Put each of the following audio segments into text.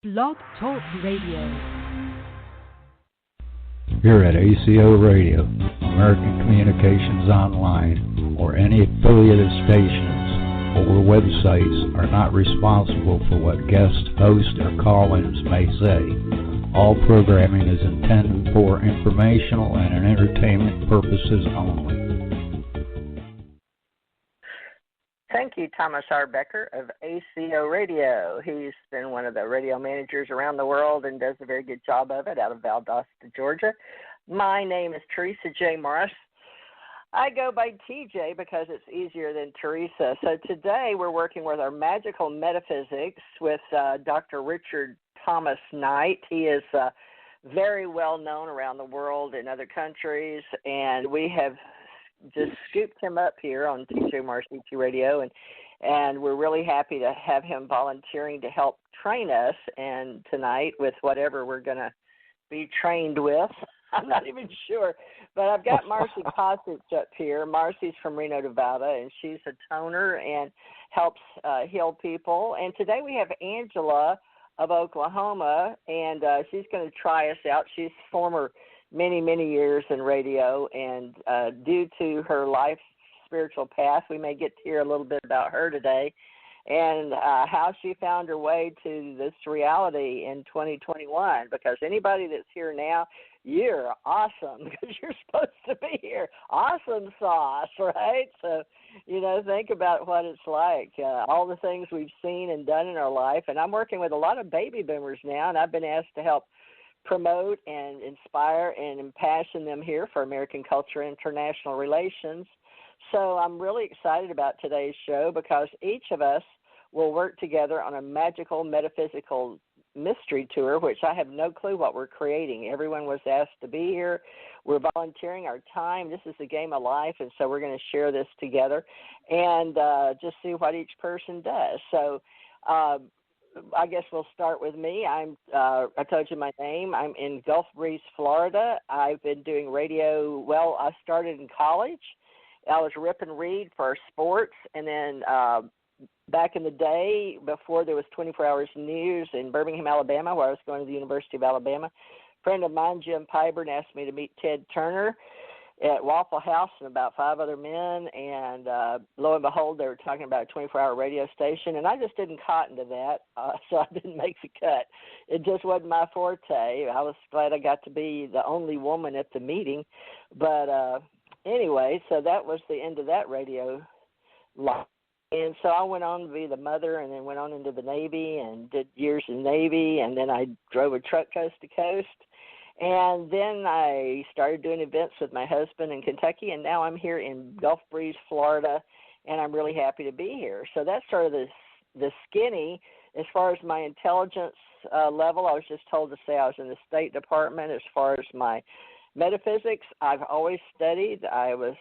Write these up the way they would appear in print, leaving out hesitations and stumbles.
Blog Talk Radio. Here at ACO Radio, American Communications Online, or any affiliated stations or websites are not responsible for what guest hosts or call-ins may say. All programming is intended for informational and entertainment purposes only. Thank you, Thomas R. Becker of ACO Radio. He's been one of the radio managers around the world and does a very good job of it out of Valdosta, Georgia. My name is Theresa J Morris. I go by TJ because it's easier than Teresa. So today we're working with our magical metaphysics with Dr. Richard Thomas Knight. He is very well known around the world in other countries, and we have just scooped him up here on TJ Morris ET Radio, and we're really happy to have him volunteering to help train us and tonight with whatever we're going to be trained with. I'm not even sure, but I've got Marci Kosich up here. Marci's from Reno, Nevada, and she's a toner and helps heal people. And today we have Angela of Oklahoma, and she's going to try us out. She's former many years in radio, and due to her life spiritual path, we may get to hear a little bit about her today and how she found her way to this reality in 2021, because anybody that's here now, you're awesome because you're supposed to be here. Awesome sauce, right? So, think about what it's like, all the things we've seen and done in our life. And I'm working with a lot of baby boomers now, and I've been asked to help promote and inspire and impassion them here for American Culture and International Relations. So I'm really excited about today's show because each of us will work together on a magical metaphysical mystery tour, which I have no clue what we're creating. Everyone was asked to be here. We're volunteering our time. This is a game of life, and so we're going to share this together and just see what each person does. So I guess we'll start with me. I told you my name. I'm in Gulf Breeze, Florida. I've been doing radio. Well, I started in college. I was Rip and Read for sports, and then back in the day, before there was 24 Hours News in Birmingham, Alabama, where I was going to the University of Alabama, a friend of mine, Jim Pyburn, asked me to meet Ted Turner at Waffle House and about 5 other men, and lo and behold, they were talking about a 24-hour radio station, and I just didn't cotton to that, so I didn't make the cut. It just wasn't my forte. I was glad I got to be the only woman at the meeting, but anyway, so that was the end of that radio life. And so I went on to be the mother and then went on into the Navy and did years in the Navy, and then I drove a truck coast to coast. And then I started doing events with my husband in Kentucky, and now I'm here in Gulf Breeze, Florida, and I'm really happy to be here. So that's sort of the skinny. As far as my intelligence level, I was just told to say I was in the State Department. As far as my metaphysics, I've always studied. I was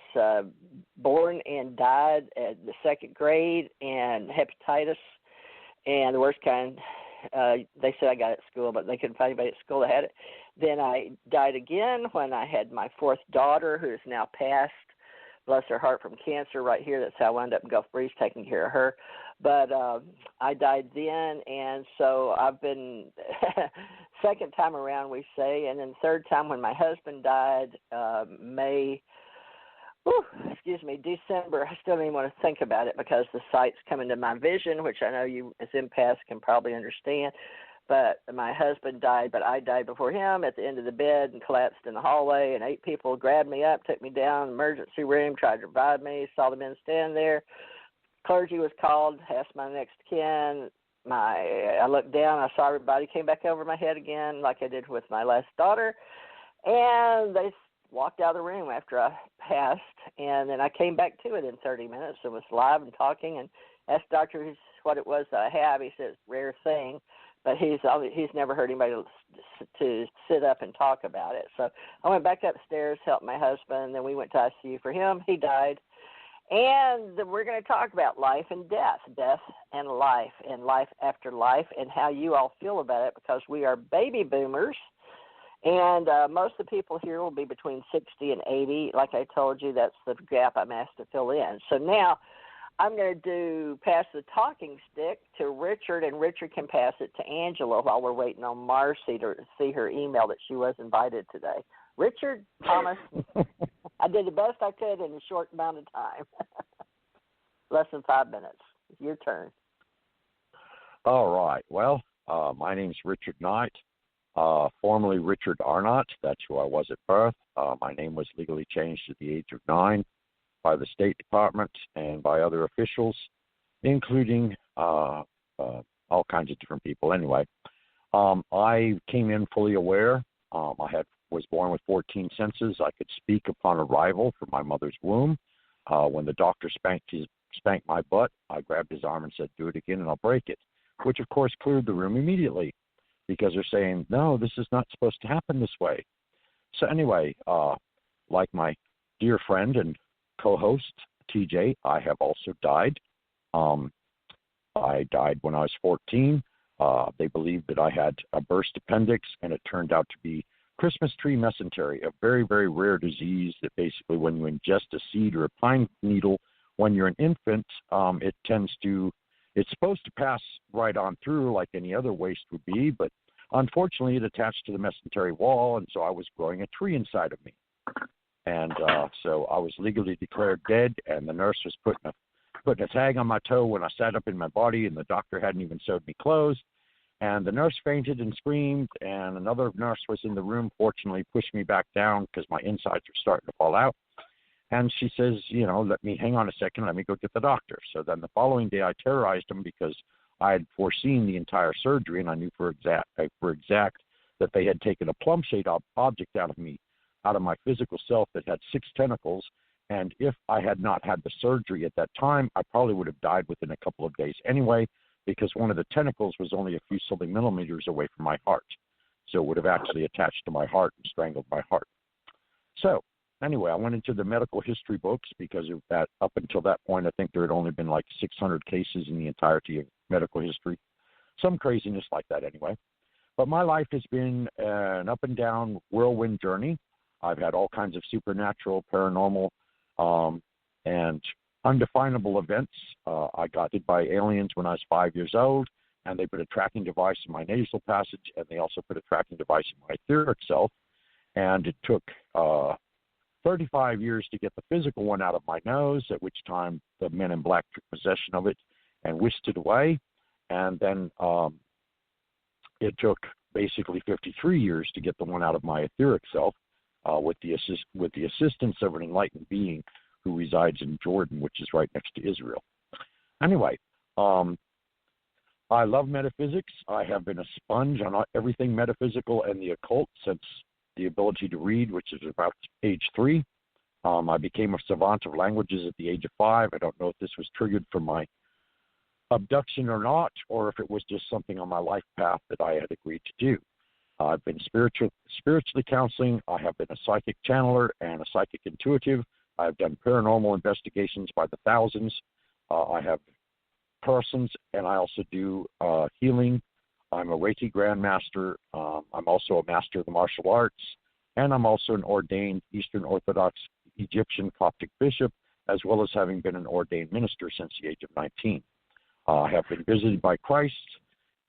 born and died at the 2nd grade, and hepatitis, and the worst kind. They said I got it at school, but they couldn't find anybody at school that had it. Then I died again when I had my 4th daughter, who is now passed, bless her heart, from cancer right here. That's how I wound up in Gulf Breeze taking care of her. But I died then, and so I've been second time around, we say, and then third time when my husband died, December. I still don't even want to think about it because the sights come into my vision, which I know you as empaths can probably understand. But my husband died, but I died before him at the end of the bed and collapsed in the hallway, and 8 people grabbed me up, took me down, emergency room, tried to revive me, saw the men stand there. Clergy was called, asked my next kin. I looked down, I saw everybody, came back over my head again like I did with my last daughter, and they walked out of the room after I passed, and then I came back to it in 30 minutes and was live and talking and asked doctor what it was that I have. He said it's a rare thing, but he's never heard anybody to sit up and talk about it. So I went back upstairs, helped my husband, and then we went to ICU for him. He died. And we're going to talk about life and death and life after life, and how you all feel about it, because we are baby boomers. And most of the people here will be between 60 and 80. Like I told you, that's the gap I'm asked to fill in. So now I'm going to pass the talking stick to Richard, and Richard can pass it to Angela while we're waiting on Marci to see her email that she was invited today. Richard, Thomas, I did the best I could in a short amount of time. Less than 5 minutes. Your turn. All right. Well, my name's Richard Knight, formerly Richard Arnott. That's who I was at birth. My name was legally changed at the age of 9 by the State Department and by other officials, including all kinds of different people. Anyway, I came in fully aware. Was born with 14 senses. I could speak upon arrival from my mother's womb. When the doctor spanked my butt, I grabbed his arm and said, "Do it again and I'll break it," which of course cleared the room immediately because they're saying, "No, this is not supposed to happen this way." So anyway, like my dear friend and co-host TJ, I have also died. I died when I was 14. They believed that I had a burst appendix, and it turned out to be Christmas tree mesentery, a very, very rare disease that basically when you ingest a seed or a pine needle when you're an infant, it's supposed to pass right on through like any other waste would be, but unfortunately it attached to the mesentery wall, and so I was growing a tree inside of me. And so I was legally declared dead, and the nurse was putting a tag on my toe when I sat up in my body, and the doctor hadn't even sewed me closed. And the nurse fainted and screamed, and another nurse was in the room, fortunately pushed me back down because my insides were starting to fall out. And she says, let me hang on a second, let me go get the doctor. So then the following day I terrorized him because I had foreseen the entire surgery, and I knew for exact that they had taken a plum-shaped object out of me, out of my physical self that had 6 tentacles. And if I had not had the surgery at that time, I probably would have died within a couple of days anyway, because one of the tentacles was only a few millimeters away from my heart. So it would have actually attached to my heart and strangled my heart. So anyway, I went into the medical history books because of that. Up until that point, I think there had only been like 600 cases in the entirety of medical history. Some craziness like that anyway. But my life has been an up and down whirlwind journey. I've had all kinds of supernatural, paranormal, and undefinable events. I got hit by aliens when I was 5 years old, and they put a tracking device in my nasal passage, and they also put a tracking device in my etheric self. And it took 35 years to get the physical one out of my nose, at which time the men in black took possession of it and whisked it away. And then it took basically 53 years to get the one out of my etheric self with the assistance of an enlightened being who resides in Jordan, which is right next to Israel. Anyway, I love metaphysics. I have been a sponge on everything metaphysical and the occult since the ability to read, which is about age 3. I became a savant of languages at the age of 5. I don't know if this was triggered from my abduction or not, or if it was just something on my life path that I had agreed to do. I've been spiritually counseling. I have been a psychic channeler and a psychic intuitive. I've done paranormal investigations by the thousands. I have persons, and I also do healing. I'm a Reiki Grandmaster. I'm also a master of the martial arts, and I'm also an ordained Eastern Orthodox Egyptian Coptic bishop, as well as having been an ordained minister since the age of 19. I have been visited by Christ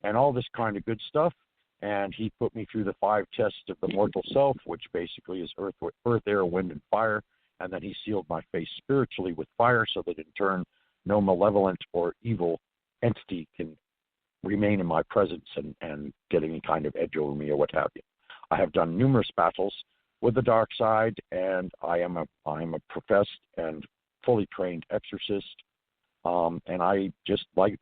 and all this kind of good stuff, and he put me through the 5 tests of the mortal self, which basically is earth, air, wind, and fire, and then he sealed my face spiritually with fire so that in turn no malevolent or evil entity can remain in my presence and get any kind of edge over me or what have you. I have done numerous battles with the dark side, and I am a professed and fully trained exorcist, and I just like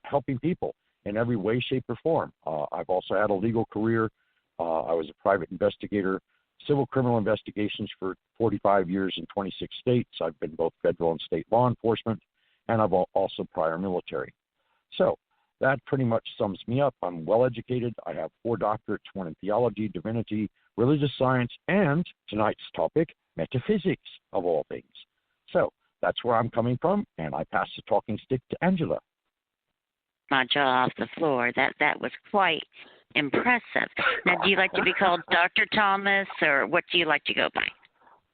helping people in every way, shape, or form. I've also had a legal career. I was a private investigator, civil criminal investigations for 45 years in 26 states. I've been both federal and state law enforcement, and I've also prior military. So that pretty much sums me up. I'm well educated. I have 4 doctorates, 1 in theology, divinity, religious science, and tonight's topic, metaphysics, of all things. So that's where I'm coming from, and I pass the talking stick to Angela. My jaw off the floor. That was quite impressive. Now, do you like to be called Dr. Thomas, or what do you like to go by?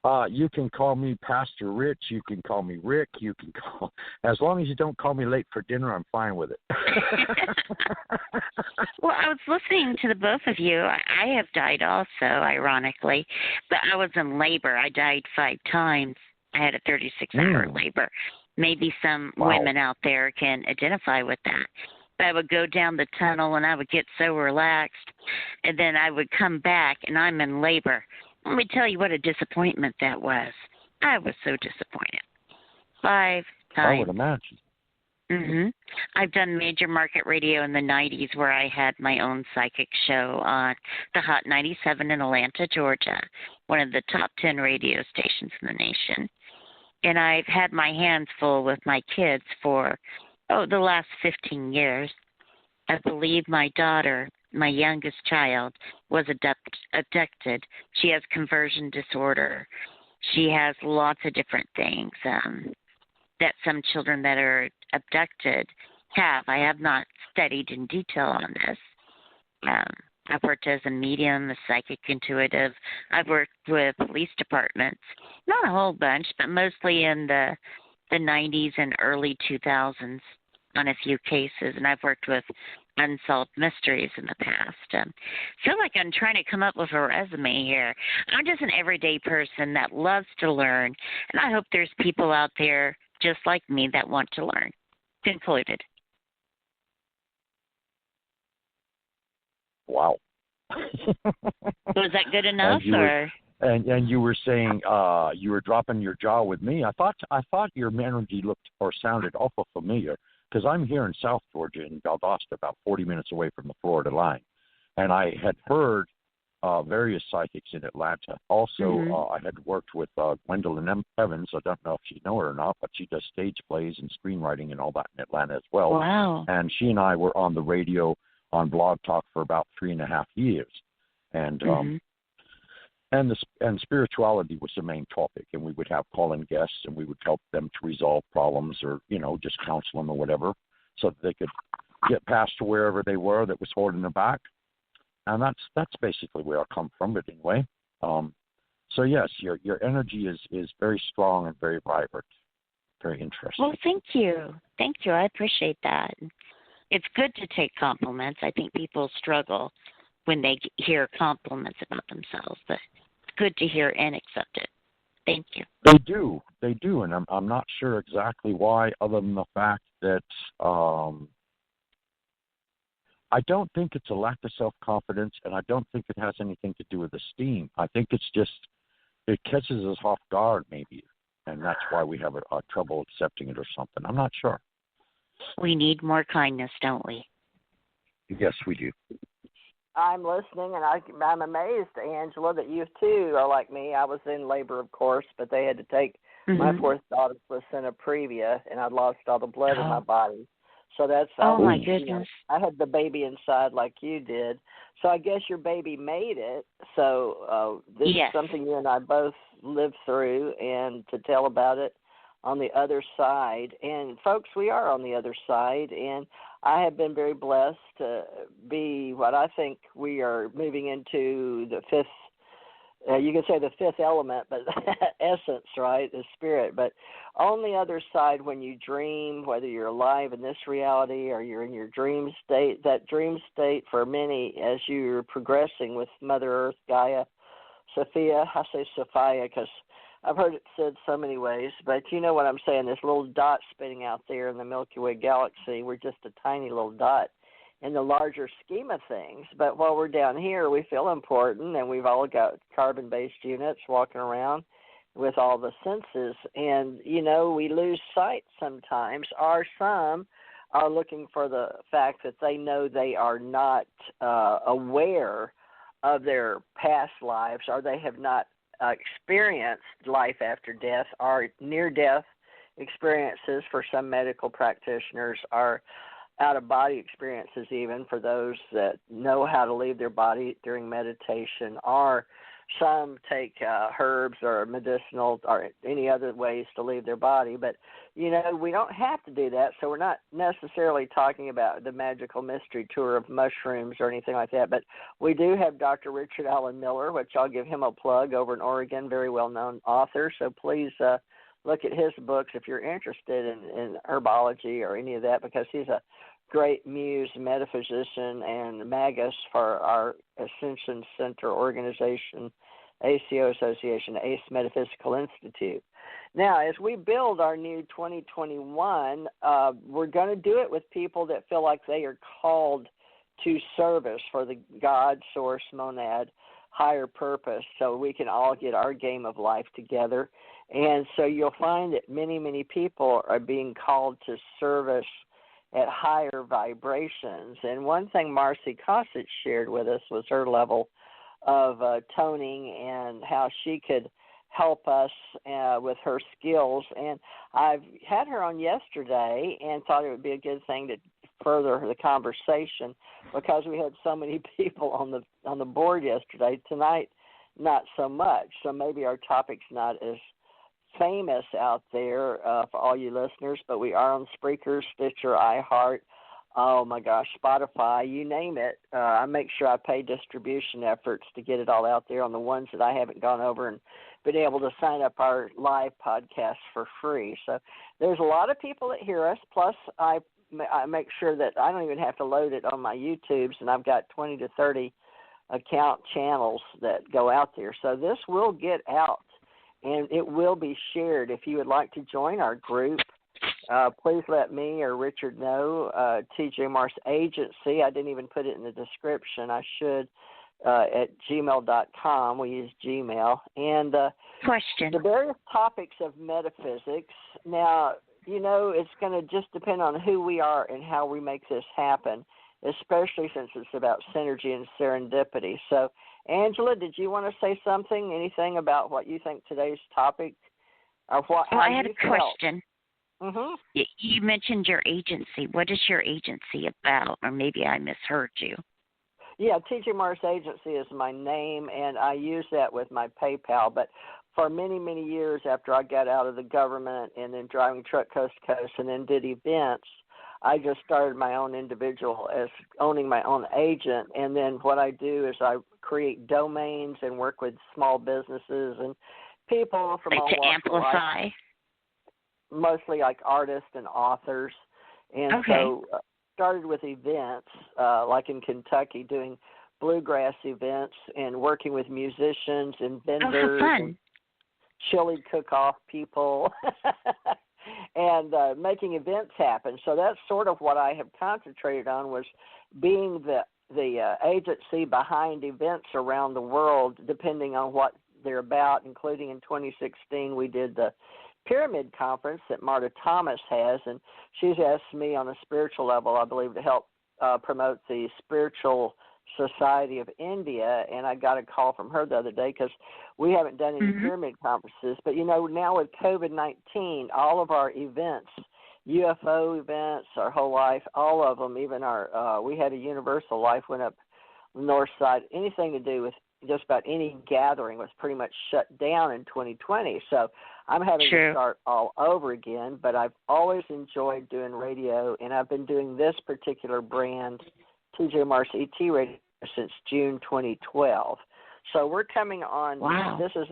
You can call me Pastor Rich. You can call me Rick. You can call, as long as you don't call me late for dinner, I'm fine with it. Well, I was listening to the both of you. I have died also, ironically, but I was in labor. I died 5 times. I had a 36-hour labor. Maybe some women out there can identify with that. But I would go down the tunnel and I would get so relaxed, and then I would come back and I'm in labor. Let me tell you what a disappointment that was. I was so disappointed. 5 times. I would imagine. I've done major market radio in the 90s where I had my own psychic show on the Hot 97 in Atlanta, Georgia, one of the top 10 radio stations in the nation. And I've had my hands full with my kids for, the last 15 years. I believe my daughter, my youngest child, was abducted. She has conversion disorder. She has lots of different things that some children that are abducted have. I have not studied in detail on this. I've worked as a medium, a psychic intuitive. I've worked with police departments, not a whole bunch, but mostly in the 90s and early 2000s on a few cases, and I've worked with unsolved mysteries in the past. I feel like I'm trying to come up with a resume here. I'm just an everyday person that loves to learn, and I hope there's people out there just like me that want to learn. Concluded. Wow. Was that good enough, And you were saying you were dropping your jaw with me. I thought your energy looked or sounded awful familiar, because I'm here in South Georgia in Valdosta, about 40 minutes away from the Florida line, and I had heard various psychics in Atlanta. Also, I had worked with Gwendolyn Evans. I don't know if you know her or not, but she does stage plays and screenwriting and all that in Atlanta as well. Wow. And she and I were on the radio on Blog Talk for about 3.5 years, and and spirituality was the main topic, and we would have call-in guests, and we would help them to resolve problems, or just counsel them or whatever, so that they could get past to wherever they were that was holding them back. And that's basically where I come from. But anyway, so yes, your energy is very strong and very vibrant, very interesting. Well, thank you. I appreciate that. It's good to take compliments. I think people struggle when they hear compliments about themselves, but it's good to hear and accept it. Thank you. They do, and I'm not sure exactly why, other than the fact that I don't think it's a lack of self-confidence, and I don't think it has anything to do with esteem. I think it's just it catches us off guard, maybe, and that's why we have a trouble accepting it or something. I'm not sure. We need more kindness, don't we? Yes, we do. I'm listening, and I'm amazed, Angela, that you too are like me. I was in labor, of course, but they had to take my fourth daughter was in a previa, and I'd lost all the blood in my body. So that's my goodness. I had the baby inside like you did. So I guess your baby made it. So this is something you and I both lived through, and to tell about it on the other side. And folks, we are on the other side, and I have been very blessed to be what I think we are moving into the fifth. You can say the fifth element, but essence, right, the spirit. But on the other side, when you dream, whether you're alive in this reality or you're in your dream state, that dream state for many, as you're progressing with Mother Earth, Gaia, Sophia, I say Sophia because I've heard it said so many ways, but you know what I'm saying, this little dot spinning out there in the Milky Way galaxy, we're just a tiny little dot in the larger scheme of things. But while we're down here, we feel important, and we've all got carbon-based units walking around with all the senses. And, we lose sight sometimes, or some are looking for the fact that they know they are not aware of their past lives, or they have not experienced life after death, or near-death experiences for some medical practitioners, are out-of-body experiences even for those that know how to leave their body during meditation, or Some take herbs or medicinal or any other ways to leave their body. But, you know, we don't have to do that. So we're not necessarily talking about the magical mystery tour of mushrooms or anything like that. But we do have Dr. Richard Allen Miller, which I'll give him a plug, over in Oregon, very well-known author. So please look at his books if you're interested in herbology or any of that, because he's a great muse, metaphysician, and magus for our Ascension Center organization, ACO Association, ACE Metaphysical Institute. Now, as we build our new 2021, we're going to do it with people that feel like they are called to service for the God, source, monad, higher purpose, so we can all get our game of life together. And so you'll find that many, many people are being called to service at higher vibrations. And one thing Marci Kosich shared with us was her level of toning and how she could help us with her skills. And I've had her on yesterday and thought it would be a good thing to further the conversation, because we had so many people on the board yesterday. Tonight, not so much. So maybe our topic's not as famous out there for all you listeners, but we are on Spreaker, Stitcher, iHeart, oh my gosh, Spotify, you name it. I make sure I pay distribution efforts to get it all out there on the ones that I haven't gone over and been able to sign up our live podcast for free. So there's a lot of people that hear us, plus I make sure that I don't even have to load it on my YouTubes, and I've got 20 to 30 account channels that go out there. So this will get out, and it will be shared. If you would like to join our group, please let me or Richard know. TJ Morris Agency, I didn't even put it in the description. I should, at gmail.com. We use Gmail. And question. The various topics of metaphysics. Now, you know, it's going to just depend on who we are and how we make this happen, especially since it's about synergy and serendipity. So, Angela, did you want to say something, anything about what you think today's topic, or what? Well, I had a question. Mm-hmm. You mentioned your agency. What is your agency about? Or maybe I misheard you. Yeah, TJ Morris Agency is my name, and I use that with my PayPal. But for many, many years after I got out of the government and then driving truck coast to coast and then did events, I just started my own individual as owning my own agent. And then what I do is I create domains and work with small businesses and people from all to walks of life. amplify? Mostly like artists and authors. And so started with events, like in Kentucky, doing bluegrass events and working with musicians and vendors and chili cook-off people and making events happen. So that's sort of what I have concentrated on, was being the agency behind events around the world, depending on what they're about, including in 2016 we did the Pyramid Conference that Marta Thomas has, and she's asked me on a spiritual level, I believe, to help promote the Spiritual Society of India, and I got a call from her the other day because we haven't done any pyramid conferences. But, you know, now with COVID-19, all of our events, UFO events, our whole life, all of them, even our, we had a Universal Life went up north side, anything to do with just about any gathering was pretty much shut down in 2020. So I'm having to start all over again, but I've always enjoyed doing radio, and I've been doing this particular brand, TJ Morris ET Radio, since June 2012. So we're coming on, this is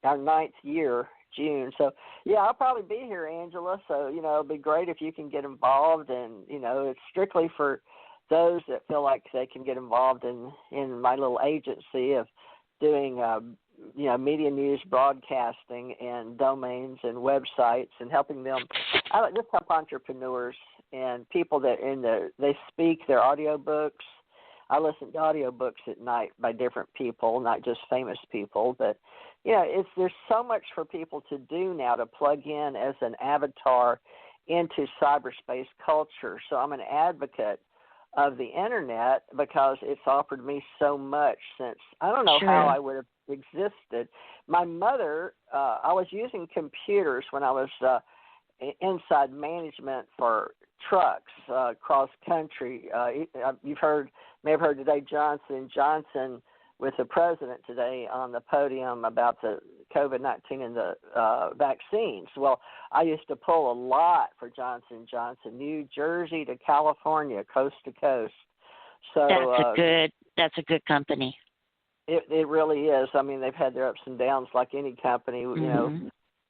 our 9th year, June. So, yeah, I'll probably be here, Angela. So, you know, it'd be great if you can get involved, and, you know, it's strictly for those that feel like they can get involved in my little agency of doing, you know, media news broadcasting and domains and websites and helping them. I like just help entrepreneurs and people that they speak their audiobooks. I listen to audiobooks at night by different people, not just famous people, but, you know, there's so much for people to do now to plug in as an avatar into cyberspace culture. So I'm an advocate of the internet because it's offered me so much since I don't know how I would have existed. My mother, I was using computers when I was inside management for trucks cross country. You've may have heard today Johnson & Johnson with the president today on the podium about the COVID-19 and the vaccines. Well, I used to pull a lot for Johnson & Johnson, New Jersey to California, coast to coast. So that's a good company. It really is. I mean, they've had their ups and downs like any company, you know.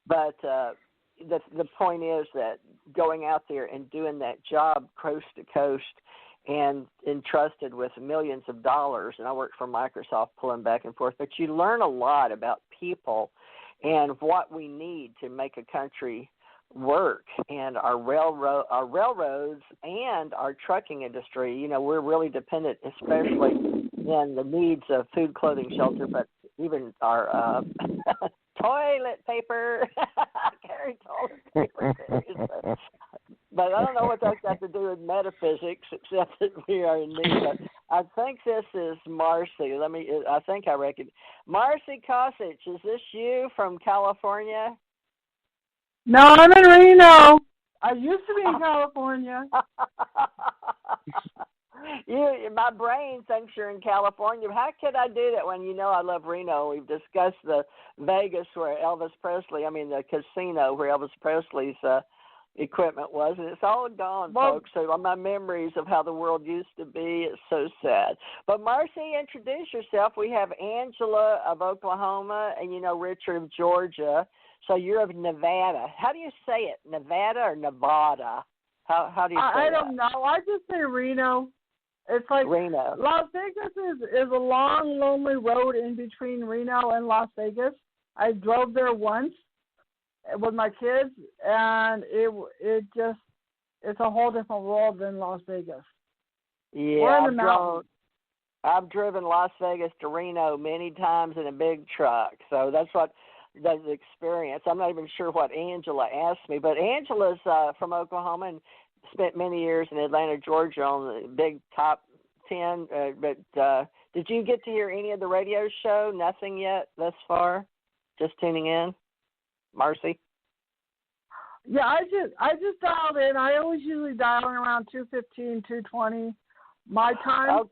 But the point is that going out there and doing that job coast to coast and entrusted with millions of dollars, and I worked for Microsoft pulling back and forth, but you learn a lot about people and what we need to make a country work, and our railroads and our trucking industry. You know, we're really dependent, especially in the needs of food, clothing, shelter, but even our toilet paper. I carry toilet paper. But I don't know what that's got to do with metaphysics, except that we are in need. But I think this is Marci. I think I reckon. Marci Kosich, is this you from California? No, I'm in Reno. I used to be in California. My brain thinks you're in California. How could I do that when you know I love Reno? We've discussed the Vegas where the casino where Elvis Presley's equipment was, and it's all gone, folks. So my memories of how the world used to be is so sad. But Marci, introduce yourself. We have Angela of Oklahoma and, Richard of Georgia. So you're of Nevada. How do you say it, Nevada or Nevada? How do you say it? I don't know. I just say Reno. It's like Reno. Las Vegas is a long, lonely road in between Reno and Las Vegas. I drove there once with my kids, and it's a whole different world than Las Vegas. Yeah, I've driven Las Vegas to Reno many times in a big truck, so that's what the experience. I'm not even sure what Angela asked me, but Angela's from Oklahoma and spent many years in Atlanta, Georgia on the big top 10. But did you get to hear any of the radio show? Nothing yet thus far? Just tuning in? Marci? Yeah, I just dialed in. I always usually dial in around 2:15, 2:20 my time,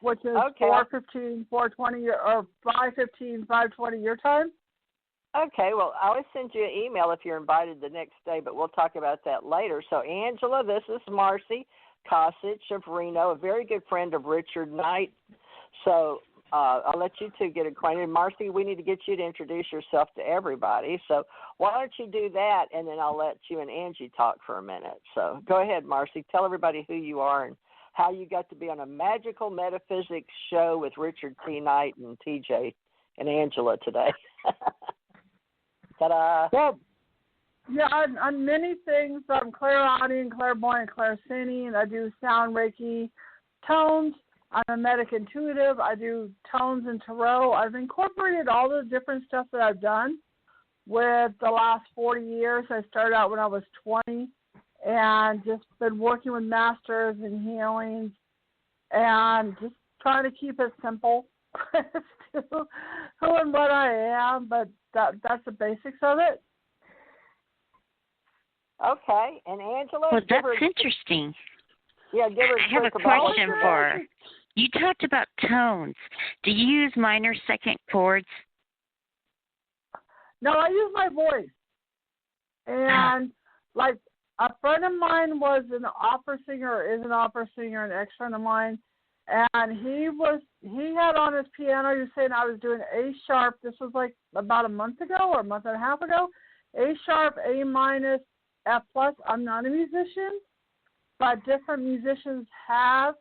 which is 4:15, 4:20, or 5:15, 5:20 your time. Okay, well, I always send you an email if you're invited the next day, but we'll talk about that later. So, Angela, this is Marci Kosich of Reno, a very good friend of Richard Knight. So I'll let you two get acquainted. Marci, we need to get you to introduce yourself to everybody. So why don't you do that, and then I'll let you and Angie talk for a minute. So go ahead, Marci. Tell everybody who you are and how you got to be on a magical metaphysics show with Richard T. Knight and TJ and Angela today. Ta-da! Well, yeah, on many things. I'm clairaudient, clairvoyant, clairsentient. I do sound, Reiki, tones. I'm a medic intuitive. I do tones and tarot. I've incorporated all the different stuff that I've done with the last 40 years. I started out when I was 20 and just been working with masters and healings and just trying to keep it simple as to who and what I am, but that's the basics of it. Okay, and Angela? Well, that's interesting. Yeah, give her I have a question for her. You talked about tones. Do you use minor second chords? No, I use my voice. And like a friend of mine was an opera singer, or is an opera singer, an ex-friend of mine, and he had on his piano, he was saying I was doing A sharp. This was like about a month ago or a month and a half ago. A sharp, A minus, F plus. I'm not a musician, but different musicians have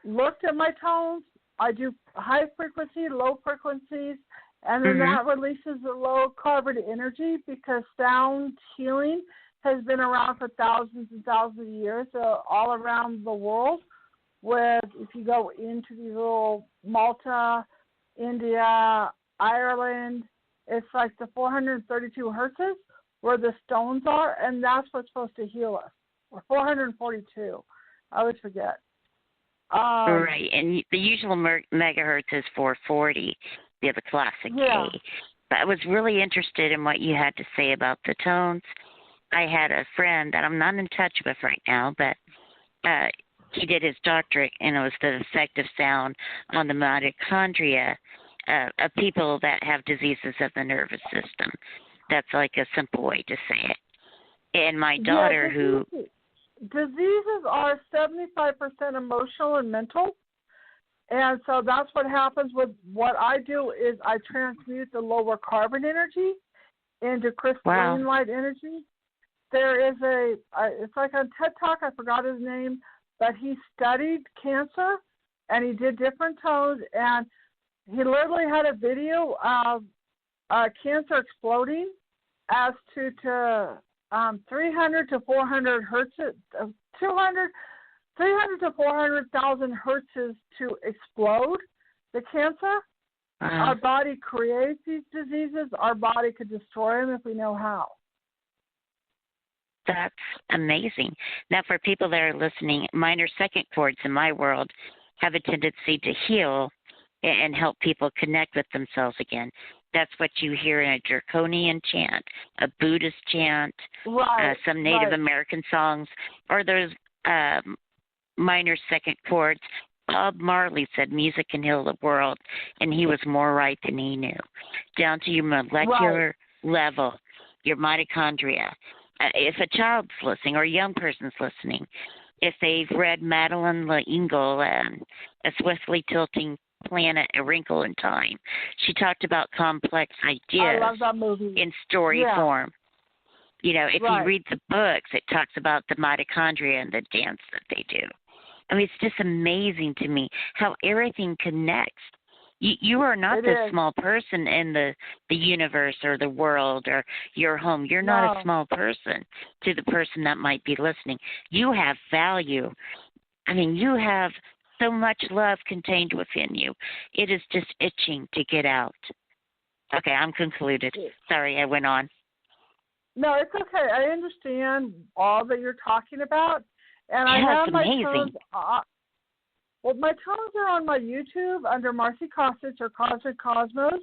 looked at my tones. I do high frequency, low frequencies, and then that releases the low carbon energy, because sound healing has been around for thousands and thousands of years all around the world. If you go into these little Malta, India, Ireland, it's like the 432 hertzes where the stones are, and that's what's supposed to heal us. Or 442. I always forget. Right, and the usual megahertz is 440, the other classic A. But I was really interested in what you had to say about the tones. I had a friend that I'm not in touch with right now, but he did his doctorate, and it was the effect of sound on the mitochondria of people that have diseases of the nervous system. That's like a simple way to say it. And my daughter, diseases are 75% emotional and mental. And so that's what happens with what I do is I transmute the lower carbon energy into crystalline light energy. There is it's like on TED Talk, I forgot his name, but he studied cancer and he did different tones, and he literally had a video of cancer exploding as to 300 to 400 hertz, 300 to 400,000 hertz to explode the cancer. Our body creates these diseases. Our body could destroy them if we know how. That's amazing. Now, for people that are listening, minor second chords in my world have a tendency to heal and help people connect with themselves again. That's what you hear in a draconian chant, a Buddhist chant, some Native American songs, or those minor second chords. Bob Marley said music can heal the world, and he was more right than he knew. Down to your molecular level, your mitochondria. If a child's listening or a young person's listening, if they've read Madeleine L'Engle, A Swiftly Tilting Planet, A Wrinkle in Time, she talked about complex ideas I love that movie. In story form. You know, if you read the books, it talks about the mitochondria and the dance that they do. I mean, it's just amazing to me how everything connects. You are not this small person in the universe or the world or your home. You're not a small person to the person that might be listening. You have value. I mean, you have so much love contained within you. It is just itching to get out. Okay, I'm concluded. Sorry, I went on. No, it's okay. I understand all that you're talking about. And I have my tones. Well, my tones are on my YouTube under Marci Kosich or Cosmic Cosmos.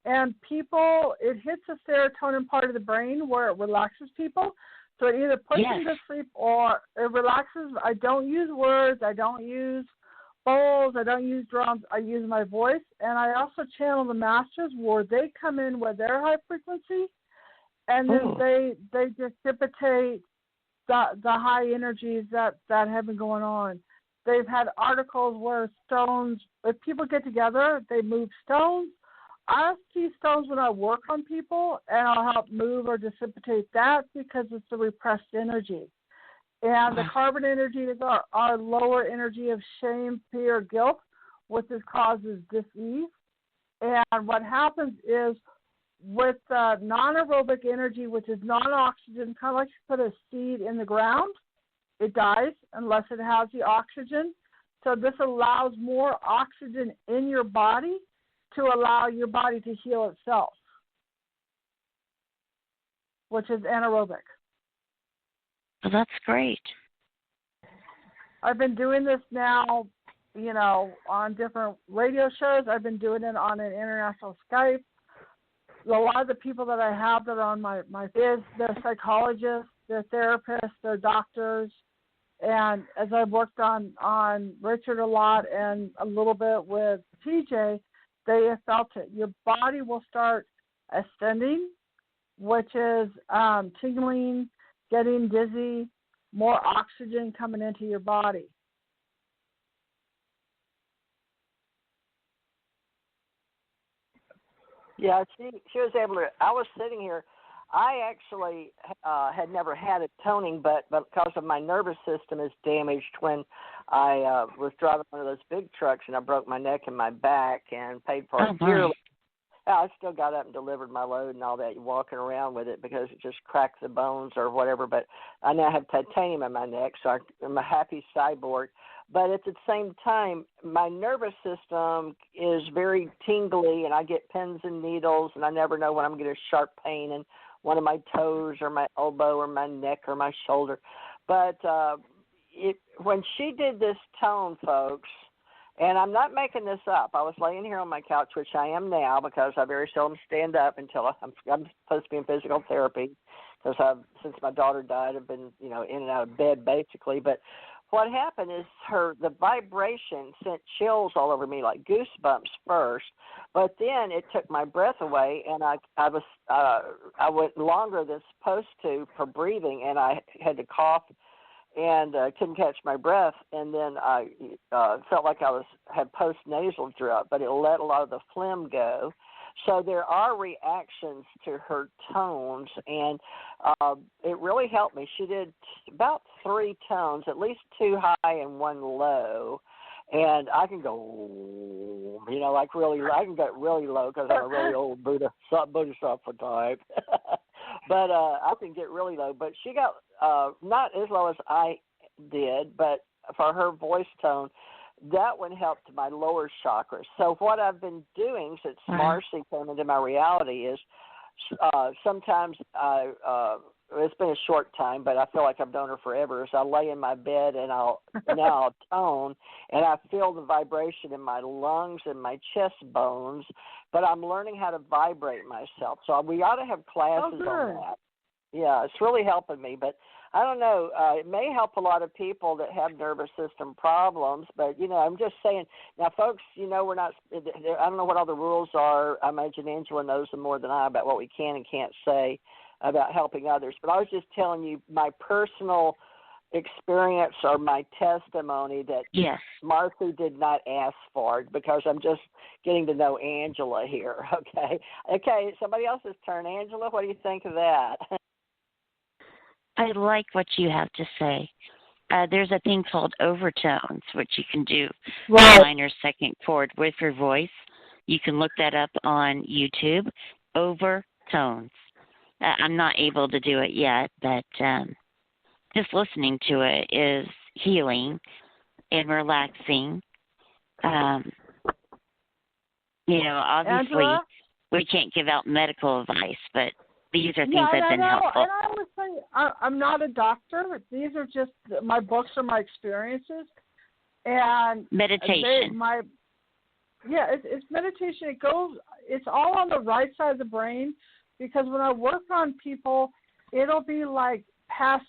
And people, it hits the serotonin part of the brain where it relaxes people. So it either puts them to sleep or it relaxes. I don't use words. I don't use bowls. I don't use drums. I use my voice. And I also channel the masters where they come in with their high frequency. And then they dissipate the high energies that have been going on. They've had articles where stones, if people get together, they move stones. I see stones when I work on people, and I'll help move or dissipate that because it's the repressed energy. And the carbon energy is our lower energy of shame, fear, guilt, which causes dis-ease. And what happens is with non-aerobic energy, which is non-oxygen, kind of like you put a seed in the ground, it dies unless it has the oxygen. So this allows more oxygen in your body to allow your body to heal itself, which is anaerobic. Well, that's great. I've been doing this now, on different radio shows. I've been doing it on an international Skype. A lot of the people that I have that are on my they're psychologists, they're therapists, they're doctors. And as I've worked on Richard a lot and a little bit with TJ, they have felt it. Your body will start ascending, which is tingling, getting dizzy, more oxygen coming into your body. Yeah, she was able to. I was sitting here. I actually had never had a toning, but because of my nervous system is damaged when I was driving one of those big trucks and I broke my neck and my back and paid for it dearly. I still got up and delivered my load and all that, walking around with it because it just cracked the bones or whatever. But I now have titanium in my neck, so I'm a happy cyborg. But at the same time, my nervous system is very tingly, and I get pins and needles, and I never know when I'm going to get a sharp pain in one of my toes or my elbow or my neck or my shoulder. But when she did this tone, folks, and I'm not making this up. I was laying here on my couch, which I am now because I very seldom stand up until I'm supposed to be in physical therapy because since my daughter died, I've been, in and out of bed basically. But what happened is the vibration sent chills all over me, like goosebumps first, but then it took my breath away, and I went longer than supposed to for breathing, and I had to cough and couldn't catch my breath, and then I felt like I had post-nasal drip, but it let a lot of the phlegm go. So there are reactions to her tones, and it really helped me. She did about 3 tones, at least 2 high and 1 low, and I can go, like really, I can get really low because I'm a really old Bodhisattva type. But I can get really low. But she got not as low as I did, but for her voice tone, that one helped my lower chakras. So what I've been doing since Marci came into my reality is sometimes it's been a short time, but I feel like I've known her forever. So I lay in my bed and I'll tone, and I feel the vibration in my lungs and my chest bones, but I'm learning how to vibrate myself. So we ought to have classes on that. Yeah, it's really helping me, but I don't know. It may help a lot of people that have nervous system problems, but, I'm just saying. Now, folks, we're not – I don't know what all the rules are. I imagine Angela knows them more than I about what we can and can't say about helping others. But I was just telling you my personal experience or my testimony that Marci did not ask for it, because I'm just getting to know Angela here, okay? Okay, somebody else's turn. Angela, what do you think of that? I like what you have to say. There's a thing called overtones, which you can do minor second chord with your voice. You can look that up on YouTube. Overtones. I'm not able to do it yet, but just listening to it is healing and relaxing. Obviously, Angela? We can't give out medical advice, but these are things that have been helpful. And I would say I'm not a doctor. These are just my books are my experiences. And meditation. It's meditation. It's all on the right side of the brain, because when I work on people, it'll be like inner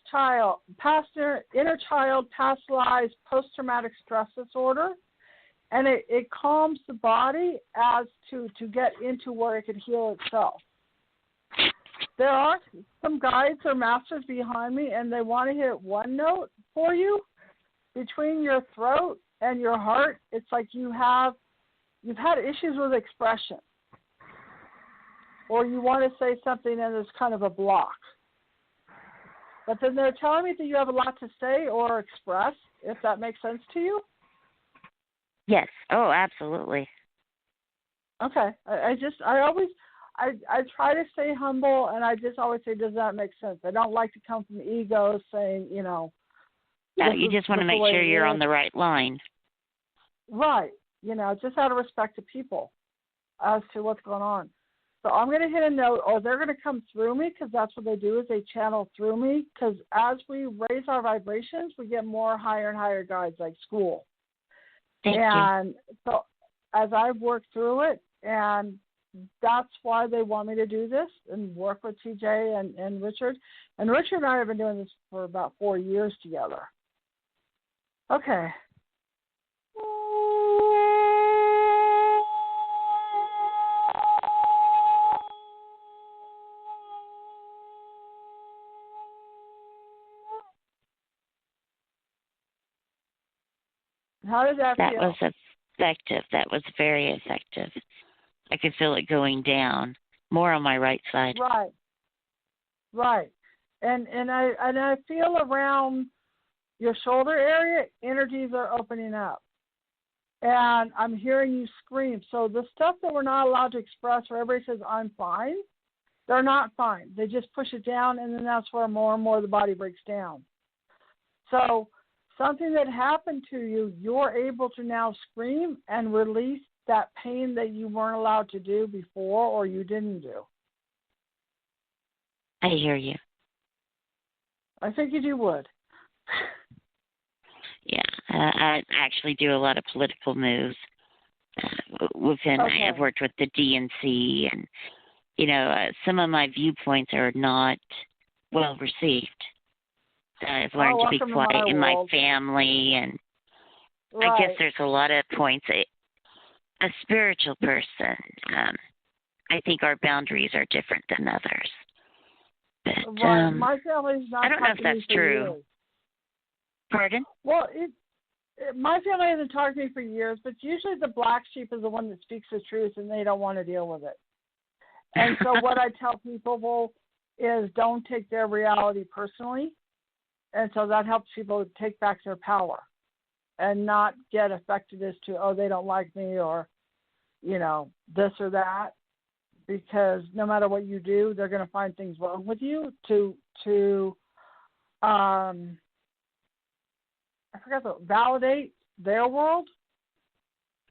child, past lives, post-traumatic stress disorder. And it calms the body as to get into where it can heal itself. There are some guides or masters behind me, and they want to hit one note for you between your throat and your heart. It's like you've had issues with expression, or you want to say something and there's kind of a block. But then they're telling me that you have a lot to say or express, if that makes sense to you. Yes. Oh, absolutely. Okay. I try to stay humble, and I just always say, does that make sense? I don't like to come from ego saying, No, you just want to make sure you're on the right line. Right. Just out of respect to people as to what's going on. So I'm going to hit a note, or they're going to come through me, because that's what they do, is they channel through me, because as we raise our vibrations, we get more higher and higher guides, like school. Thank you. And so as I work through it, and that's why they want me to do this and work with TJ and Richard. And Richard and I have been doing this for about 4 years together. Okay. How did that feel? That was effective. That was very effective. I could feel it going down, more on my right side. Right. And I feel around your shoulder area, energies are opening up. And I'm hearing you scream. So the stuff that we're not allowed to express, where everybody says, I'm fine, they're not fine. They just push it down, and then that's where more and more the body breaks down. So something that happened to you, you're able to now scream and release that pain that you weren't allowed to do before, or you didn't do. I hear you. I figured you would. Yeah, I actually do a lot of political moves within. Okay. I've worked with the DNC, and some of my viewpoints are not well received. I've learned to be quiet in my family, and I guess there's a lot of points. A spiritual person, I think our boundaries are different than others. But my family's not. I don't know if that's true. Years. Pardon? Well, my family hasn't talked to me for years, but usually the black sheep is the one that speaks the truth, and they don't want to deal with it. And so what I tell people is don't take their reality personally, and so that helps people take back their power and not get affected as to, oh, they don't like me or, this or that, because no matter what you do, they're going to find things wrong with you validate their world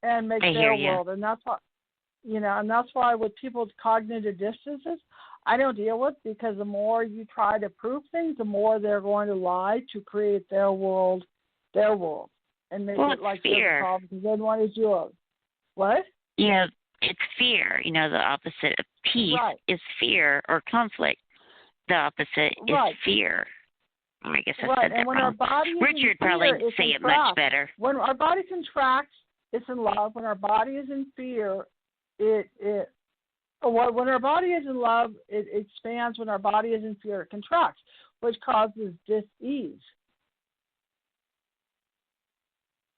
and make their world. And that's why, and that's why with people's cognitive distances, I don't deal with, because the more you try to prove things, the more they're going to lie to create their world, and make it like their problem, because they want is yours. What? Yeah, it's fear. The opposite of peace is fear or conflict. The opposite is fear. I guess I said that wrong. Richard probably say it much better. When our body contracts, it's in love. When our body is in fear, when our body is in love, it expands. When our body is in fear, it contracts, which causes dis-ease.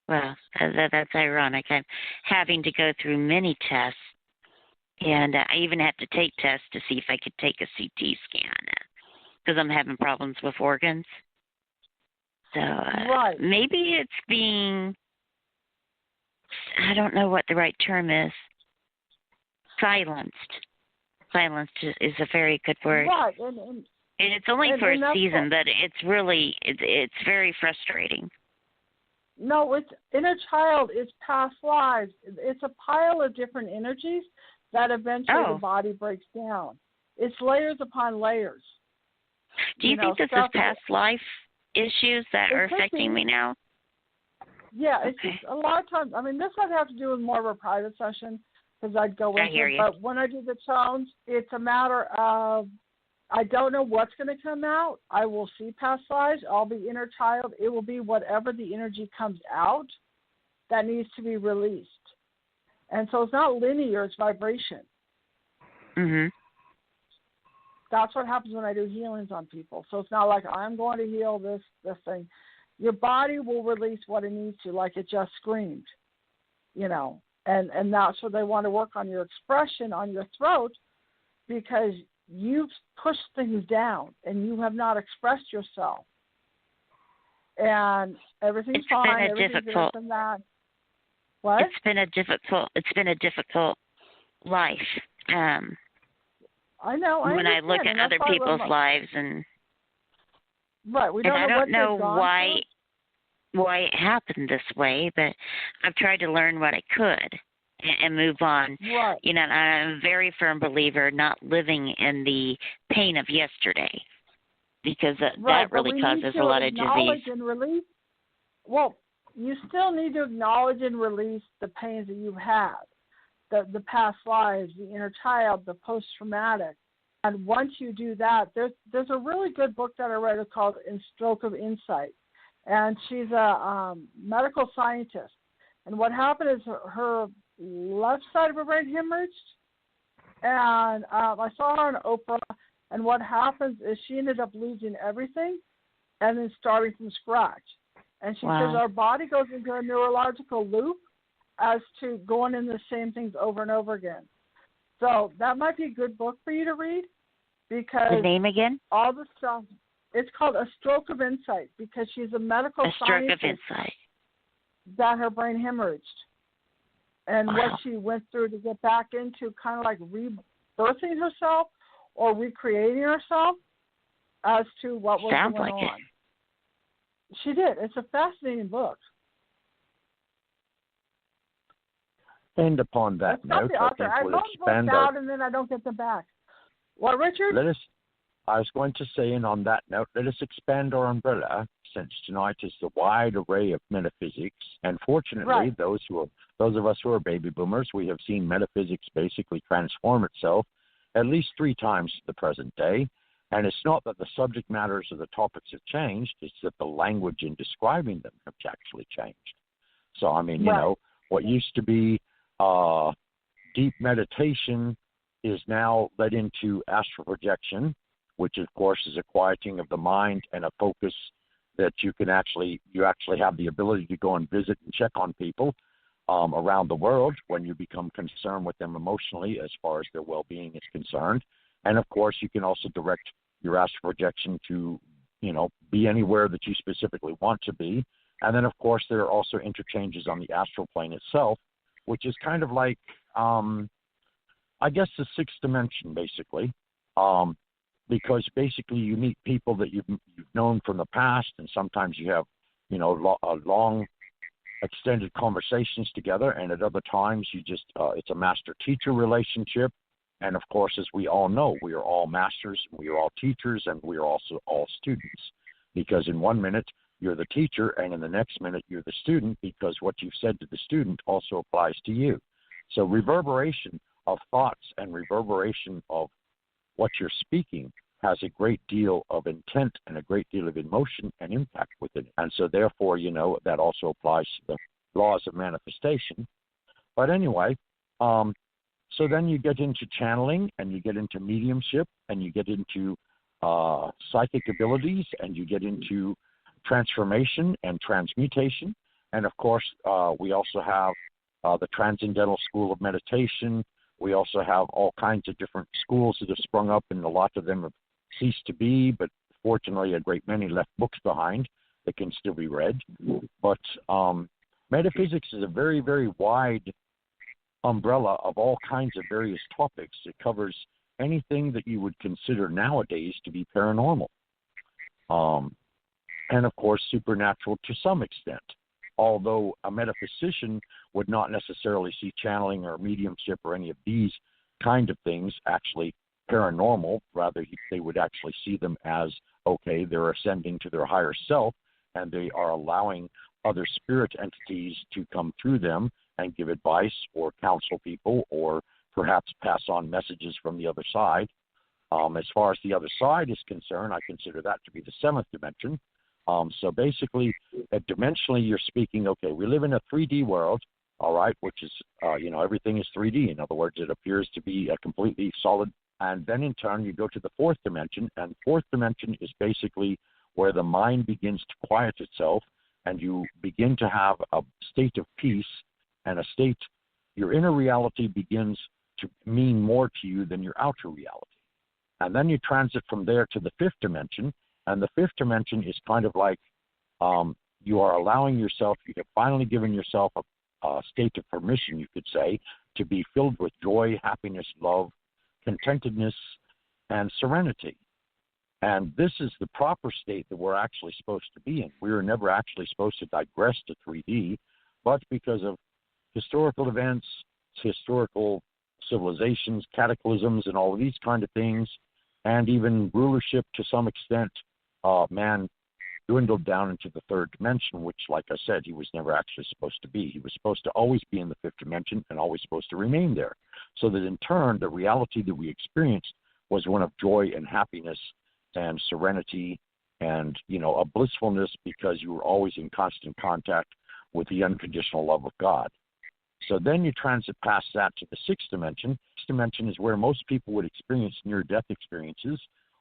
Well, that's ironic. I'm having to go through many tests, and I even had to take tests to see if I could take a CT scan, because I'm having problems with organs. So maybe it's being, I don't know what the right term is, silenced. Silenced is a very good word. Right. And it's only for a season, but it's very frustrating. No, it's inner child. It's past lives. It's a pile of different energies that eventually the body breaks down. It's layers upon layers. Do you think this is past life issues that are affecting me now? Yeah, it's just a lot of times. I mean, this would have to do with more of a private session, because I'd go into it. But when I do the tones, it's a matter of, I don't know what's going to come out. I will see past lives. I'll be inner child. It will be whatever the energy comes out that needs to be released. And so it's not linear, it's vibration. Mm-hmm. That's what happens when I do healings on people. So it's not like I'm going to heal this thing. Your body will release what it needs to, like it just screamed, and that's what they want to work on, your expression on your throat, because you've pushed things down and you have not expressed yourself. And everything's fine. Everything's this and that. What? It's been a difficult life. I know. When I look at other people's lives, and we don't know why it happened this way, but I've tried to learn what I could and move on. Right. And I'm a very firm believer not living in the pain of yesterday, because that really causes a lot of disease. And release. Well, you still need to acknowledge and release the pains that you've had, the past lives, the inner child, the post-traumatic. And once you do that, there's a really good book that I read called In Stroke of Insight. And she's a medical scientist. And what happened is her left side of her brain hemorrhaged. And I saw her on Oprah. And what happens is she ended up losing everything and then starting from scratch. And she says our body goes into a neurological loop as to going in the same things over and over again. So that might be a good book for you to read, because the name again? All the stuff. It's called A Stroke of Insight, because she's a medical scientist. A Stroke of Insight. That her brain hemorrhaged. And what she went through to get back into kind of like rebirthing herself or recreating herself as to what was going on. She did. It's a fascinating book. And upon that note, I think we'll expand out and then I don't get them back. What, Richard? I was going to say, and on that note, let us expand our umbrella, since tonight is the wide array of metaphysics. And fortunately, those of us who are baby boomers, we have seen metaphysics basically transform itself at least 3 times to the present day. And it's not that the subject matters or the topics have changed, it's that the language in describing them have actually changed. So, I mean, you know, what used to be deep meditation is now led into astral projection, which, of course, is a quieting of the mind and a focus that you actually have the ability to go and visit and check on people around the world when you become concerned with them emotionally as far as their well-being is concerned. And, of course, you can also direct your astral projection to, you know, be anywhere that you specifically want to be. And then, of course, there are also interchanges on the astral plane itself, which is kind of like, I guess, the sixth dimension, basically, because basically you meet people that you've known from the past, and sometimes you have, you know, long extended conversations together, and at other times you just it's a master-teacher relationship. And, of course, as we all know, we are all masters, we are all teachers, and we are also all students, because in 1 minute you're the teacher, and in the next minute you're the student, because what you've said to the student also applies to you. So reverberation of thoughts and reverberation of what you're speaking has a great deal of intent and a great deal of emotion and impact within it. And so therefore, you know, that also applies to the laws of manifestation. But anyway, so then you get into channeling, and you get into mediumship, and you get into psychic abilities, and you get into transformation and transmutation. And, of course, we also have the Transcendental School of Meditation. We also have all kinds of different schools that have sprung up, and a lot of them have ceased to be, but fortunately a great many left books behind that can still be read. But metaphysics is a very, very wide umbrella of all kinds of various topics. It covers anything that you would consider nowadays to be paranormal. And, of course, supernatural to some extent. Although a metaphysician would not necessarily see channeling or mediumship or any of these kind of things actually paranormal. Rather, they would actually see them as, okay, they're ascending to their higher self, and they are allowing other spirit entities to come through them and give advice or counsel people or perhaps pass on messages from the other side. As far as the other side is concerned, I consider that to be the seventh dimension. So basically, dimensionally, you're speaking, okay, we live in a 3D world, all right, which is, you know, everything is 3D. In other words, it appears to be a completely solid. And then in turn, you go to the fourth dimension, and fourth dimension is basically where the mind begins to quiet itself, and you begin to have a state of peace and a state, your inner reality begins to mean more to you than your outer reality. And then you transit from there to the fifth dimension. And the fifth dimension is kind of like you are allowing yourself, you have finally given yourself a state of permission, you could say, to be filled with joy, happiness, love, contentedness, and serenity. And this is the proper state that we're actually supposed to be in. We were never actually supposed to digress to 3D, but because of historical events, historical civilizations, cataclysms, and all of these kind of things, and even rulership to some extent, man dwindled down into the third dimension, which, like I said, he was never actually supposed to be. He was supposed to always be in the fifth dimension and always supposed to remain there. So that in turn, the reality that we experienced was one of joy and happiness and serenity and, you know, a blissfulness because you were always in constant contact with the unconditional love of God. So then you transit past that to the sixth dimension. Sixth dimension is where most people would experience near-death experiences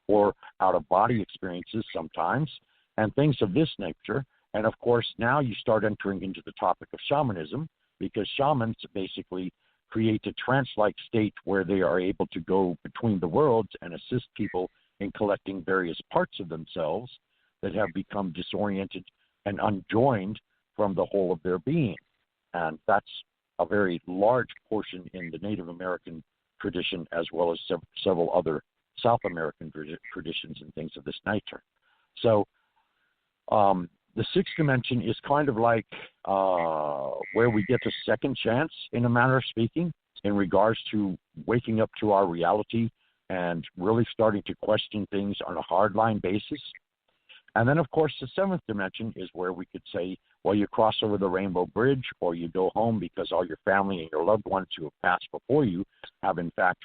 or out-of-body experiences sometimes, and things of this nature. And, of course, now you start entering into the topic of shamanism, because shamans basically create a trance-like state where they are able to go between the worlds and assist people in collecting various parts of themselves that have become disoriented and unjoined from the whole of their being. And that's a very large portion in the Native American tradition, as well as several other South American traditions and things of this nature. So the sixth dimension is kind of like where we get a second chance, in a manner of speaking, in regards to waking up to our reality and really starting to question things on a hardline basis. And then, of course, the seventh dimension is where we could say, well, you cross over the Rainbow Bridge, or you go home because all your family and your loved ones who have passed before you have, in fact,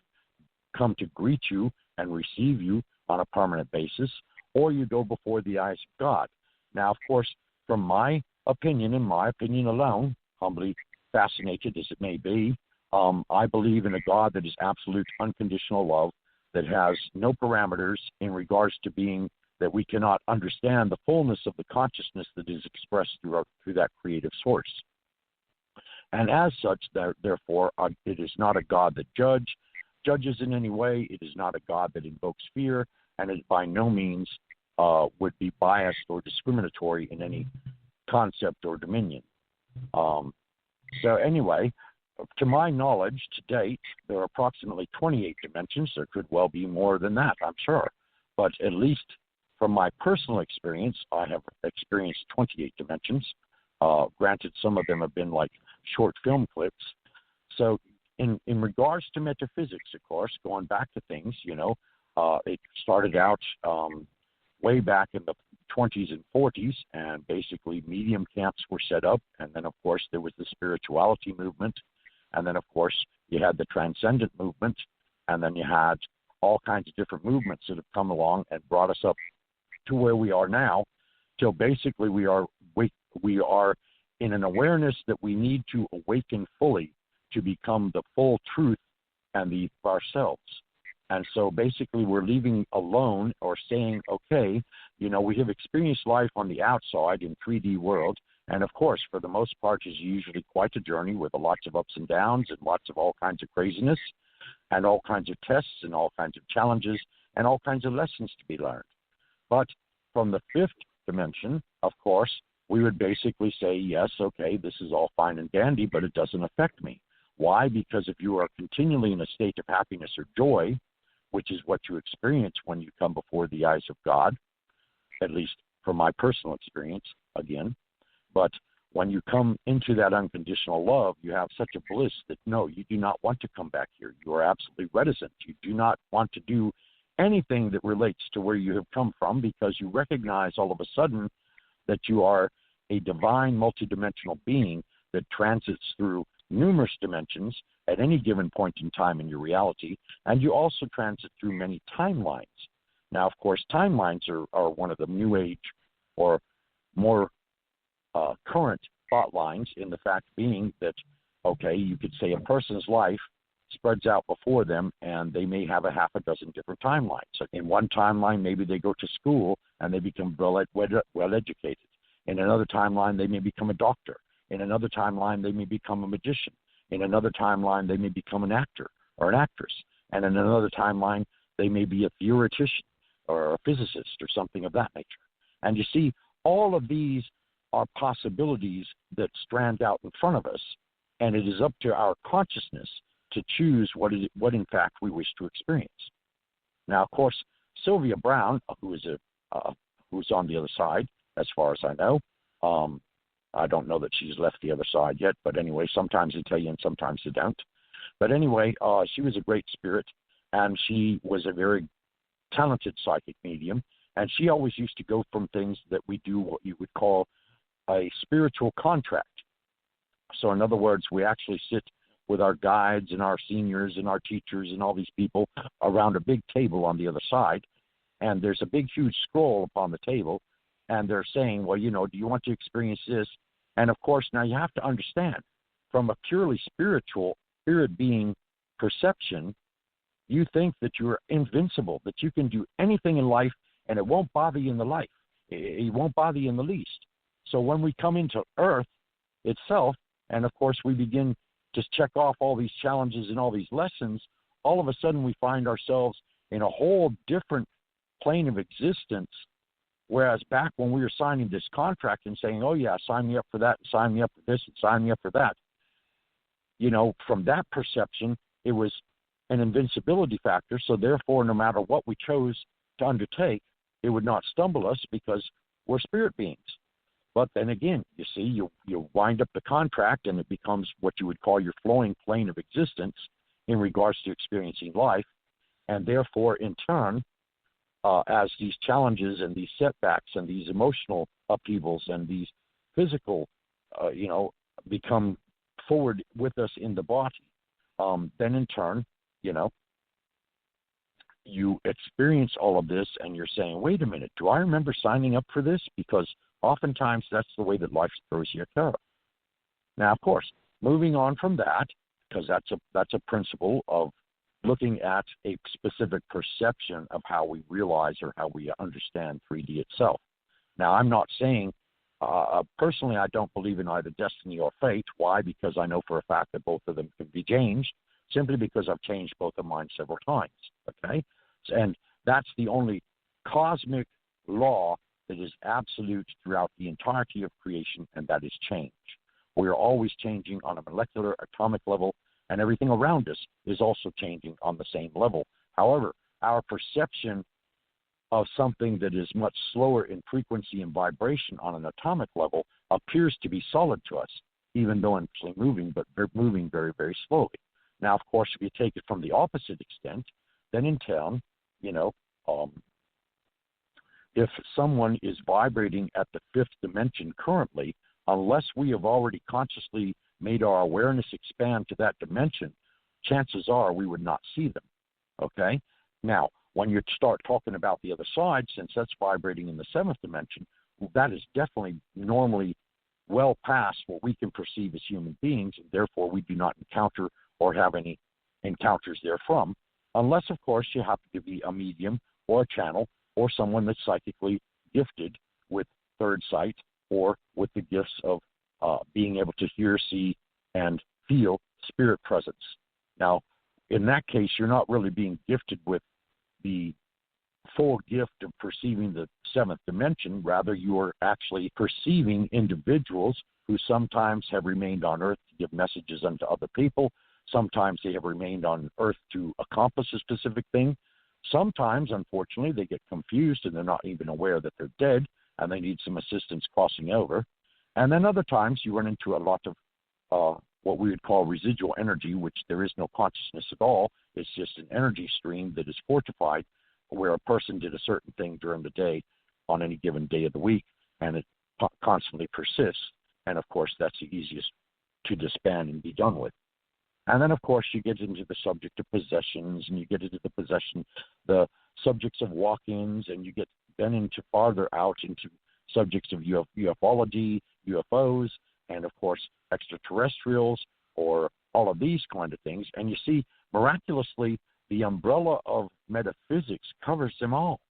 come to greet you and receive you on a permanent basis, or you go before the eyes of God. Now, of course, from my opinion, and my opinion alone, humbly fascinated as it may be, I believe in a God that is absolute unconditional love, that has no parameters in regards to being that we cannot understand the fullness of the consciousness that is expressed through that creative source. And as such, therefore, it is not a God that judges in any way. It is not a God that invokes fear, and it by no means would be biased or discriminatory in any concept or dominion. So anyway, to my knowledge, to date, there are approximately 28 dimensions. There could well be more than that, I'm sure. But at least from my personal experience, I have experienced 28 dimensions. Granted, some of them have been like short film clips. So in regards to metaphysics, of course, going back to things, it started out way back in the 20s and 40s, and basically medium camps were set up. And then, of course, there was the spirituality movement. And then, of course, you had the transcendent movement. And then you had all kinds of different movements that have come along and brought us up to where we are now, till basically we are in an awareness that we need to awaken fully to become the full truth and the ourselves. And so basically we're leaving alone or saying, okay, we have experienced life on the outside in 3D world. And of course, for the most part, is usually quite a journey with lots of ups and downs and lots of all kinds of craziness and all kinds of tests and all kinds of challenges and all kinds of lessons to be learned. But from the fifth dimension, of course, we would basically say, yes, okay, this is all fine and dandy, but it doesn't affect me. Why? Because if you are continually in a state of happiness or joy, which is what you experience when you come before the eyes of God, at least from my personal experience, again, but when you come into that unconditional love, you have such a bliss that, no, you do not want to come back here. You are absolutely reticent. You do not want to do anything that relates to where you have come from, because you recognize all of a sudden that you are a divine multidimensional being that transits through numerous dimensions at any given point in time in your reality, and you also transit through many timelines. Now, of course, timelines are one of the new age or more current thought lines, in the fact being that, okay, you could say a person's life spreads out before them, and they may have a half a dozen different timelines. So in one timeline, maybe they go to school and they become well educated. In another timeline, they may become a doctor. In another timeline, they may become a magician. In another timeline, they may become an actor or an actress. And in another timeline, they may be a theoretician or a physicist or something of that nature. And you see, all of these are possibilities that strand out in front of us, and it is up to our consciousness to choose what in fact we wish to experience. Now, of course, Sylvia Brown, who's on the other side, as far as I know, I don't know that she's left the other side yet, but anyway, sometimes they tell you and sometimes they don't. But anyway, she was a great spirit, and she was a very talented psychic medium, and she always used to go from things that we do what you would call a spiritual contract. So in other words, we actually sit with our guides and our seniors and our teachers and all these people around a big table on the other side, and there's a big, huge scroll upon the table, and they're saying, well, do you want to experience this? And, of course, now you have to understand, from a purely spiritual, spirit being perception, you think that you're invincible, that you can do anything in life, and it won't bother you in the life. It won't bother you in the least. So when we come into Earth itself, and, of course, we begin to check off all these challenges and all these lessons, all of a sudden we find ourselves in a whole different plane of existence. Whereas back when we were signing this contract and saying, oh, yeah, sign me up for that, sign me up for this, and sign me up for that, from that perception, it was an invincibility factor. So therefore, no matter what we chose to undertake, it would not stumble us because we're spirit beings. But then again, you see, you wind up the contract and it becomes what you would call your flowing plane of existence in regards to experiencing life. And therefore, in turn, as these challenges and these setbacks and these emotional upheavals and these physical, become forward with us in the body, then in turn, you experience all of this and you're saying, wait a minute, do I remember signing up for this? Because oftentimes that's the way that life throws you a curve. Now, of course, moving on from that, because that's a principle of looking at a specific perception of how we realize or how we understand 3D itself. Now, I'm not saying, personally, I don't believe in either destiny or fate. Why? Because I know for a fact that both of them can be changed, simply because I've changed both of mine several times, okay? And that's the only cosmic law that is absolute throughout the entirety of creation, and that is change. We are always changing on a molecular, atomic level, and everything around us is also changing on the same level. However, our perception of something that is much slower in frequency and vibration on an atomic level appears to be solid to us, even though it's moving, but moving very, very slowly. Now, of course, if you take it from the opposite extent, then in turn, if someone is vibrating at the fifth dimension currently, unless we have already consciously made our awareness expand to that dimension, chances are we would not see them, okay? Now, when you start talking about the other side, since that's vibrating in the seventh dimension, that is definitely normally well past what we can perceive as human beings, and therefore we do not encounter or have any encounters therefrom, unless, of course, you happen to be a medium or a channel or someone that's psychically gifted with third sight or with the gifts of being able to hear, see, and feel spirit presence. Now, in that case, you're not really being gifted with the full gift of perceiving the seventh dimension. Rather, you are actually perceiving individuals who sometimes have remained on Earth to give messages unto other people. Sometimes they have remained on Earth to accomplish a specific thing. Sometimes, unfortunately, they get confused and they're not even aware that they're dead and they need some assistance crossing over. And then other times you run into a lot of what we would call residual energy, which there is no consciousness at all. It's just an energy stream that is fortified where a person did a certain thing during the day on any given day of the week, and it constantly persists. And, of course, that's the easiest to disband and be done with. And then, of course, you get into the subject of possessions, and you get into the subjects of walk-ins, and you get then into farther out into subjects of ufology, UFOs, and, of course, extraterrestrials, or all of these kind of things. And you see, miraculously, the umbrella of metaphysics covers them all.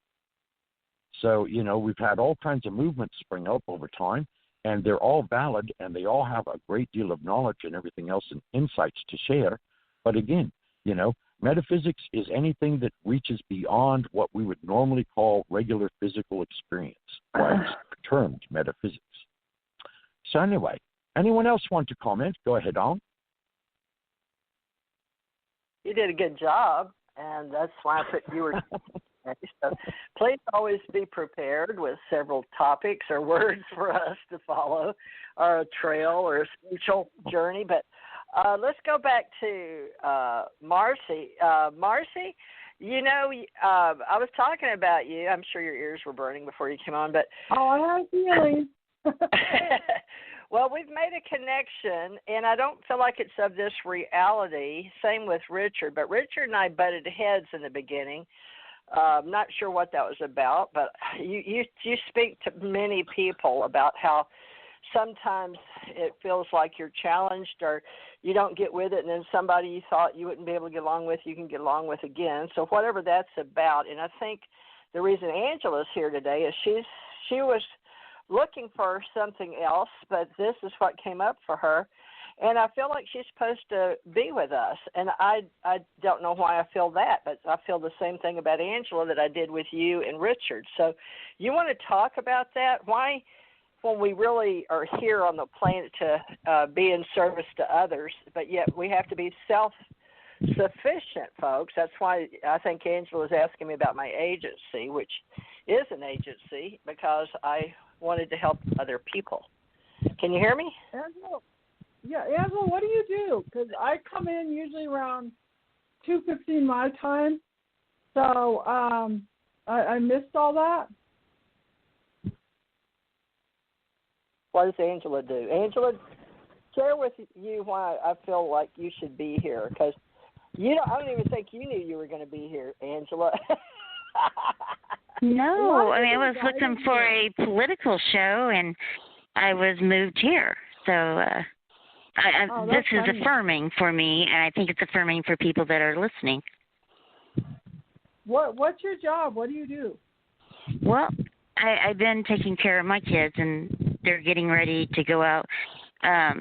So, we've had all kinds of movements spring up over time, and they're all valid, and they all have a great deal of knowledge and everything else and insights to share. But again, metaphysics is anything that reaches beyond what we would normally call regular physical experience, why it's termed metaphysics. So anyway, anyone else want to comment? Go ahead on. You did a good job, and that's why I put you were. So please always be prepared with several topics or words for us to follow, or a trail or a spiritual journey. But let's go back to Marci. Marci, I was talking about you. I'm sure your ears were burning before you came on, but I have feelings. Well, we've made a connection, and I don't feel like it's of this reality. Same with Richard, but Richard and I butted heads in the beginning. I'm not sure what that was about, but you speak to many people about how sometimes it feels like you're challenged or you don't get with it, and then somebody you thought you wouldn't be able to get along with, you can get along with again. So whatever that's about, and I think the reason Angela's here today is she was looking for something else, but this is what came up for her. And I feel like she's supposed to be with us. And I don't know why I feel that, but I feel the same thing about Angela that I did with you and Richard. So you want to talk about that? Why, when we really are here on the planet to be in service to others, but yet we have to be self-sufficient, folks. That's why I think Angela is asking me about my agency, which is an agency, because I wanted to help other people. Can you hear me? Angela, what do you do? Because I come in usually around 2:15 my time, so I missed all that. What does Angela do? Angela, share with you why I feel like you should be here, because I don't even think you knew you were going to be here, Angela. No, I mean, I was looking for a political show, and I was moved here. So this is funny. affirming for me, and I think it's affirming for people that are listening. What's your job? What do you do? Well, I've been taking care of my kids, and they're getting ready to go out. I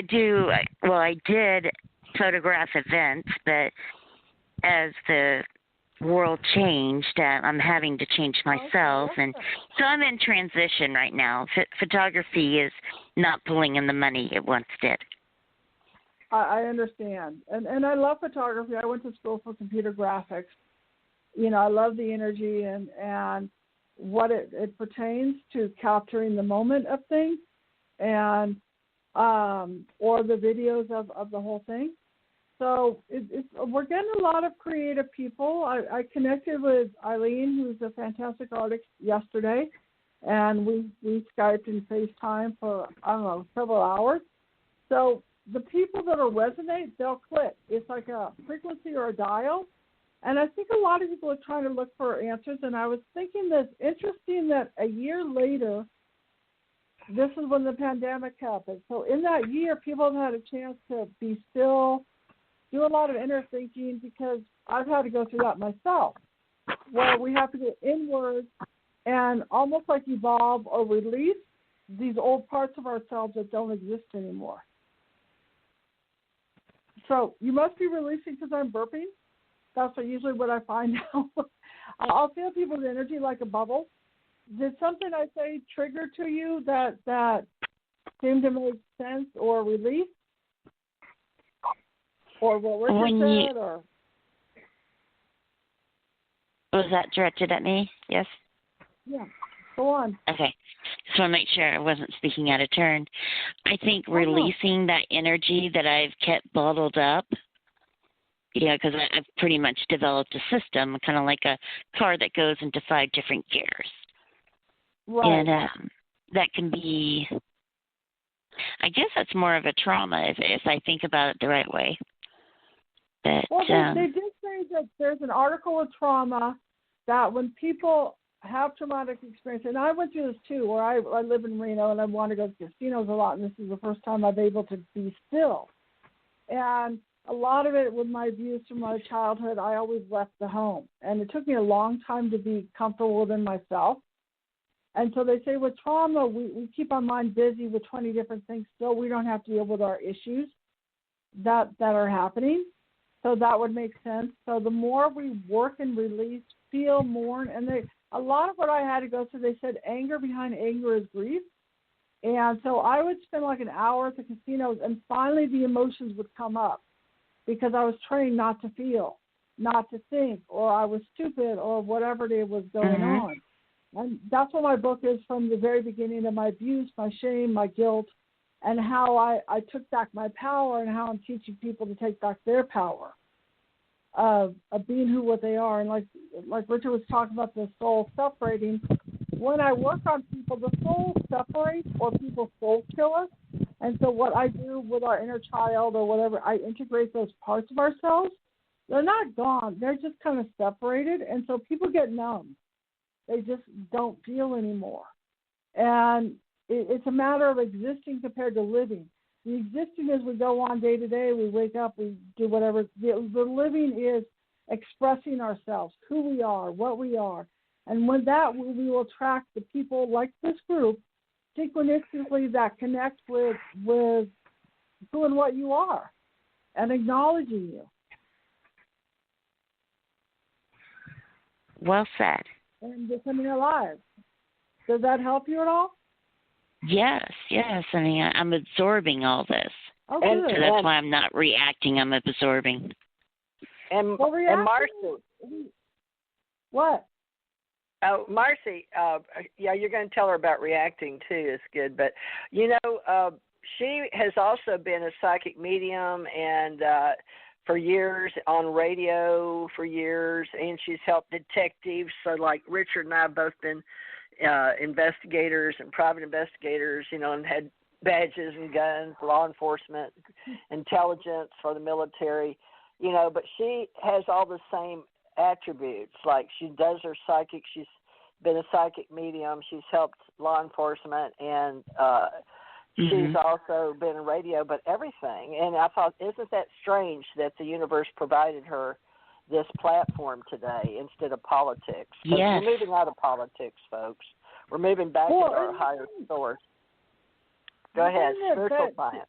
did photograph events, but as the world changed, I'm having to change myself, and so I'm in transition right now. Photography is not pulling in the money it once did. I understand, and I love photography. I went to school for computer graphics. I love the energy and what it pertains to capturing the moment of things, and or the videos of the whole thing. So we're getting a lot of creative people. I connected with Eileen, who's a fantastic artist, yesterday, and we Skyped and FaceTime for, several hours. So the people that will resonate, they'll click. It's like a frequency or a dial. And I think a lot of people are trying to look for answers. And I was thinking that it's interesting that a year later, this is when the pandemic happened. So in that year, people have had a chance to be still, do a lot of inner thinking, because I've had to go through that myself, where we have to go inward and almost like evolve or release these old parts of ourselves that don't exist anymore. So you must be releasing because I'm burping. That's usually what I find out. I'll feel people's energy like a bubble. Did something I say trigger to you that seemed to make sense or release? Or what Richard said? Or was that directed at me? Yes? Yeah. Go on. Okay. Just want to make sure I wasn't speaking out of turn. I think releasing that energy that I've kept bottled up, because I've pretty much developed a system, kind of like a car that goes into 5 different gears. Right. And that can be, I guess that's more of a trauma if I think about it the right way. But, well, they did say that there's an article with trauma that when people have traumatic experience, and I went through this too, where I live in Reno and I want to go to casinos a lot, and this is the first time I've been able to be still. And a lot of it with my abuse from my childhood, I always left the home. And it took me a long time to be comfortable within myself. And so they say with trauma, we keep our mind busy with 20 different things still. We don't have to deal with our issues that are happening. So that would make sense. So the more we work and release, feel, mourn, and a lot of what I had to go through, they said anger behind anger is grief. And so I would spend like an hour at the casinos, and finally the emotions would come up because I was trained not to feel, not to think, or I was stupid, or whatever it was going on. And that's what my book is, from the very beginning of my abuse, my shame, my guilt, and how I took back my power, and how I'm teaching people to take back their power of being what they are. And like Richard was talking about the soul separating, when I work on people, the soul separates, or people's souls kill us. And so what I do with our inner child or whatever, I integrate those parts of ourselves. They're not gone. They're just kind of separated. And so people get numb. They just don't feel anymore. And it's a matter of existing compared to living. The existing is we go on day to day, we wake up, we do whatever. The living is expressing ourselves, who we are, what we are. And with that, we will attract the people like this group, synchronistically, that connect with who and what you are and acknowledging you. Well said. And becoming alive. Does that help you at all? Yes. I mean, I'm absorbing all this. Oh, good. So that's why I'm not reacting. I'm absorbing. And Marci. What? Oh, Marci, you're going to tell her about reacting too. It's good. But, she has also been a psychic medium and for years on radio for years, and she's helped detectives. So like Richard and I have both been investigators and private investigators, and had badges and guns, law enforcement, intelligence for the military. but she has all the same attributes. Like she does her psychic. She's been a psychic medium. She's helped law enforcement, and she's also been in radio, but everything. And I thought, isn't that strange that the universe provided her this platform today instead of politics? Yes. We're moving out of politics, folks. We're moving back into our higher source. Go ahead, spiritual science.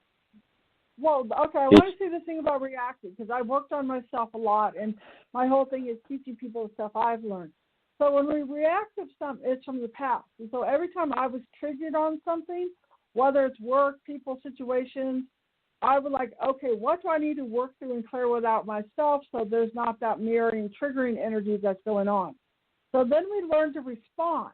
Well, okay, I want to say the thing about reacting, because I worked on myself a lot, and my whole thing is teaching people the stuff I've learned. So when we react to something, it's from the past. And so every time I was triggered on something, whether it's work, people, situations, I would like, okay, what do I need to work through and clear without myself so there's not that mirroring, triggering energy that's going on. So then we learn to respond.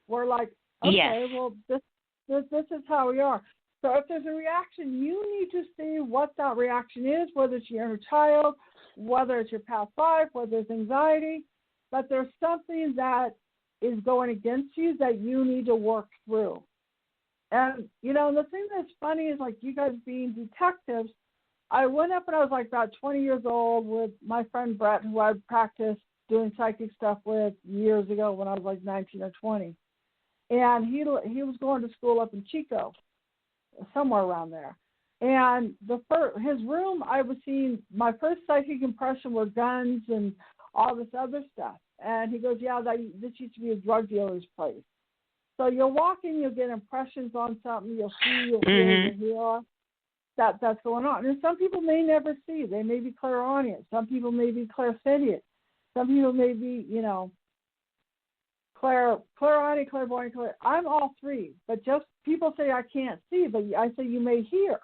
We're like, okay, well, this is how we are. So if there's a reaction, you need to see what that reaction is, whether it's your inner child, whether it's your past life, whether it's anxiety, but there's something that is going against you that you need to work through. And, the thing that's funny is, like, you guys being detectives, I went up when I was, like, about 20 years old with my friend Brett, who I practiced doing psychic stuff with years ago when I was, like, 19 or 20. And he was going to school up in Chico, somewhere around there. And his room, I was seeing, my first psychic impression were guns and all this other stuff. And he goes, yeah, this used to be a drug dealer's place. So you'll walk in, you'll get impressions on something, you'll see, you'll hear, you'll hear that's going on. And some people may never see. They may be clairaudient. Some people may be clairsentient. Some people may be, clairaudient, clairvoyant, I'm all three. But just people say I can't see, but I say you may hear.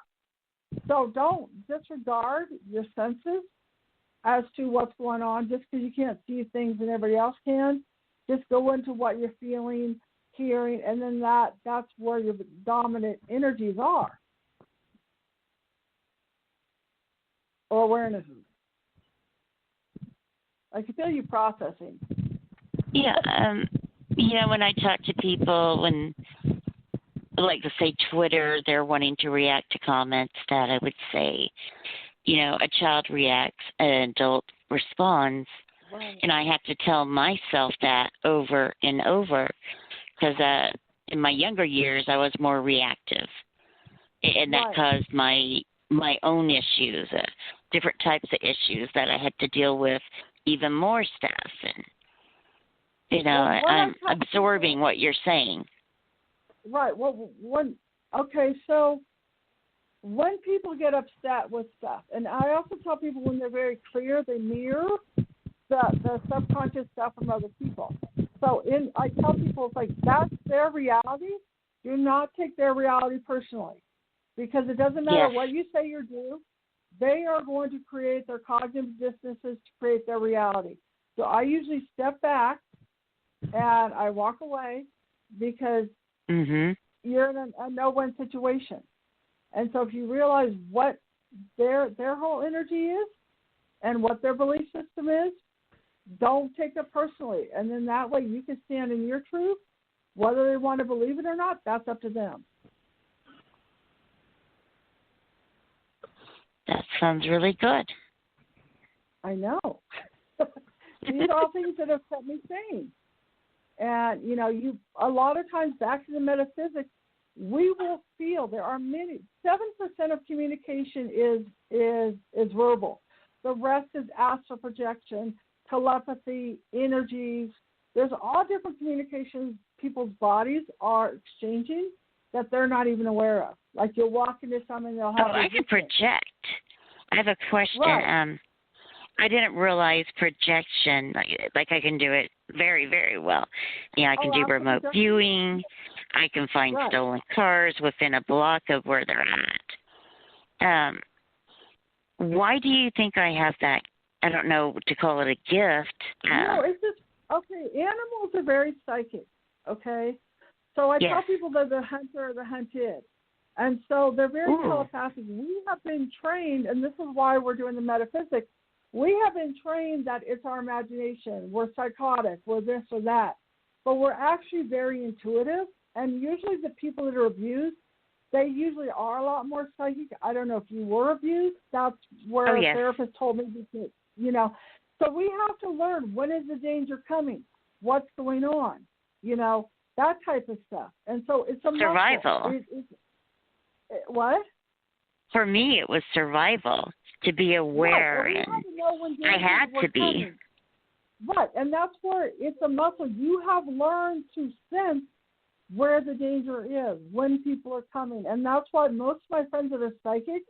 So don't disregard your senses as to what's going on just because you can't see things and everybody else can. Just go into what you're feeling, hearing, and then that's where your dominant energies are, or awareness. I can feel you processing. Yeah, when I talk to people, when, like, say Twitter, they're wanting to react to comments that I would say, a child reacts, an adult responds, Right. And I have to tell myself that over and over. Because in my younger years, I was more reactive, and that caused my own issues, different types of issues that I had to deal with, even more stuff. And I'm absorbing what you're saying. Right. Well, so when people get upset with stuff, and I also tell people when they're very clear, they mirror the subconscious stuff from other people. So I tell people, it's like, that's their reality. Do not take their reality personally, because it doesn't matter what you say or do. They are going to create their cognitive dissonances to create their reality. So I usually step back and I walk away, because you're in a no-win situation. And so if you realize what their whole energy is and what their belief system is, don't take it personally. And then that way you can stand in your truth. Whether they want to believe it or not, that's up to them. That sounds really good. I know. These are all things that have set me sane. And, a lot of times, back to the metaphysics, we will feel there are 7% of communication is verbal. The rest is astral projection, telepathy, energies. There's all different communications people's bodies are exchanging that they're not even aware of. Like, you'll walk into something, they'll have I can project. I have a question. Right. I didn't realize projection, like I can do it very, very well. I can do remote viewing. I can find stolen cars within a block of where they're at. Why do you think I have that? I don't know to call it a gift. No, it's just, animals are very psychic, okay? So I tell people they're the hunter or the hunted. And so they're very telepathic. We have been trained, and this is why we're doing the metaphysics, we have been trained that it's our imagination. We're psychotic. We're this or that. But we're actually very intuitive. And usually the people that are abused, they usually are a lot more psychic. I don't know if you were abused. That's where a therapist told me, you know. So we have to learn, when is the danger coming? What's going on? You know, that type of stuff. And so it's a survival. What? For me, it was survival, to be aware, right. and I had to be. Coming. Right, and that's where it's a muscle. You have learned to sense where the danger is, when people are coming. And that's why most of my friends that are psychic,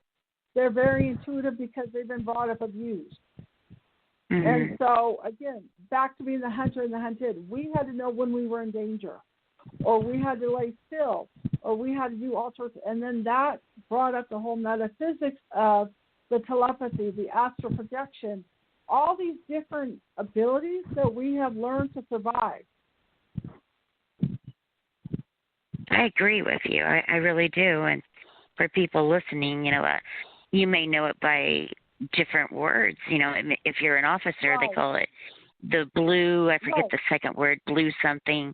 they're very intuitive because they've been brought up abused. Mm-hmm. And so, again, back to being the hunter and the hunted, we had to know when we were in danger, or we had to lay still, or we had to do all sorts. And then that brought up the whole metaphysics of the telepathy, the astral projection, all these different abilities that we have learned to survive. I agree with you. I really do. And for people listening, you know, you may know it by different words. You know, if you're an officer, they call it the blue, I forget the second word, blue something.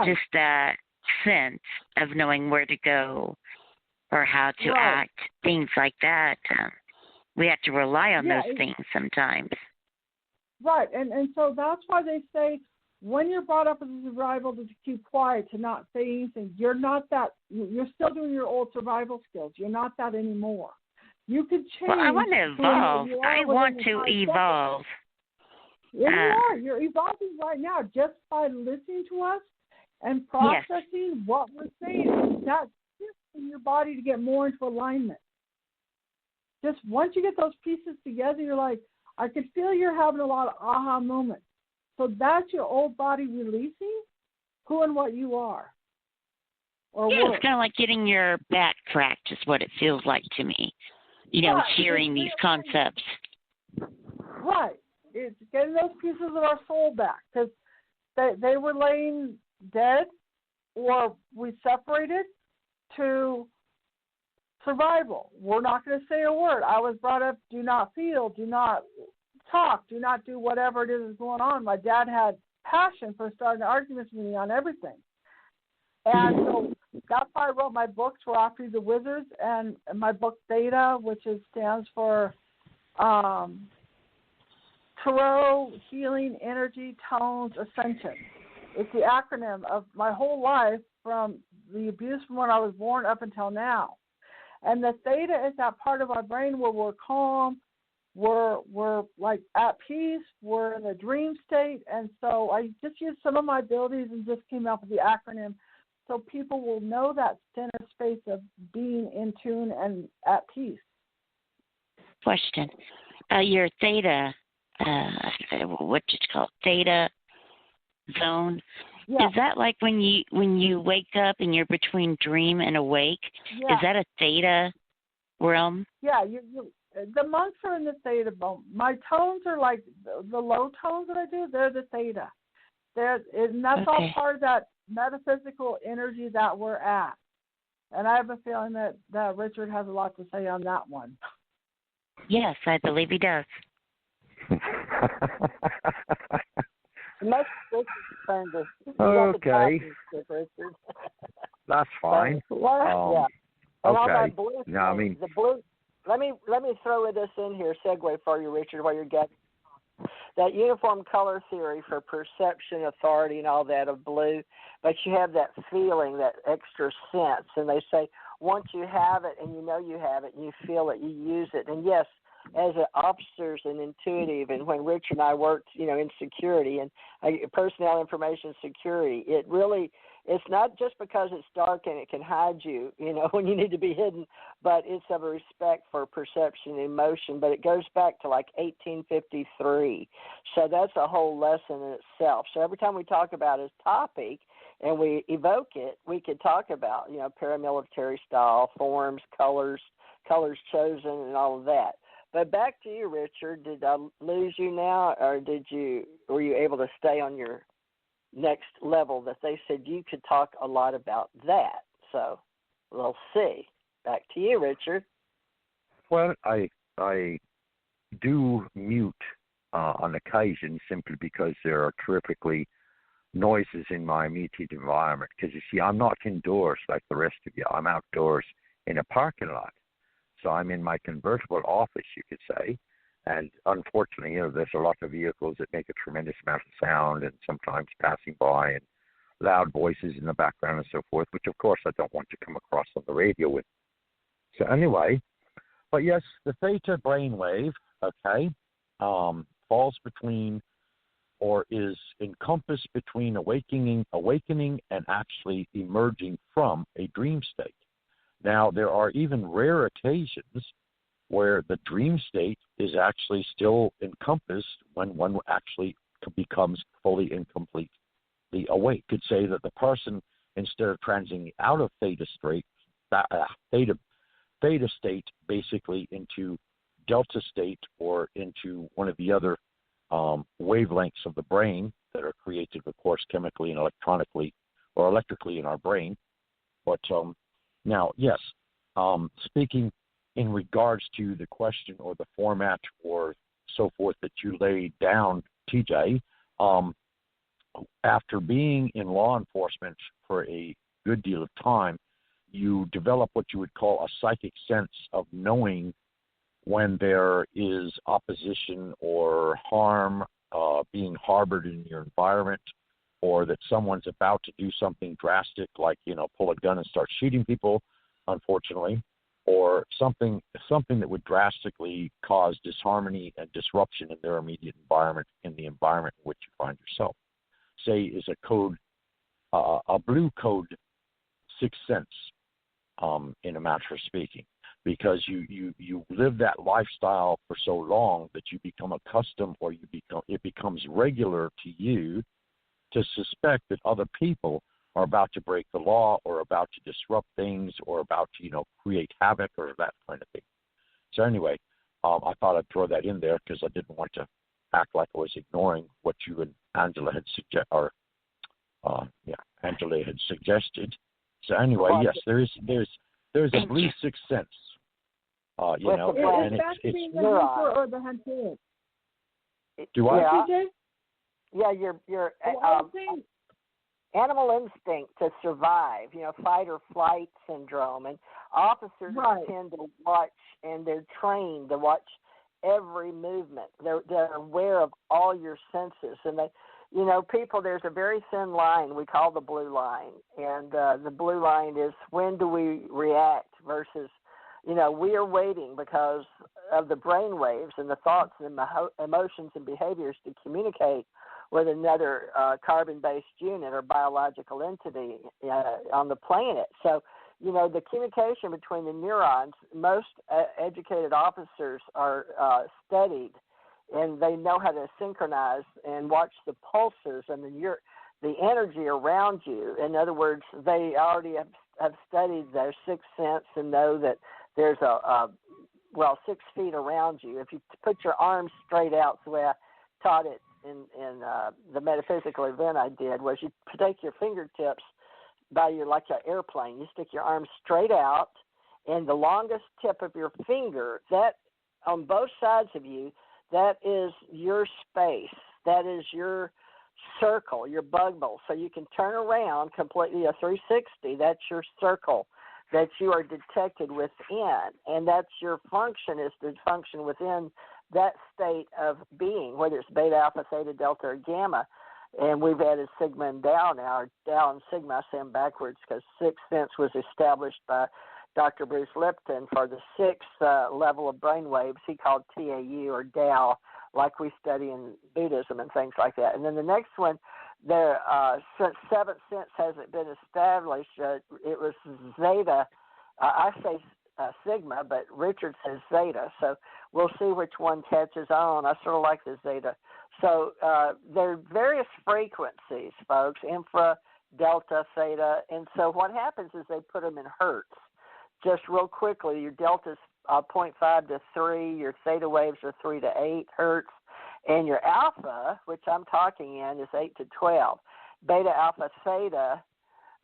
Just that sense of knowing where to go or how to act, things like that. We have to rely on those things sometimes. Right, and so that's why they say when you're brought up as a survival to keep quiet, to not say anything. You're not that. You're still doing your old survival skills. You're not that anymore. You could change. Well, I want to evolve. I want to evolve. You're evolving right now just by listening to us and processing what we're saying. That's just in your body to get more into alignment. Just once you get those pieces together, you're like, I can feel you're having a lot of aha moments. So that's your old body releasing who and what you are. It's kind of like getting your back cracked is what it feels like to me. You know, hearing these concepts. Right. It's getting those pieces of our soul back because they were laying dead or we separated to survival. We're not going to say a word. I was brought up, do not feel, do not talk, do not do whatever it is going on. My dad had passion for starting arguments with me on everything. And so that's why I wrote my books, After the Wizards, and my book Theta, which stands for Tarot, Healing, Energy, Tones, Ascension. It's the acronym of my whole life from the abuse from when I was born up until now. And the theta is that part of our brain where we're calm, we're like at peace, we're in a dream state. And so I just used some of my abilities and just came up with the acronym so people will know that center space of being in tune and at peace. Question. Your theta, what did you call it? Theta zone. Yeah. Is that like when you wake up and you're between dream and awake? Yeah. Is that a theta realm? Yeah, the monks are in the theta realm. My tones are like the low tones that I do. They're the theta. And that's all part of that metaphysical energy that we're at. And I have a feeling that Richard has a lot to say on that one. Yes, I believe he does. Okay. That's fine. Okay. No, I mean the blue. Let me throw this in here. Segue for you, Richard, while you're getting that uniform color theory for perception, authority, and all that of blue. But you have that feeling, that extra sense, and they say once you have it and you know you have it and you feel it, you use it. And yes, as an officers and intuitive, and when Richard and I worked, in security and personnel information security, it's not just because it's dark and it can hide you, when you need to be hidden, but it's of a respect for perception and emotion. But it goes back to like 1853. So that's a whole lesson in itself. So every time we talk about a topic and we evoke it, we could talk about, paramilitary style, forms, colors chosen, and all of that. But back to you, Richard. Did I lose you now, or were you able to stay on your next level that they said you could talk a lot about that? So we'll see. Back to you, Richard. Well, I do mute on occasion simply because there are terrifically noises in my immediate environment. Because, you see, I'm not indoors like the rest of you. I'm outdoors in a parking lot. So I'm in my convertible office, you could say. And unfortunately, there's a lot of vehicles that make a tremendous amount of sound and sometimes passing by and loud voices in the background and so forth, which, of course, I don't want to come across on the radio with. So anyway, but yes, the theta brainwave, okay, falls between or is encompassed between awakening and actually emerging from a dream state. Now, there are even rare occasions where the dream state is actually still encompassed when one actually becomes fully and completely awake. Could say that the person, instead of transiting out of theta state basically into delta state or into one of the other wavelengths of the brain that are created, of course, chemically and electronically or electrically in our brain. But now, yes, speaking in regards to the question or the format or so forth that you laid down, TJ, after being in law enforcement for a good deal of time, you develop what you would call a psychic sense of knowing when there is opposition or harm being harbored in your environment, or that someone's about to do something drastic, like, pull a gun and start shooting people, unfortunately, or something that would drastically cause disharmony and disruption in their immediate environment, in the environment in which you find yourself. Say is a code, a blue code sixth sense, in a matter of speaking, because you live that lifestyle for so long that you become accustomed, or it becomes regular to you to suspect that other people are about to break the law or about to disrupt things or about to, create havoc or that kind of thing. So anyway, I thought I'd throw that in there because I didn't want to act like I was ignoring what you and Angela had Angela had suggested. So anyway, yes, there's a blue sixth sense. And it's the hunter or the hunted? Do I? Yeah, your animal instinct to survive, fight or flight syndrome. And officers tend to watch, and they're trained to watch every movement. They're aware of all your senses. And they, people, there's a very thin line we call the blue line. And the blue line is when do we react versus, we are waiting because of the brain waves and the thoughts and emotions and behaviors to communicate with another carbon-based unit or biological entity on the planet. So, the communication between the neurons, most educated officers are studied, and they know how to synchronize and watch the pulses and the energy around you. In other words, they already have studied their sixth sense and know that there's 6 feet around you. If you put your arms straight out, the way I taught it in the metaphysical event I did, was you take your fingertips by like an airplane. You stick your arms straight out, and the longest tip of your finger, that on both sides of you, that is your space. That is your circle, your bubble. So you can turn around completely a 360. That's your circle that you are detected within, and that's your function, is to function within that state of being, whether it's beta, alpha, theta, delta, or gamma. And we've added sigma and tau now, or tau and sigma. I say them backwards because sixth sense was established by Dr. Bruce Lipton for the sixth level of brain waves. He called TAU or Tao, like we study in Buddhism and things like that. And then the next one, since seventh sense hasn't been established, it was zeta. I say sigma, but Richard says zeta. So we'll see which one catches on. I sort of like the zeta. So there are various frequencies, folks, infra, delta, theta. And so what happens is they put them in hertz. Just real quickly, your delta's 0.5 to 3, your theta waves are 3 to 8 hertz, and your alpha, which I'm talking in, is 8 to 12. Beta, alpha, theta,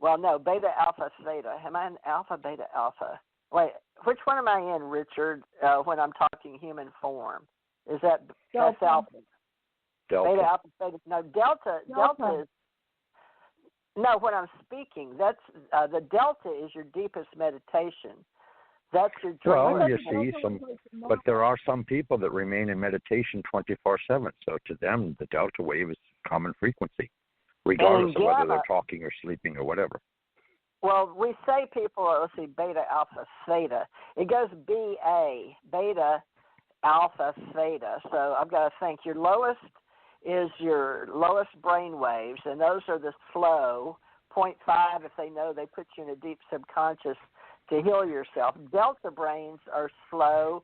beta, alpha, theta. Am I in alpha, beta, alpha? Wait, which one am I in, Richard, when I'm talking human form? Is that that's alpha? Delta. Beta, alpha, theta. No, delta is No, when I'm speaking, that's the delta is your deepest meditation. That's your dream. Well, you see, but there are some people that remain in meditation 24/7. So to them, the delta wave is common frequency, regardless of whether they're talking or sleeping or whatever. Well, we say people, let's see, beta, alpha, theta. It goes BA, beta, alpha, theta. So I've got to think your lowest is your lowest brain waves, and those are the slow, 0.5 if they know they put you in a deep subconscious to heal yourself. Delta brains are slow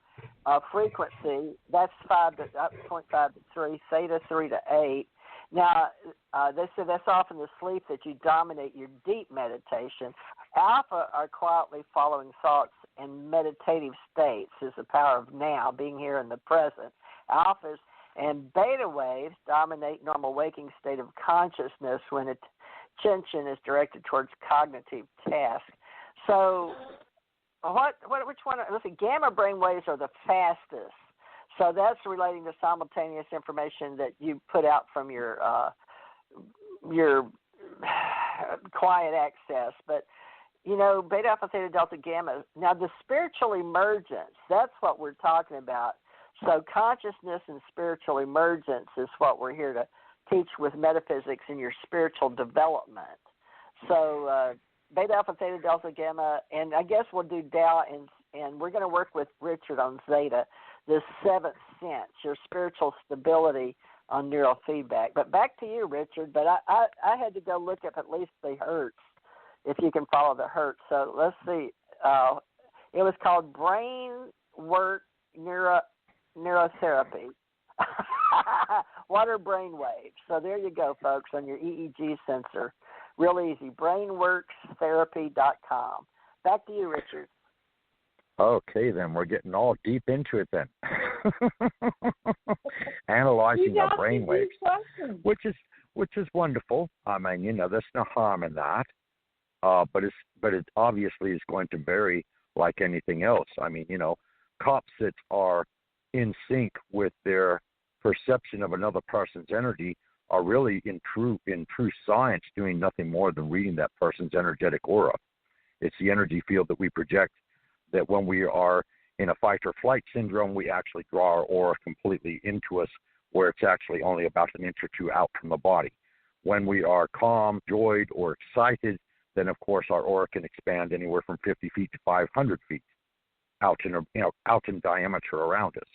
frequency. That's 0.5 to 3, theta 3 to 8. Now, they say that's often the sleep that you dominate your deep meditation. Alpha are quietly following thoughts and meditative states is the power of now, being here in the present. Alphas and beta waves dominate normal waking state of consciousness when attention is directed towards cognitive tasks. So which one? Let's see, gamma brain waves are the fastest. So that's relating to simultaneous information that you put out from your quiet access. But, you know, beta, alpha, theta, delta, gamma. Now, the spiritual emergence, that's what we're talking about. So consciousness and spiritual emergence is what we're here to teach with metaphysics in your spiritual development. So beta, alpha, theta, delta, gamma, and I guess we'll do Tao, and we're going to work with Richard on Zeta, the seventh sense, your spiritual stability on neurofeedback. But back to you, Richard. But I had to go look up at least the hertz, if you can follow the hertz. So let's see. It was called Brain Work Neurotherapy. Water brain waves. So there you go, folks, on your EEG sensor. Real easy. Brainworkstherapy.com. Back to you, Richard. Okay, then we're getting all deep into it then. Analyzing our brain waves, which is wonderful. I mean, you know, there's no harm in that. But it obviously is going to vary like anything else. I mean, you know, cops that are in sync with their perception of another person's energy are really in true science doing nothing more than reading that person's energetic aura. It's the energy field that we project, that when we are in a fight or flight syndrome, we actually draw our aura completely into us, where it's actually only about an inch or two out from the body. When we are calm, joyed, or excited, then of course our aura can expand anywhere from 50 feet to 500 feet out in diameter around us.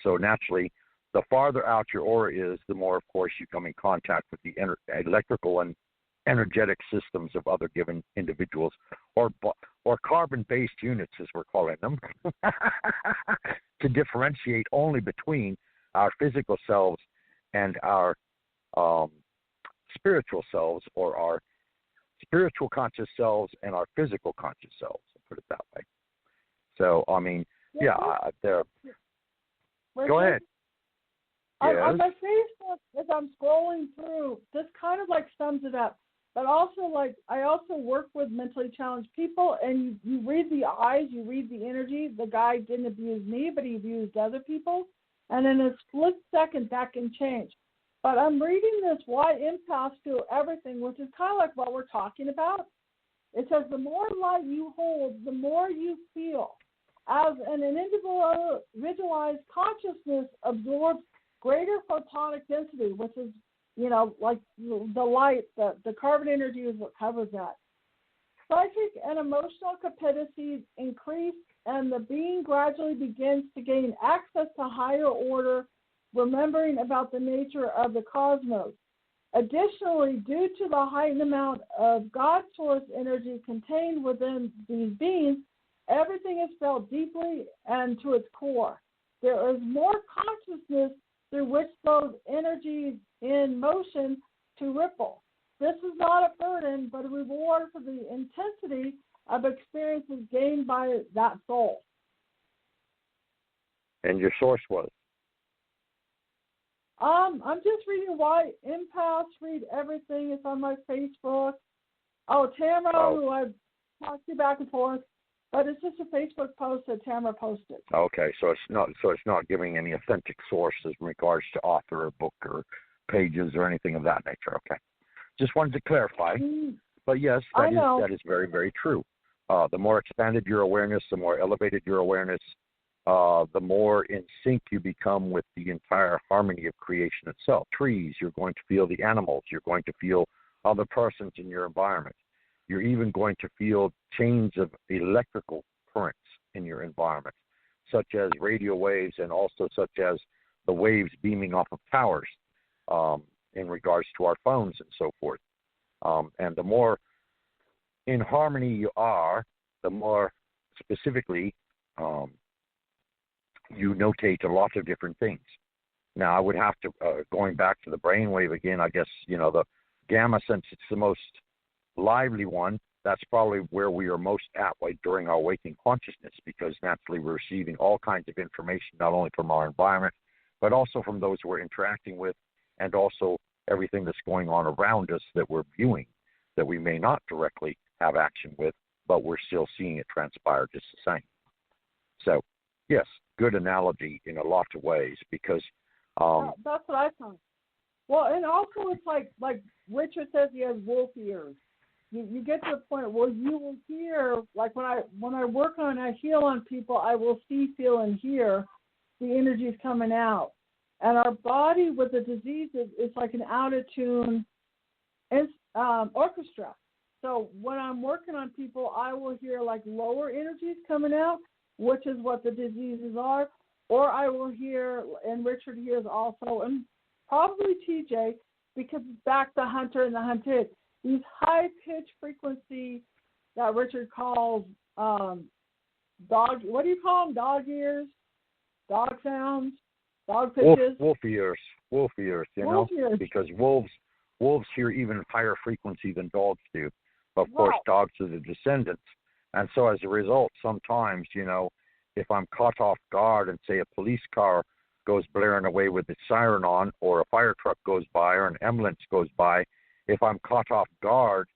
So naturally, the farther out your aura is, the more, of course, you come in contact with the electrical and energetic systems of other given individuals, or carbon-based units, as we're calling them, to differentiate only between our physical selves and our spiritual selves, or our spiritual conscious selves and our physical conscious selves, I'll put it that way. So, I mean, go ahead. On my Facebook, as I'm scrolling through, this kind of like sums it up. But also, like, I also work with mentally challenged people, and you read the eyes, you read the energy. The guy didn't abuse me, but he abused other people. And in a split second, that can change. But I'm reading this, why empaths feel everything, which is kind of like what we're talking about. It says the more light you hold, the more you feel. As an individualized consciousness absorbs greater photonic density, which is, you know, like the light, the carbon energy is what covers that. Psychic and emotional capacities increase, and the being gradually begins to gain access to higher order, remembering about the nature of the cosmos. Additionally, due to the heightened amount of God source energy contained within these beings, everything is felt deeply and to its core. There is more consciousness through which those energies in motion to ripple. This is not a burden, but a reward for the intensity of experiences gained by that soul. And your source was? I'm just reading why empaths read everything. It's on my Facebook. Oh, Tamara, who I've talked to back and forth, but it's just a Facebook post that Tamara posted. Okay, so it's not giving any authentic sources in regards to author or book or pages or anything of that nature. Okay, Just wanted to clarify. But yes, that is very, very true. The more expanded your awareness, the more elevated your awareness, the more in sync you become with the entire harmony of creation itself. Trees, you're going to feel the animals. You're going to feel other persons in your environment. You're even going to feel chains of electrical currents in your environment, such as radio waves and also such as the waves beaming off of towers in regards to our phones and so forth. And the more in harmony you are, the more specifically you notate a lot of different things. Now, I would have to, going back to the brainwave again, I guess, the gamma, since it's the most lively one, that's probably where we are most at during our waking consciousness, because naturally we're receiving all kinds of information, not only from our environment, but also from those we're interacting with, and also everything that's going on around us that we're viewing, that we may not directly have action with, but we're still seeing it transpire just the same. So, yes, good analogy in a lot of ways, because that's what I thought. Well, and also it's like Richard says, he has wolf ears. You get to the point where you will hear, like when I work on, I heal on people, I will see, feel, and hear the energies coming out. And our body with the diseases is like an out of tune orchestra. So when I'm working on people, I will hear like lower energies coming out, which is what the diseases are, or I will hear, and Richard hears also, and probably TJ, because it's back to Hunter and the Hunted, these high-pitched frequency that Richard calls dog, what do you call them, dog ears, dog sounds, dog pitches? Wolf ears, because wolves hear even higher frequency than dogs do. Of course, dogs are the descendants. And so as a result, sometimes, if I'm caught off guard and say a police car goes blaring away with its siren on, or a fire truck goes by, or an ambulance goes by, if I'm caught off guard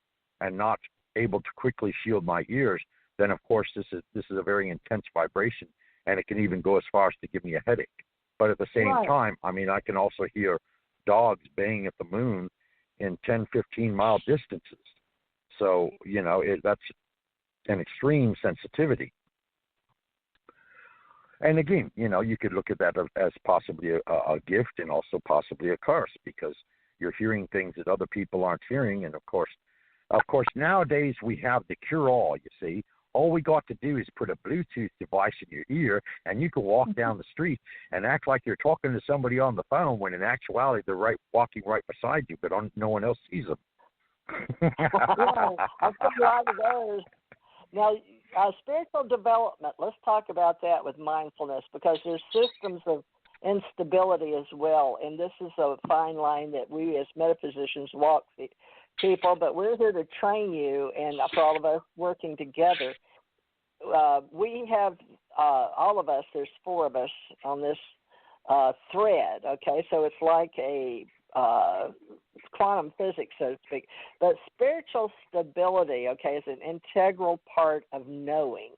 and not able to quickly shield my ears, then of course this is a very intense vibration, and it can even go as far as to give me a headache. But at the same time, I can also hear dogs baying at the moon in 10, 15-mile distances. So, that's an extreme sensitivity. And again, you could look at that as possibly a gift and also possibly a curse, because you're hearing things that other people aren't hearing. And of course, nowadays we have the cure-all, you see. All we got to do is put a Bluetooth device in your ear, and you can walk down the street and act like you're talking to somebody on the phone, when in actuality they're walking right beside you, but no one else sees them. I've got a lot of those. Now, spiritual development, let's talk about that with mindfulness, because there's systems of instability as well, and this is a fine line that we as metaphysicians walk people, but we're here to train you, and for all of us working together. We have, all of us, there's 4 of us on this thread, okay? So it's like a quantum physics, so to speak. But spiritual stability, okay, is an integral part of knowing.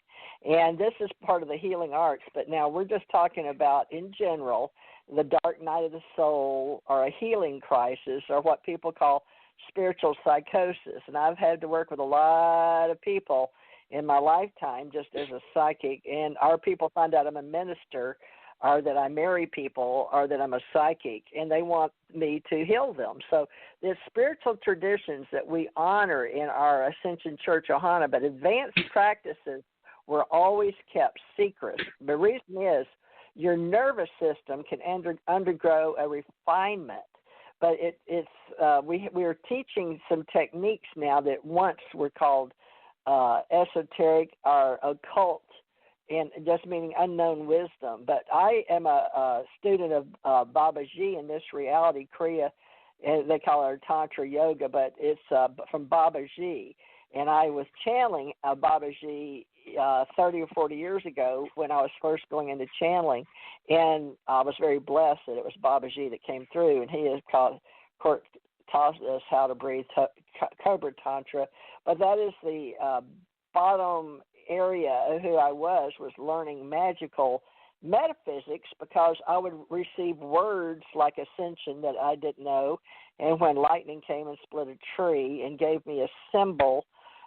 And this is part of the healing arts. But now we're just talking about, in general, the dark night of the soul, or a healing crisis, or what people call spiritual psychosis. And I've had to work with a lot of people in my lifetime just as a psychic. And our people find out I'm a minister, or that I marry people, or that I'm a psychic, and they want me to heal them. So there's spiritual traditions that we honor in our Ascension Church Ohana, but advanced practices were always kept secret. The reason is your nervous system can undergo a refinement, but we're teaching some techniques now that once were called esoteric or occult, and just meaning unknown wisdom. But I am a student of Babaji in this reality, Kriya, and they call it Tantra Yoga, but it's from Babaji. And I was channeling Babaji 30 or 40 years ago when I was first going into channeling, and I was very blessed that it was Babaji that came through, and he has taught us how to breathe Cobra Tantra. But that is the bottom area of who I was learning magical metaphysics because I would receive words like ascension that I didn't know, and when lightning came and split a tree and gave me a symbol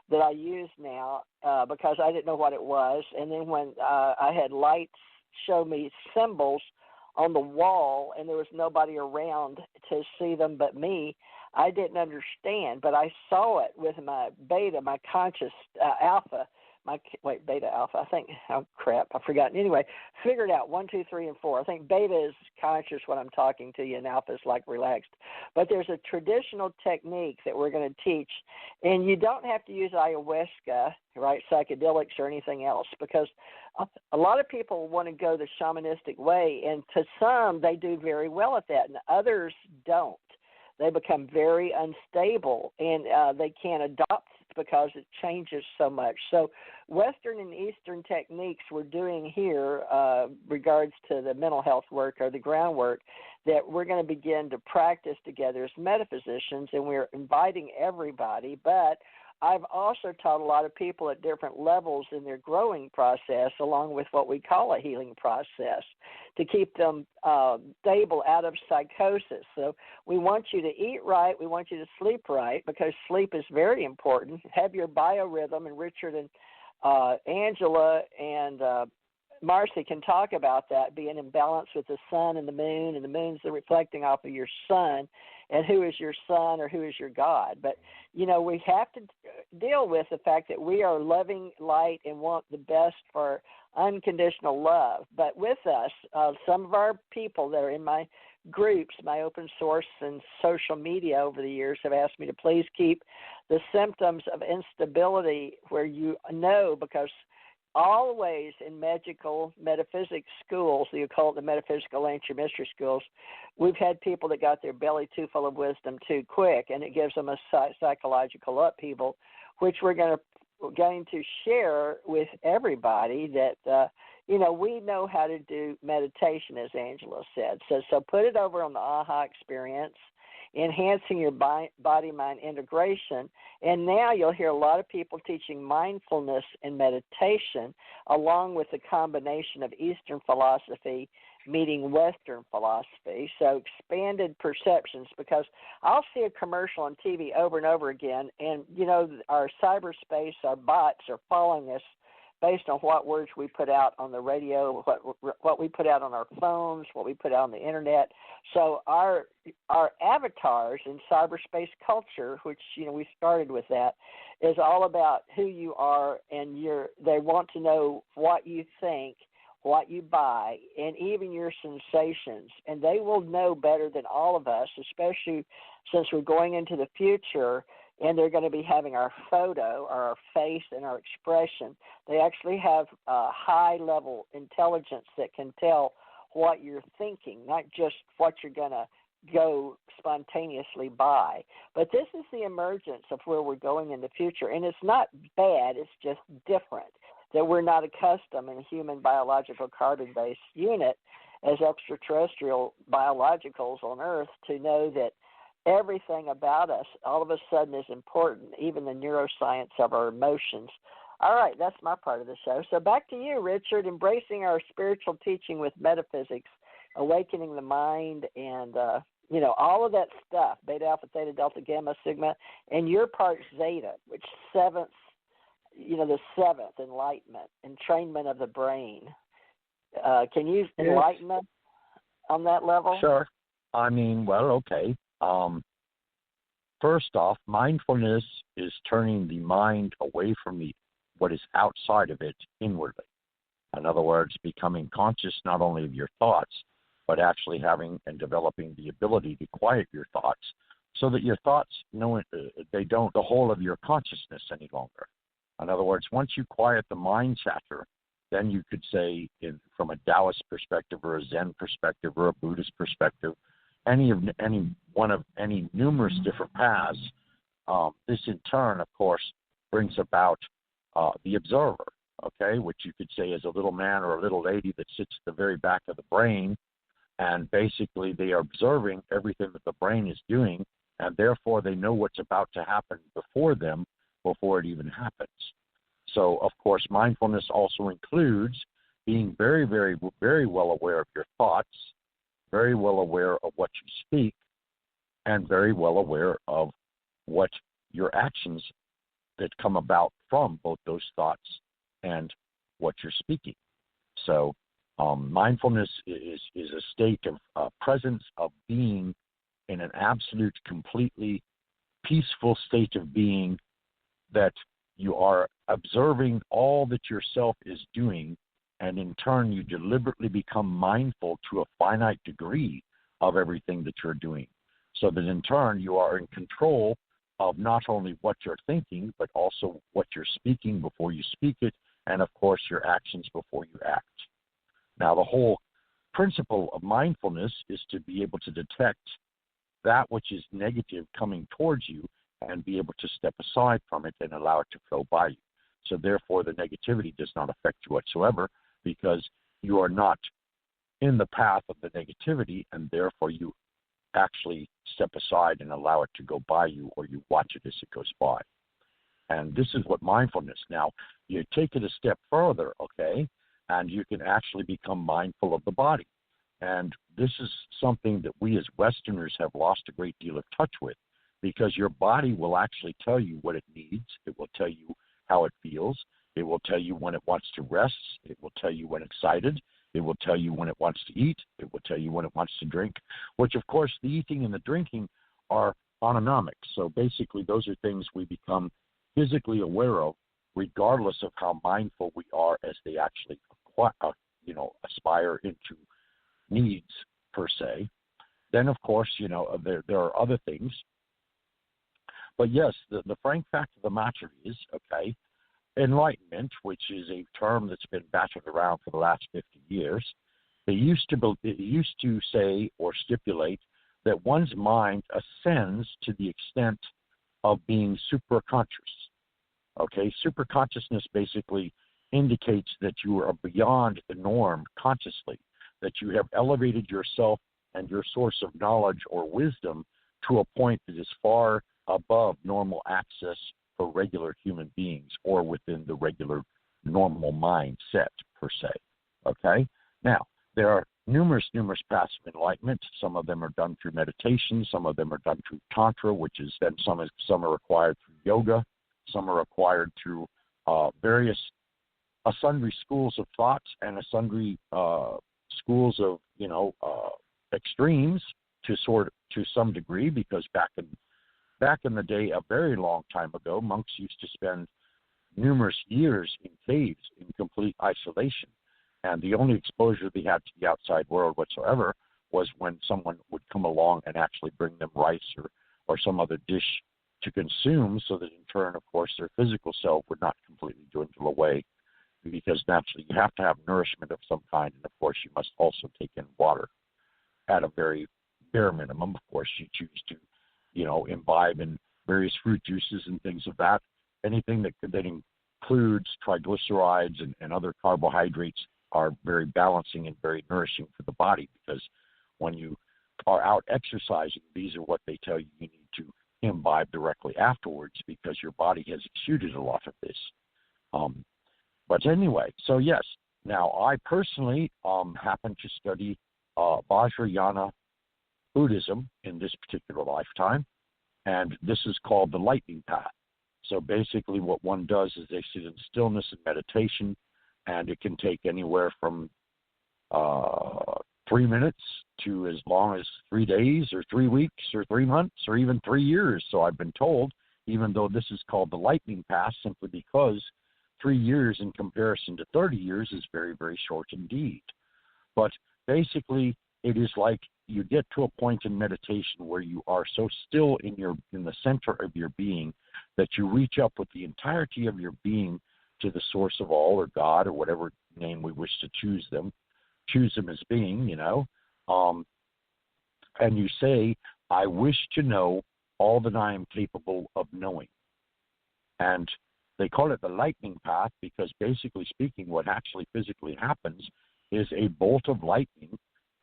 that I use now because I didn't know what it was, and then when I had lights show me symbols on the wall and there was nobody around to see them but me, I didn't understand, but I saw it with my beta, my conscious alpha. Beta, alpha, I think, oh crap, I've forgotten. Anyway, figured out 1, 2, 3, and 4. I think beta is conscious when I'm talking to you, and alpha is like relaxed. But there's a traditional technique that we're going to teach, and you don't have to use ayahuasca, right, psychedelics or anything else, because a lot of people want to go the shamanistic way, and to some, they do very well at that, and others don't. They become very unstable, and they can't adopt because it changes so much. So Western and Eastern techniques we're doing here regards to the mental health work or the groundwork that we're going to begin to practice together as metaphysicians, and we're inviting everybody. But I've also taught a lot of people at different levels in their growing process, along with what we call a healing process, to keep them stable out of psychosis. So we want you to eat right. We want you to sleep right, because sleep is very important. Have your biorhythm, and Richard and Angela and Marci can talk about that, being in balance with the sun and the moon's reflecting off of your sun, and who is your son or who is your God. But, you know, we have to deal with the fact that we are loving light and want the best for unconditional love. But with us, some of our people that are in my groups, my open source and social media over the years, have asked me to please keep the symptoms of instability where you know, because always in magical metaphysics schools, the occult, the metaphysical, ancient mystery schools, we've had people that got their belly too full of wisdom too quick, and it gives them a psychological upheaval, which we're going to share with everybody that, you know, we know how to do meditation, as Angela said. So put it over on the AHA experience, enhancing your body-mind integration. And now you'll hear a lot of people teaching mindfulness and meditation, along with the combination of Eastern philosophy meeting Western philosophy. So expanded perceptions, because I'll see a commercial on TV over and over again, and, you know, our cyberspace, our bots are following us based on what words we put out on the radio, what we put out on our phones, what we put out on the internet. So our avatars in cyberspace culture, which, you know, we started with that, is all about who you are, and they want to know what you think, what you buy, and even your sensations. And they will know better than all of us, especially since we're going into the future, and they're going to be having our photo or our face and our expression. They actually have a high-level intelligence that can tell what you're thinking, not just what you're going to go spontaneously buy. But this is the emergence of where we're going in the future, and it's not bad, it's just different, that we're not accustomed in a human biological carbon-based unit as extraterrestrial biologicals on Earth to know that everything about us all of a sudden is important, even the neuroscience of our emotions. All right, that's my part of the show. So back to you, Richard, embracing our spiritual teaching with metaphysics, awakening the mind, and, you know, all of that stuff, beta, alpha, theta, delta, gamma, sigma, and your part, zeta, which the seventh, enlightenment, entrainment of the brain. Can you enlighten us on that level? Sure. I mean, well, okay. First off, mindfulness is turning the mind away from what is outside of it inwardly. In other words, becoming conscious not only of your thoughts, but actually having and developing the ability to quiet your thoughts so that your thoughts, they don't the whole of your consciousness any longer. In other words, once you quiet the mind chatter, then you could say, from a Taoist perspective or a Zen perspective or a Buddhist perspective, any numerous different paths, this in turn, of course, brings about the observer, okay, which you could say is a little man or a little lady that sits at the very back of the brain, and basically they are observing everything that the brain is doing, and therefore they know what's about to happen before it even happens. So, of course, mindfulness also includes being very, very, very well aware of your thoughts, very well aware of what you speak, and very well aware of what your actions that come about from both those thoughts and what you're speaking. So mindfulness is a state of presence, of being in an absolute, completely peaceful state of being, that you are observing all that yourself is doing, and in turn you deliberately become mindful to a finite degree of everything that you're doing, so that in turn you are in control of not only what you're thinking, but also what you're speaking before you speak it, and of course your actions before you act. Now, the whole principle of mindfulness is to be able to detect that which is negative coming towards you and be able to step aside from it and allow it to flow by you. So therefore the negativity does not affect you whatsoever, because you are not in the path of the negativity, and therefore you actually step aside and allow it to go by you, or you watch it as it goes by. And this is what mindfulness. Now, you take it a step further, okay, and you can actually become mindful of the body. And this is something that we as Westerners have lost a great deal of touch with, because your body will actually tell you what it needs. It will tell you how it feels. It will tell you when it wants to rest. It will tell you when it's excited. It will tell you when it wants to eat. It will tell you when it wants to drink, which, of course, the eating and the drinking are autonomic. So basically, those are things we become physically aware of, regardless of how mindful we are as they actually aspire into needs, per se. Then, of course, there are other things. But yes, the frank fact of the matter is, okay, enlightenment, which is a term that's been battered around for the last 50 years, it used to say or stipulate that one's mind ascends to the extent of being superconscious. Okay, superconsciousness basically indicates that you are beyond the norm consciously, that you have elevated yourself and your source of knowledge or wisdom to a point that is far above normal access for regular human beings, or within the regular normal mindset, per se. Okay? Now, there are numerous paths of enlightenment. Some of them are done through meditation. Some of them are done through Tantra, which is then some are required through yoga. Some are acquired through sundry schools of thought and sundry schools of extremes to some degree, because back in the day, a very long time ago, monks used to spend numerous years in caves in complete isolation, and the only exposure they had to the outside world whatsoever was when someone would come along and actually bring them rice or some other dish to consume, so that in turn, of course, their physical self would not completely dwindle away, because naturally you have to have nourishment of some kind, and of course you must also take in water at a very bare minimum. Of course, you choose to imbibe in various fruit juices and things of that. Anything that includes triglycerides and other carbohydrates are very balancing and very nourishing for the body, because when you are out exercising, these are what they tell you need to imbibe directly afterwards, because your body has exuded a lot of this. But anyway, so yes, now I personally happen to study Vajrayana Buddhism in this particular lifetime, and this is called the lightning path. So basically what one does is they sit in stillness and meditation, and it can take anywhere from 3 minutes to as long as 3 days or 3 weeks or 3 months or even 3 years, so I've been told, even though this is called the lightning path simply because 3 years in comparison to 30 years is very, very short indeed. But basically it is like you get to a point in meditation where you are so still in the center of your being that you reach up with the entirety of your being to the source of all, or God, or whatever name we wish to choose them as being, and you say, I wish to know all that I am capable of knowing. And they call it the lightning path because basically speaking, what actually physically happens is a bolt of lightning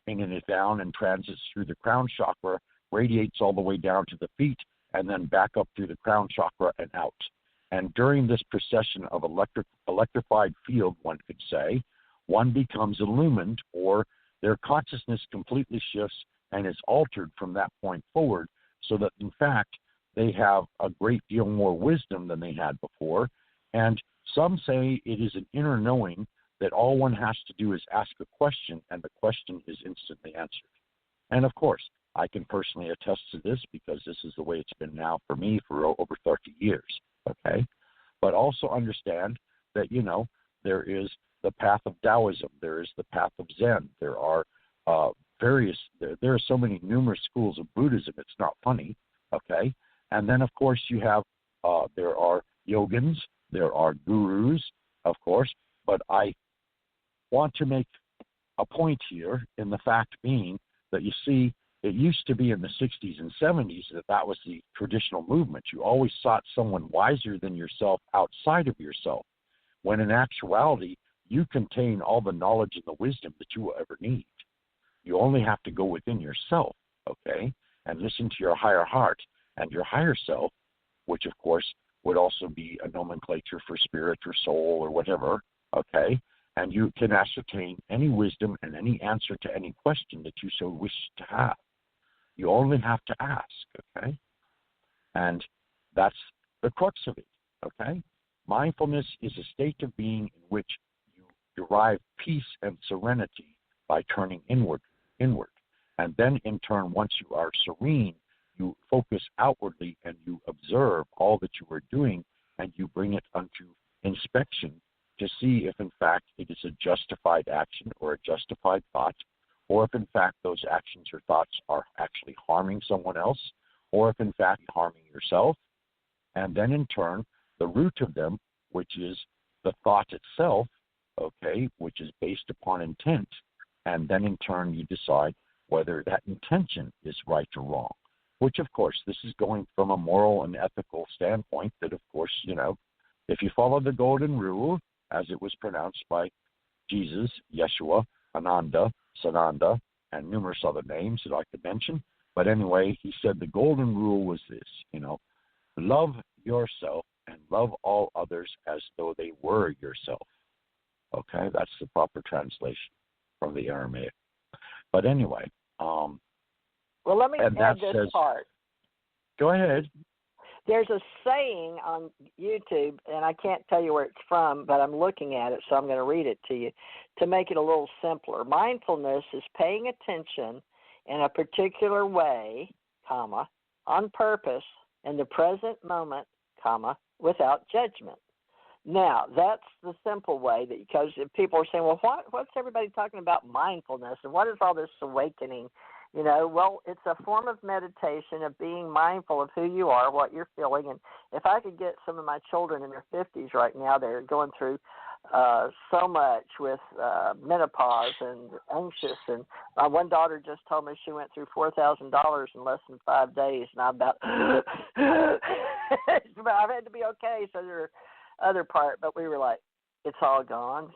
bringing it down and transits through the crown chakra, radiates all the way down to the feet, and then back up through the crown chakra and out. And during this procession of electrified field, one could say, one becomes illumined, or their consciousness completely shifts and is altered from that point forward, so that, in fact, they have a great deal more wisdom than they had before. And some say it is an inner knowing that all one has to do is ask a question, and the question is instantly answered. And, of course, I can personally attest to this because this is the way it's been now for me for over 30 years, okay? But also understand that, there is the path of Taoism, there is the path of Zen, there are there are so many numerous schools of Buddhism, it's not funny, okay? And then, of course, you have, there are yogins, there are gurus, of course, but I want to make a point here in the fact being that, you see, it used to be in the 60s and 70s that was the traditional movement. You always sought someone wiser than yourself outside of yourself, when in actuality, you contain all the knowledge and the wisdom that you will ever need. You only have to go within yourself, okay, and listen to your higher heart and your higher self, which, of course, would also be a nomenclature for spirit or soul or whatever, okay, and you can ascertain any wisdom and any answer to any question that you so wish to have. You only have to ask, okay? And that's the crux of it, okay? Mindfulness is a state of being in which you derive peace and serenity by turning inward. And then, in turn, once you are serene, you focus outwardly and you observe all that you are doing, and you bring it unto inspection to see if, in fact, it is a justified action or a justified thought, or if, in fact, those actions or thoughts are actually harming someone else, or if, in fact, harming yourself. And then, in turn, the root of them, which is the thought itself, okay, which is based upon intent, and then, in turn, you decide whether that intention is right or wrong, which, of course, this is going from a moral and ethical standpoint that, of course, if you follow the golden rule, as it was pronounced by Jesus, Yeshua, Ananda, Sananda, and numerous other names that I could mention. But anyway, he said the golden rule was this, love yourself and love all others as though they were yourself. Okay, that's the proper translation from the Aramaic. But anyway. Well, let me add this part. Go ahead. There's a saying on YouTube, and I can't tell you where it's from, but I'm looking at it, so I'm going to read it to you to make it a little simpler. Mindfulness is paying attention in a particular way, comma, on purpose, in the present moment, comma, without judgment. Now, that's the simple way, that because people are saying, well, what's everybody talking about mindfulness, and what is all this awakening? Well, it's a form of meditation, of being mindful of who you are, what you're feeling. And if I could get some of my children in their 50s right now, they're going through so much with menopause and anxious. And my one daughter just told me she went through $4,000 in less than 5 days. And I'm about, I've had to be okay. So there's other part, but we were like, it's all gone,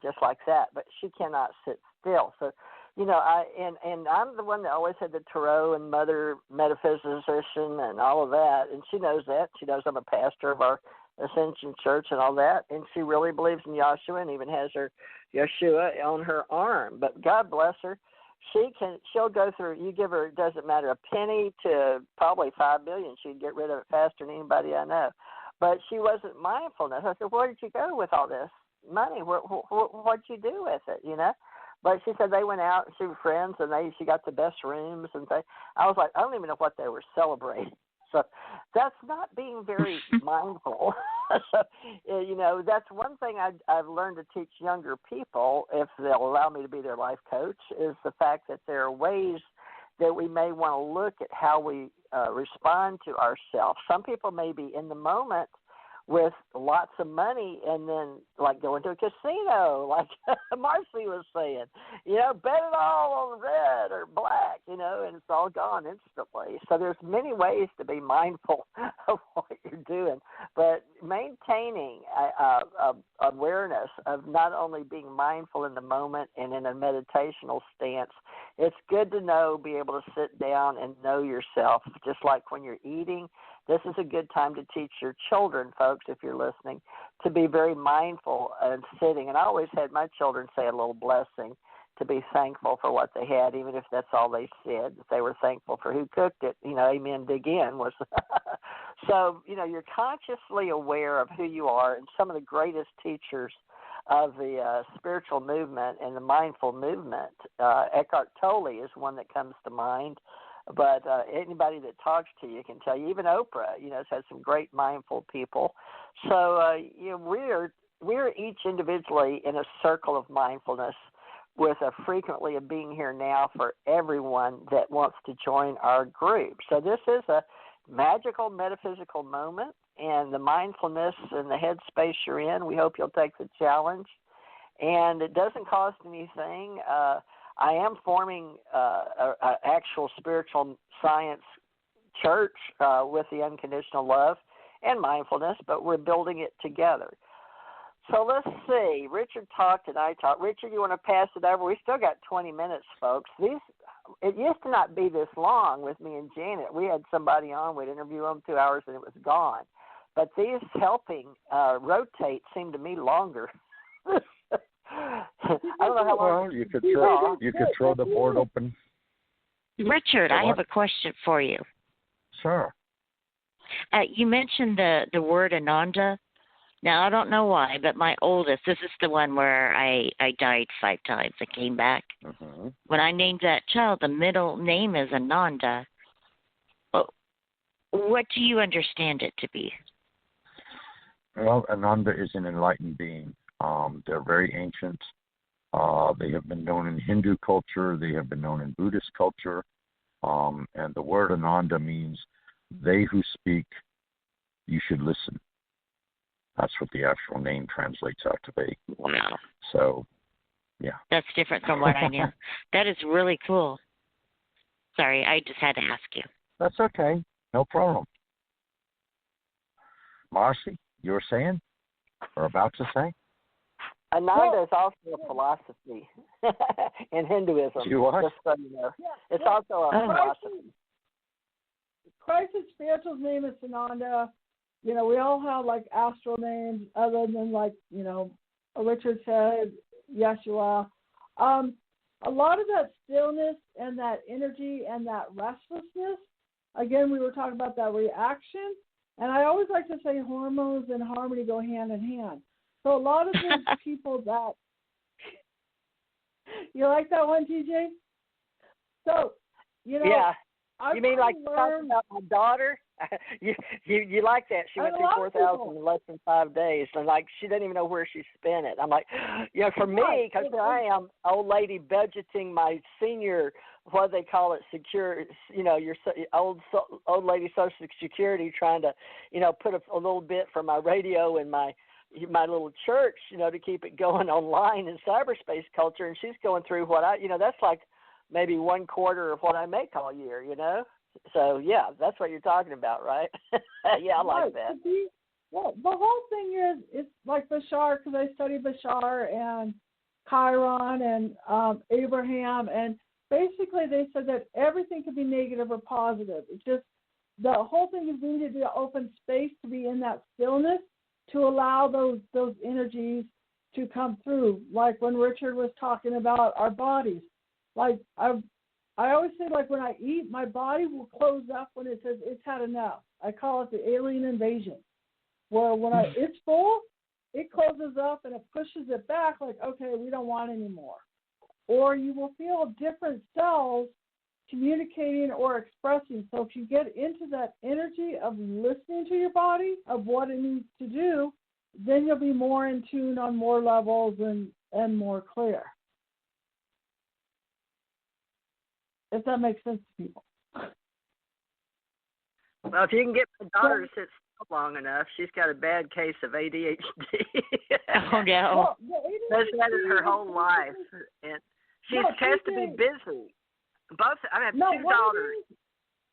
just like that. But she cannot sit still. So, and I'm the one that always had the tarot and mother metaphysician and all of that, and she knows that. She knows I'm a pastor of our Ascension Church and all that, and she really believes in Yeshua and even has her Yeshua on her arm. But God bless her, she'll go through. You give her, it doesn't matter, a penny to probably $5 billion, she'd get rid of it faster than anybody I know. But she wasn't mindfulness. I said, where did you go with all this money? What'd you do with it? But she said they went out, she was friends, and she got the best rooms. And I was like, I don't even know what they were celebrating. So that's not being very mindful. So, that's one thing I've learned to teach younger people, if they'll allow me to be their life coach, is the fact that there are ways that we may want to look at how we respond to ourselves. Some people may be in the moment with lots of money and then like going to a casino, like Marci was saying, bet it all on red or black, and it's all gone instantly. So there's many ways to be mindful of what you're doing, but maintaining awareness of not only being mindful in the moment and in a meditational stance, it's good to be able to sit down and know yourself, just like when you're eating. This is a good time to teach your children, folks, if you're listening, to be very mindful and sitting. And I always had my children say a little blessing to be thankful for what they had, even if that's all they said, that they were thankful for who cooked it. Amen, dig in was. So, you're consciously aware of who you are, and some of the greatest teachers of the spiritual movement and the mindful movement, Eckhart Tolle is one that comes to mind. But anybody that talks to you can tell you, even Oprah, has had some great mindful people. So, we're each individually in a circle of mindfulness with a frequently a being here now for everyone that wants to join our group. So this is a magical metaphysical moment, and the mindfulness and the headspace you're in, we hope you'll take the challenge. And it doesn't cost anything. I am forming an actual spiritual science church with the unconditional love and mindfulness, but we're building it together. So let's see. Richard talked and I talked. Richard, you want to pass it over? We still got 20 minutes, folks. It used to not be this long with me and Janet. We had somebody on, we'd interview them 2 hours, and it was gone. But these helping rotate seem to me longer. I don't know how long. Well, you could throw the board open. Richard, I have a question for you. Sure. You mentioned the word Ananda. Now, I don't know why, but my oldest, this is the one where I died 5 times and came back. Mm-hmm. When I named that child, the middle name is Ananda. Well, what do you understand it to be? Well, Ananda is an enlightened being. They're very ancient. They have been known in Hindu culture. They have been known in Buddhist culture. And the word Ananda means they who speak, you should listen. That's what the actual name translates out to be. Wow. So, yeah. That's different from what I knew. That is really cool. Sorry, I just had to ask you. That's okay. No problem. Marci, you were saying or about to say? Ananda is also a philosophy in Hinduism. You what? Just so you know. It's also a philosophy. Christ's spiritual name is Ananda. We all have like astral names other than Richard said, Yeshua. A lot of that stillness and that energy and that restlessness, again, we were talking about that reaction. And I always like to say hormones and harmony go hand in hand. So a lot of these people that, you like that one, TJ? So, yeah. You mean like talking about my daughter? you like that? She went through 4,000 in less than 5 days, and she doesn't even know where she spent it. I'm like, for me, because here I am, old lady budgeting my senior, what they call it, secure, your old lady Social Security, trying to, put a little bit for my radio and my little church, to keep it going online in cyberspace culture, and she's going through what that's like maybe 1/4 of what I make all year, So, yeah, that's what you're talking about, right? Yeah, I like that. Well, the whole thing is, it's like Bashar, because I study Bashar and Chiron and Abraham, and basically they said that everything could be negative or positive. It's just the whole thing is we need to open space to be in that stillness to allow those energies to come through. Like when Richard was talking about our bodies. Like I always say, like when I eat, my body will close up when it says it's had enough. I call it the alien invasion, where when it's full, it closes up and it pushes it back like, okay, we don't want any more. Or you will feel different cells communicating or expressing. So if you get into that energy of listening to your body, of what it needs to do, then you'll be more in tune on more levels and more clear. If that makes sense to people. Well, if you can get my daughter to sit still long enough, she's got a bad case of ADHD. Oh, no. That's had it her whole life. And she has to be busy. both. I have No, two daughters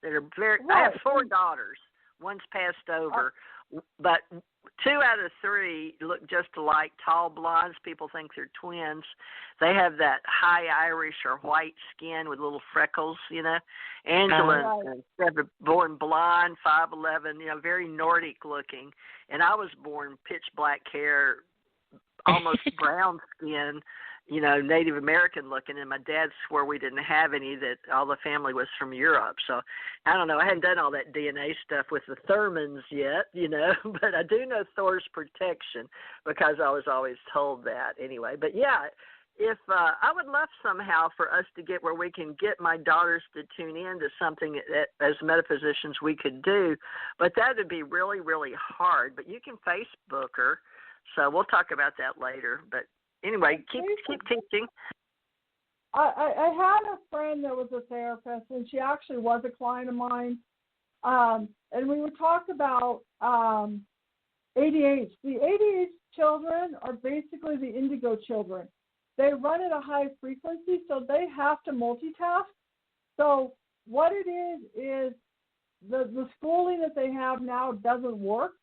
that are very. Right. I have 4 daughters. One's passed over, but 2 out of 3 look just alike. Tall blondes. People think they're twins. They have that high Irish or white skin with little freckles. You know, Angela was born blonde, 5'11". You know, very Nordic looking, and I was born pitch black hair, almost brown skin. You know, Native American looking, and my dad swore we didn't have any, that all the family was from Europe. So, I don't know, I hadn't done all that DNA stuff with the Thurmans yet, you know, but I do know Thor's protection because I was always told that anyway. But yeah, if I would love somehow for us to get where we can get my daughters to tune in to something that as metaphysicians we could do, but that would be really, really hard. But you can Facebook her, so we'll talk about that later. But anyway, keep teaching. I had a friend that was a therapist, and she actually was a client of mine. And we would talk about ADH. The ADH children are basically the indigo children. They run at a high frequency, so they have to multitask. So what it is the schooling that they have now doesn't work,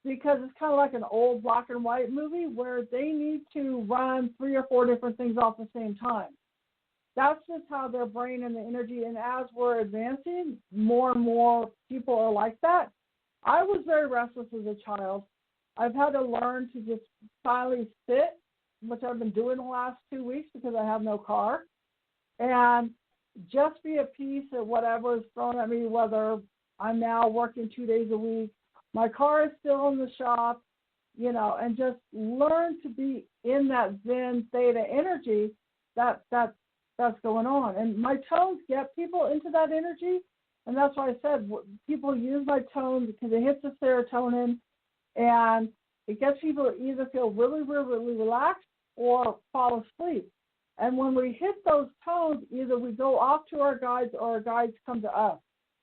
because it's kind of like an old black and white movie where they need to run 3 or 4 different things off the same time. That's just how their brain and the energy, and as we're advancing, more and more people are like that. I was very restless as a child. I've had to learn to just finally sit, which I've been doing the last 2 weeks because I have no car, and just be at peace at whatever is thrown at me, whether I'm now working 2 days a week, my car is still in the shop, you know, and just learn to be in that Zen theta energy that's going on. And my tones get people into that energy, and that's why I said people use my tones because it hits the serotonin, and it gets people to either feel really, really, really relaxed or fall asleep. And when we hit those tones, either we go off to our guides or our guides come to us.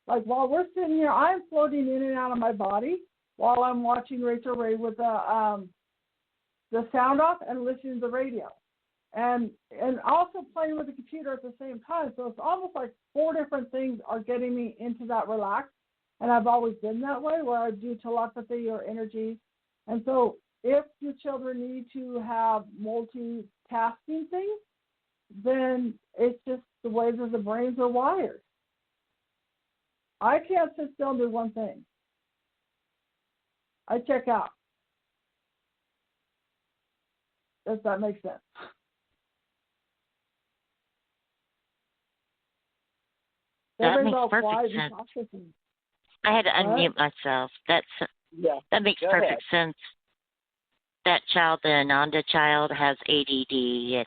Like while we're sitting here, I'm floating in and out of my body while I'm watching Rachel Ray with the sound off and listening to the radio. And also playing with the computer at the same time. So it's almost like 4 different things are getting me into that relax. And I've always been that way, where I do telepathy or energy. And so if your children need to have multitasking things, then it's just the way that the brains are wired. I can't sit still and do one thing. I check out. If that makes sense. That makes perfect sense. I had to unmute myself. That makes perfect sense. That child, the Ananda child, has ADD and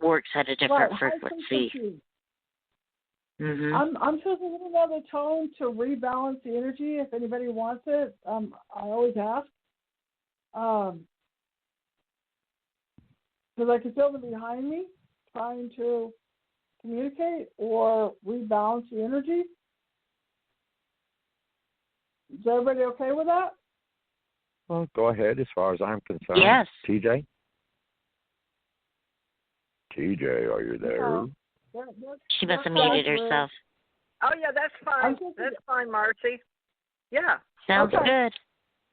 works at a different frequency. Mm-hmm. I'm choosing another tone to rebalance the energy. If anybody wants it, I always ask. Because I can feel them behind me trying to communicate or rebalance the energy. Is everybody okay with that? Well, go ahead as far as I'm concerned. Yes. TJ? TJ, are you there? She must have muted herself. Oh, yeah, that's fine. That's fine, Marci. Yeah. Sounds good.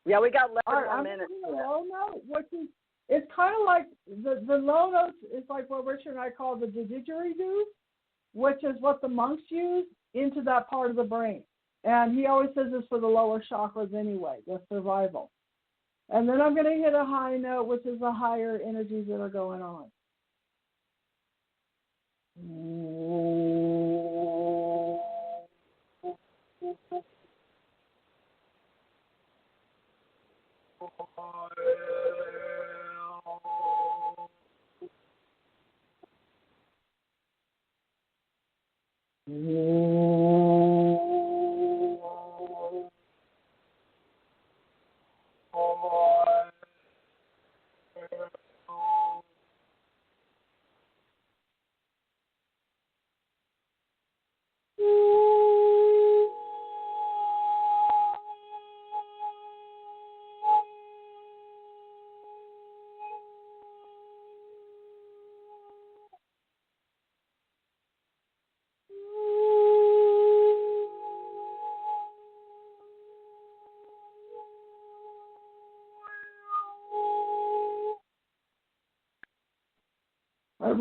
Yeah, we got 11 more minutes. The low note, which is, it's kind of like the low notes is like what Richard and I call the didgeridoo, which is what the monks use into that part of the brain. And he always says this for the lower chakras anyway, the survival. And then I'm going to hit a high note, which is the higher energies that are going on.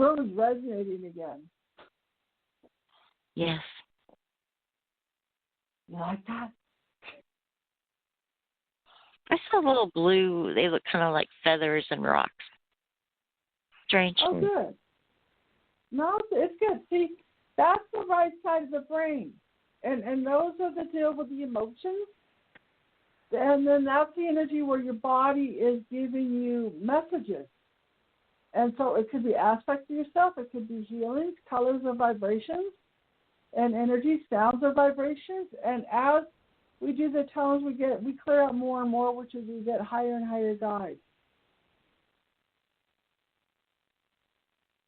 room is resonating again. Yes. You like that? I saw little blue, they look kind of like feathers and rocks. Strange. Oh, good. No, it's good. See, that's the right side of the brain. And those are the deal with the emotions. And then that's the energy where your body is giving you messages. And so it could be aspects of yourself. It could be healings, colors or vibrations, and energy, sounds or vibrations. And as we do the tones, we clear out more and more, which is we get higher and higher guides.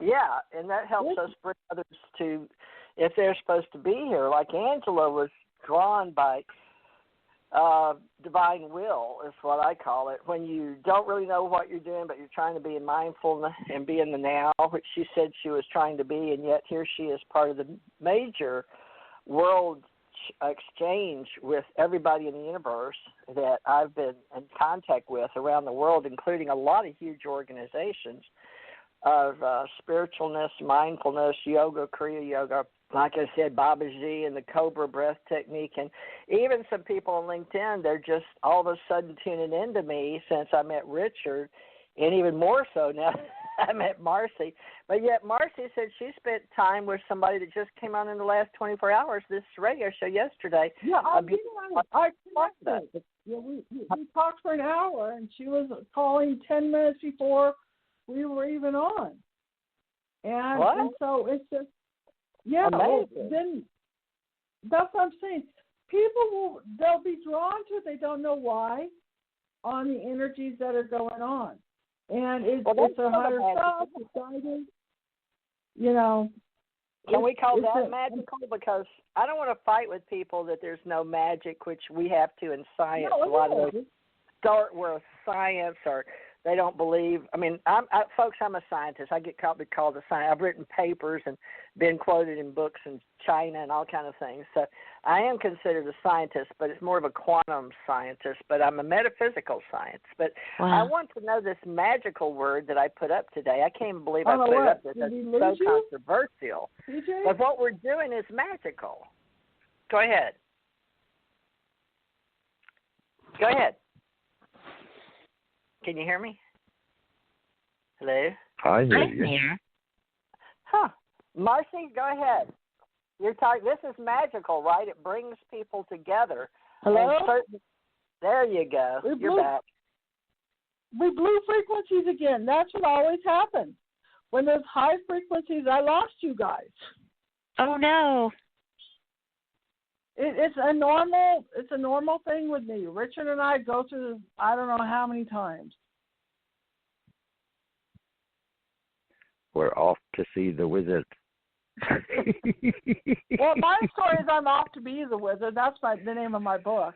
Yeah, and that helps us bring others to, if they're supposed to be here. Like Angela was drawn by divine will, is what I call it. When you don't really know what you're doing, but you're trying to be in mindfulness and be in the now, which she said she was trying to be, and yet here she is part of the major world exchange with everybody in the universe that I've been in contact with around the world, including a lot of huge organizations of spiritualness, mindfulness, yoga, Kriya yoga, like I said, Babaji and the Cobra breath technique, and even some people on LinkedIn, they're just all of a sudden tuning into me since I met Richard, and even more so now I met Marci. But yet Marci said she spent time with somebody that just came on in the last 24 hours, this radio show yesterday. Yeah, I connected. Yeah, we talked for an hour, and she was calling 10 minutes before we were even on. And so it's just, yeah, well, then that's what I'm saying. People they'll be drawn to it, they don't know why, on the energies that are going on. And it's a higher self, it's guidance, you know. Can we call that magical? Because I don't want to fight with people that there's no magic, which we have to in science. No, a lot of those start with science, or they don't believe. I mean, folks, I'm a scientist. I get called a scientist. I've written papers and been quoted in books in China and all kind of things. So I am considered a scientist, but it's more of a quantum scientist. But I'm a metaphysical science. But I want to know this magical word that I put up today. I can't even believe I put it up. It's so controversial. But what we're doing is magical. Go ahead. Go ahead. Can you hear me? Hello? I hear you. Yeah. Huh. Marci, go ahead. You're talking. This is magical, right? It brings people together. Hello? There you go. You're back. We blew frequencies again. That's what always happens. When there's high frequencies, I lost you guys. Oh, no. It's a normal thing with me. Richard and I go through I don't know how many times. We're off to see the wizard. Well, my story is I'm off to be the wizard. That's the name of my book.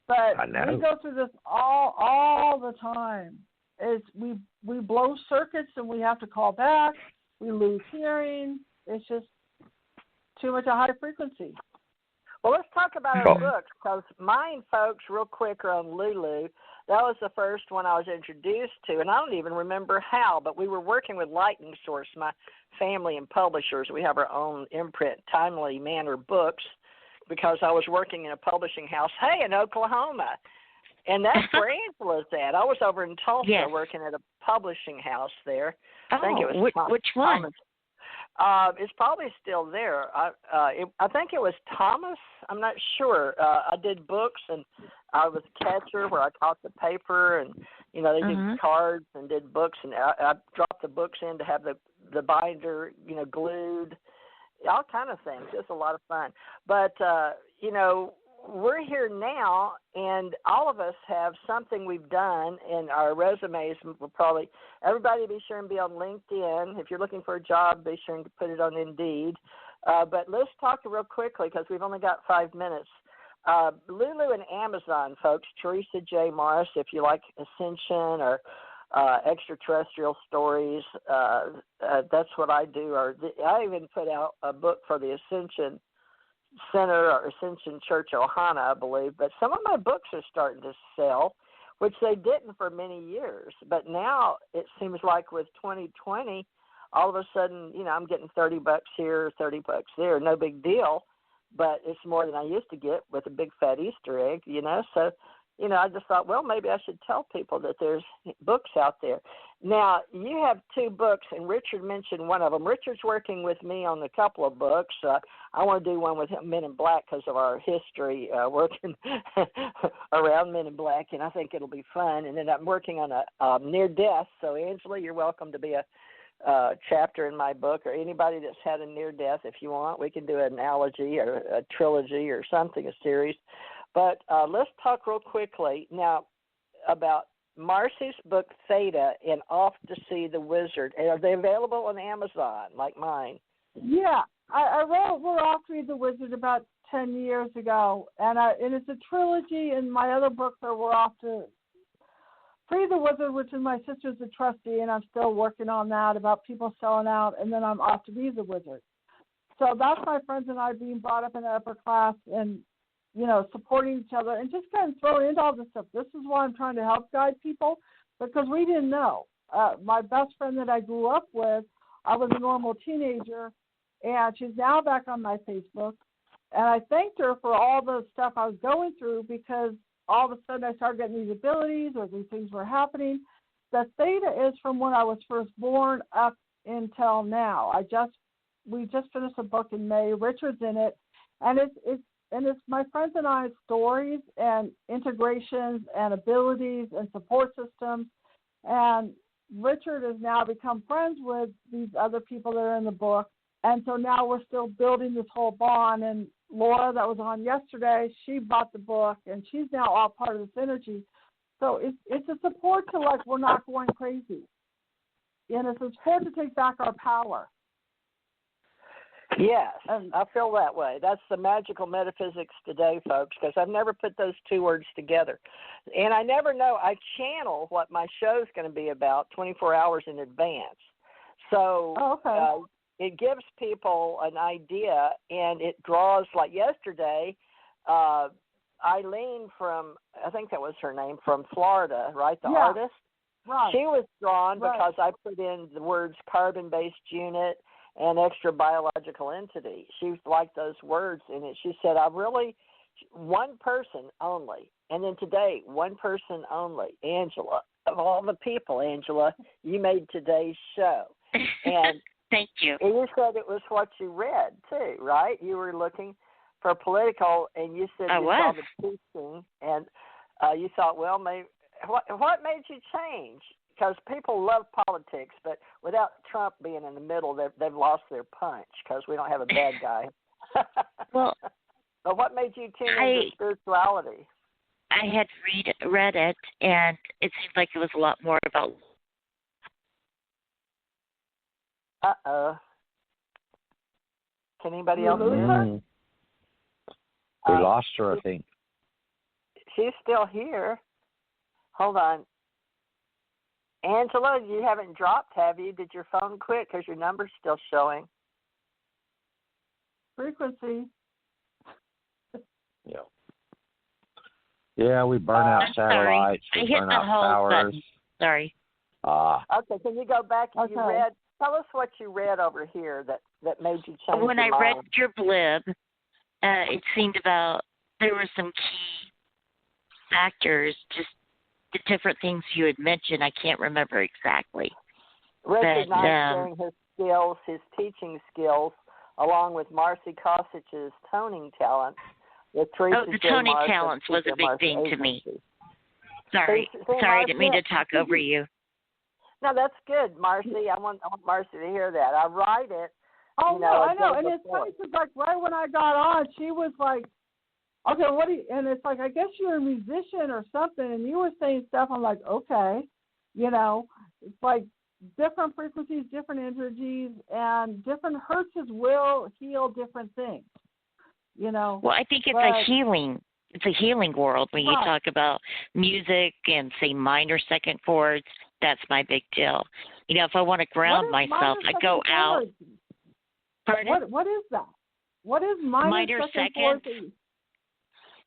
But we go through this all the time. We blow circuits and we have to call back. We lose hearing. It's just too much a high frequency. Well, let's talk about our books, because mine, folks, real quick, are on Lulu. That was the first one I was introduced to, and I don't even remember how, but we were working with Lightning Source, my family and publishers. We have our own imprint, Timely Manner Books, because I was working in a publishing house, in Oklahoma. And that's where Angela's at. I was over in Tulsa working at a publishing house there. I think it was which one? Thomas. It's probably still there. I think it was Thomas. I'm not sure. I did books, and I was a catcher where I taught the paper, and they did cards and did books, and I dropped the books in to have the binder, glued, all kind of things. It's a lot of fun. But we're here now, and all of us have something we've done in our resumes. We'll probably, everybody be sure and be on LinkedIn. If you're looking for a job, be sure and put it on Indeed. But let's talk real quickly, because we've only got 5 minutes. Lulu and Amazon, folks, Theresa J Morris, if you like Ascension or extraterrestrial stories, that's what I do. I even put out a book for the Ascension Center or Ascension Church, Ohana, I believe. But some of my books are starting to sell, which they didn't for many years. But now it seems like with 2020, all of a sudden, I'm getting $30 here, $30 there. No big deal, but it's more than I used to get with a big fat Easter egg, So, I just thought, well, maybe I should tell people that there's books out there. Now, you have 2 books, and Richard mentioned one of them. Richard's working with me on a couple of books. I want to do one with Men in Black because of our history working around Men in Black, and I think it'll be fun. And then I'm working on a near death. So, Angela, you're welcome to be a chapter in my book, or anybody that's had a near death. If you want, we can do an analogy or a trilogy or something, a series. But let's talk real quickly now about Marci's book, Theta, and Off to See the Wizard. Are they available on Amazon, like mine? Yeah, I wrote We're Off to Read the Wizard about 10 years ago, and it's a trilogy, and my other books are We're Off to Free the Wizard, which is my sister's a trustee, and I'm still working on that about people selling out, and then I'm Off to Be the Wizard. So that's my friends and I being brought up in the upper class and supporting each other and just kind of throwing into all this stuff. This is why I'm trying to help guide people, because we didn't know. My best friend that I grew up with, I was a normal teenager, and she's now back on my Facebook. And I thanked her for all the stuff I was going through, because all of a sudden I started getting these abilities, or these things were happening. The Theta is from when I was first born up until now. We just finished a book in May. Richard's in it, and it's my friends and I's stories and integrations and abilities and support systems. And Richard has now become friends with these other people that are in the book. And so now we're still building this whole bond. And Laura, that was on yesterday, she bought the book, and she's now all part of this energy. So it's a support to, like, we're not going crazy. And it's a support to take back our power. Yes, I feel that way. That's the magical metaphysics today, folks, because I've never put those 2 words together. And I never know. I channel what my show's going to be about 24 hours in advance. So it gives people an idea, and it draws, like yesterday, Eileen from, I think that was her name, from Florida, right, the artist? Right. She was drawn because I put in the words carbon-based unit and extra biological entity. She liked those words in it. She said, one person only. And then today, one person only. Angela, of all the people, Angela, you made today's show. And thank you. And you said it was what you read, too, right? You were looking for political, and you said saw the teaching, and you thought, well, maybe what made you change? Because people love politics, but without Trump being in the middle, they've lost their punch because we don't have a bad guy. Well, but what made you tune into spirituality? I had read it, and it seemed like it was a lot more about. Can anybody else hear her? We lost her, I think. She's still here. Hold on. Angela, you haven't dropped, have you? Did your phone quit because your number's still showing? Frequency. Yeah. Yeah, we burn out satellites. Sorry. We burn out towers. Button. Sorry. Okay, can you go back? You tell us what you read over here that made you change When I your mind. read your blib, it seemed about there were some key factors, just the different things you had mentioned. I can't remember exactly. Recognizing his skills, his teaching skills, along with Marci Kosich's toning talents. The toning talents was a big thing to me. Sorry, I didn't mean to talk over you. No, that's good, Marci. I want Marci to hear that. I write it. Oh, no, I know. And it's funny because, like, right when I got on, she was like, okay, what do you, and it's like, I guess you're a musician or something, and you were saying stuff. I'm like, okay, it's like different frequencies, different energies, and different hertzes will heal different things, Well, I think it's a healing. It's a healing world when you talk about music and, say, minor second chords. That's my big deal. If I want to ground myself, I go out. Pardon? What is that? What is minor second?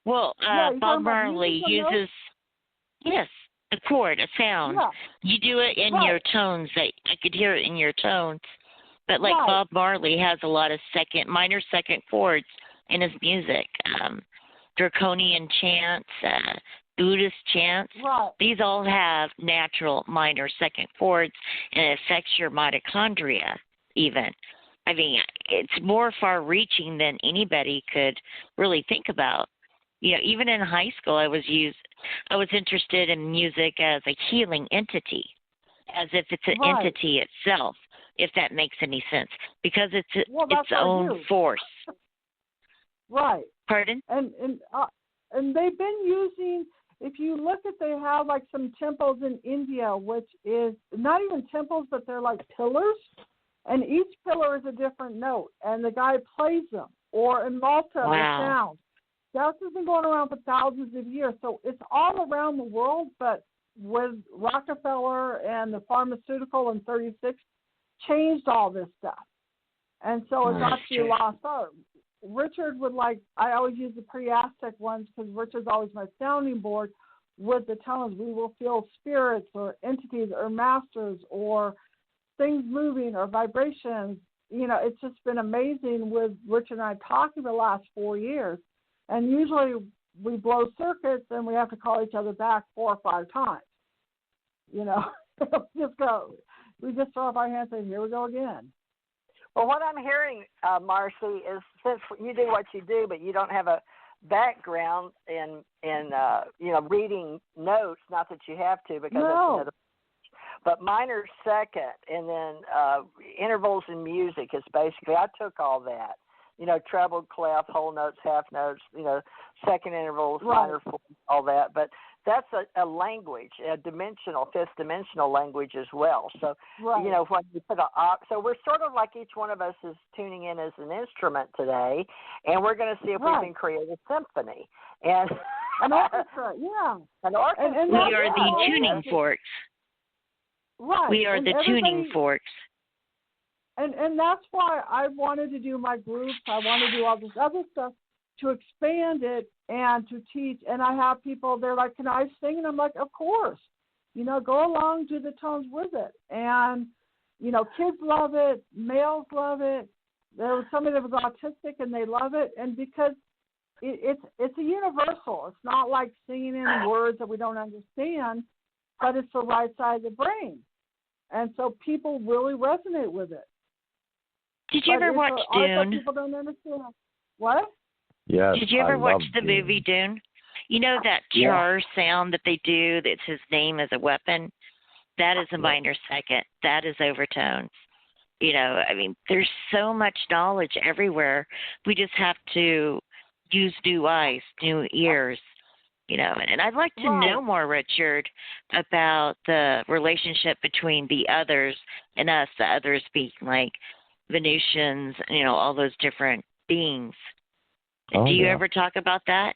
Well, Bob Marley uses, a chord, a sound. Yeah. You do it in your tones. I could hear it in your tones. But like Right. Bob Marley has a lot of minor second chords in his music. Draconian chants, Buddhist chants. Right. These all have natural minor second chords, and it affects your mitochondria even. I mean, it's more far-reaching than anybody could really think about. You know, even in high school, I was interested in music as a healing entity, as if it's an Right. entity itself, if that makes any sense, because it's That's its what I own do. force. Right. Pardon? And they've been using. If you look at, they have like some temples in India, which is not even temples, but they're like pillars, and each pillar is a different note, and the guy plays them. Or in Malta, the sound. That's been going around for thousands of years, so it's all around the world. But with Rockefeller and the pharmaceutical in '36, changed all this stuff, and so it's actually lost art. Richard would I always use the pre-Aztec ones because Richard's always my sounding board with the tones. We will feel spirits or entities or masters or things moving or vibrations. You know, it's just been amazing with Richard and I talking the last 4 years. And usually we blow circuits and we have to call each other back 4 or 5 times. You know, we just throw up our hands and say, here we go again. Well, what I'm hearing, Marci, is since you do what you do, but you don't have a background in reading notes, not that you have to, because it's another. But minor second, and then intervals in music is basically, I took all that. You know, treble, clef, whole notes, half notes, you know, second intervals, minor fourths, all that. But that's a language, a fifth dimensional language as well. So, you know, when you put so we're sort of like each one of us is tuning in as an instrument today, and we're going to see if we can create a symphony. And an orchestra, yeah. An orchestra. And we are the tuning forks. Right. We are the tuning forks. And that's why I wanted to do my groups. I want to do all this other stuff to expand it and to teach. And I have people, they're like, can I sing? And I'm like, of course. You know, go along, do the tones with it. And, you know, kids love it. Males love it. There was somebody that was autistic and they love it. And because it's a universal. It's not like singing in words that we don't understand, but it's the right side of the brain. And so people really resonate with it. Did you ever watch Dune? People don't understand. What? Yes. Did you ever watch the movie Dune? You know that char sound that they do, that's his name as a weapon? That is a minor second. That is overtones. You know, I mean, there's so much knowledge everywhere. We just have to use new eyes, new ears, you know. And I'd like to know more, Richard, about the relationship between the others and us, the others being like Venusians, you know, all those different beings. Do you ever talk about that?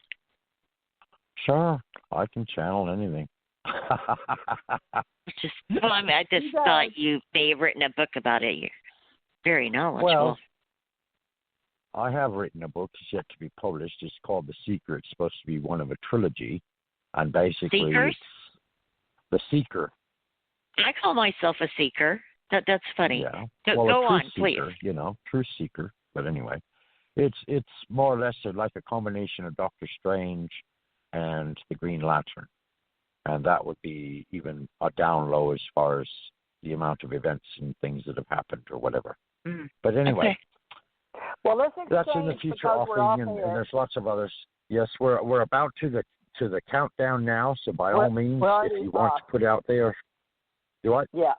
Sure. I can channel anything. I just thought you may have written a book about it. You're very knowledgeable. Well, I have written a book. It's yet to be published. It's called The Seeker. It's supposed to be one of a trilogy. And basically, Seekers? The Seeker. I call myself a seeker. That's funny. Yeah. Go on, seeker, please. You know, true seeker. But anyway, it's more or less like a combination of Doctor Strange and the Green Lantern. And that would be even a down low as far as the amount of events and things that have happened or whatever. Mm. But anyway. Okay. Well, that's in the future offering, and there's lots of others. Yes, we're about to the countdown now. So by all means, if you want to put out there, do what? Yeah,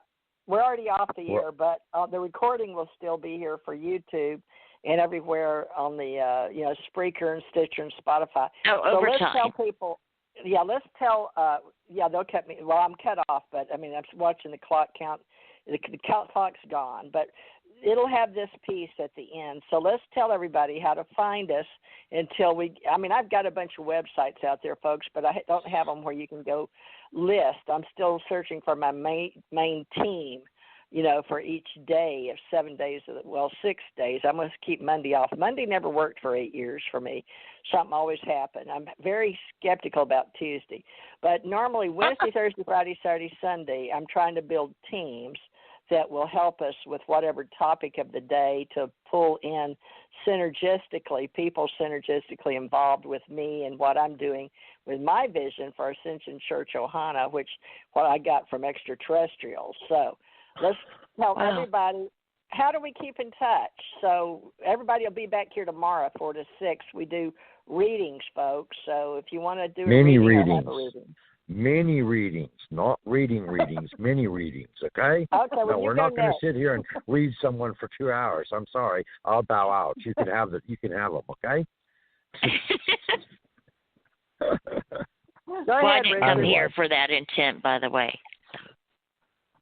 we're already off the air, but the recording will still be here for YouTube and everywhere on the Spreaker and Stitcher and Spotify. Oh, so over let's time. tell people. Yeah, let's tell. They'll cut me. Well, I'm cut off, but I mean, I'm watching the clock count. The clock's gone, but it'll have this piece at the end. So let's tell everybody how to find us until we. I mean, I've got a bunch of websites out there, folks, but I don't have them where you can go list. I'm still searching for my main team. You know, for each day of 7 days, 6 days. I must keep Monday off. Monday never worked for 8 years for me. Something always happened. I'm very skeptical about Tuesday. But normally Wednesday, Thursday, Friday, Saturday, Sunday, I'm trying to build teams. that will help us with whatever topic of the day to pull in synergistically, people synergistically involved with me and what I'm doing with my vision for Ascension Church Ohana, which what I got from extraterrestrials. So let's tell everybody, how do we keep in touch? So everybody will be back here tomorrow, 4 to 6. We do readings, folks. So if you want to do mini a readings. reading. Mini readings, not readings, mini readings, okay? Okay, well, no, we're not going to sit here and read someone for 2 hours. I'm sorry. I'll bow out. You can have them, okay? Go I ahead, didn't Richard. come here for that intent, by the way.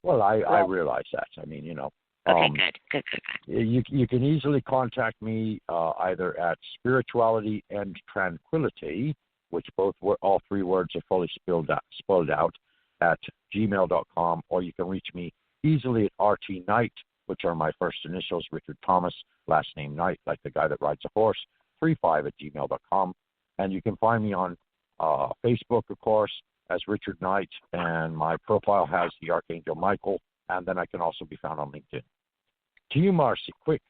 Well, I realize that. I mean, Okay, good. You can easily contact me either at Spirituality and Tranquility, which all 3 words are fully spelled out at gmail.com, or you can reach me easily at RT Knight, which are my first initials, Richard Thomas, last name Knight, like the guy that rides a horse, 35 at gmail.com. And you can find me on Facebook, of course, as Richard Knight, and my profile has the Archangel Michael, and then I can also be found on LinkedIn. To you, Marci, quick.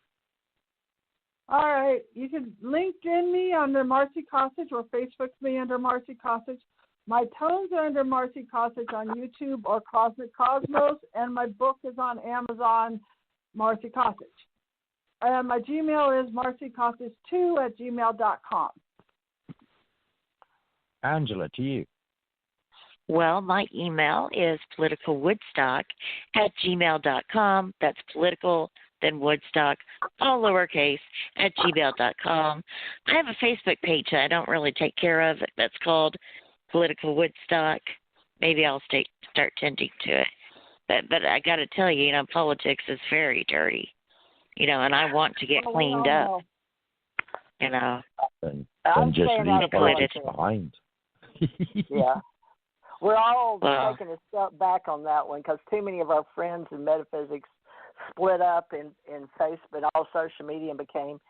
All right. You can LinkedIn me under Marci Kosich or Facebook me under Marci Kosich. My tones are under Marci Kosich on YouTube or Cosmic Cosmos, and my book is on Amazon, Marci Kosich. And my Gmail is marcikosich2@gmail.com. Angela, to you. Well, my email is politicalwoodstock@gmail.com. That's political, then Woodstock, all lowercase, @gmail.com. I have a Facebook page that I don't really take care of. That's called Political Woodstock. Maybe I'll start tending to it. But I got to tell you, politics is very dirty, and I want to get cleaned up, And I'm just staying leave out of politics politics. behind. Yeah. We're all taking a step back on that one because too many of our friends in metaphysics split up in Facebook, all social media, and became,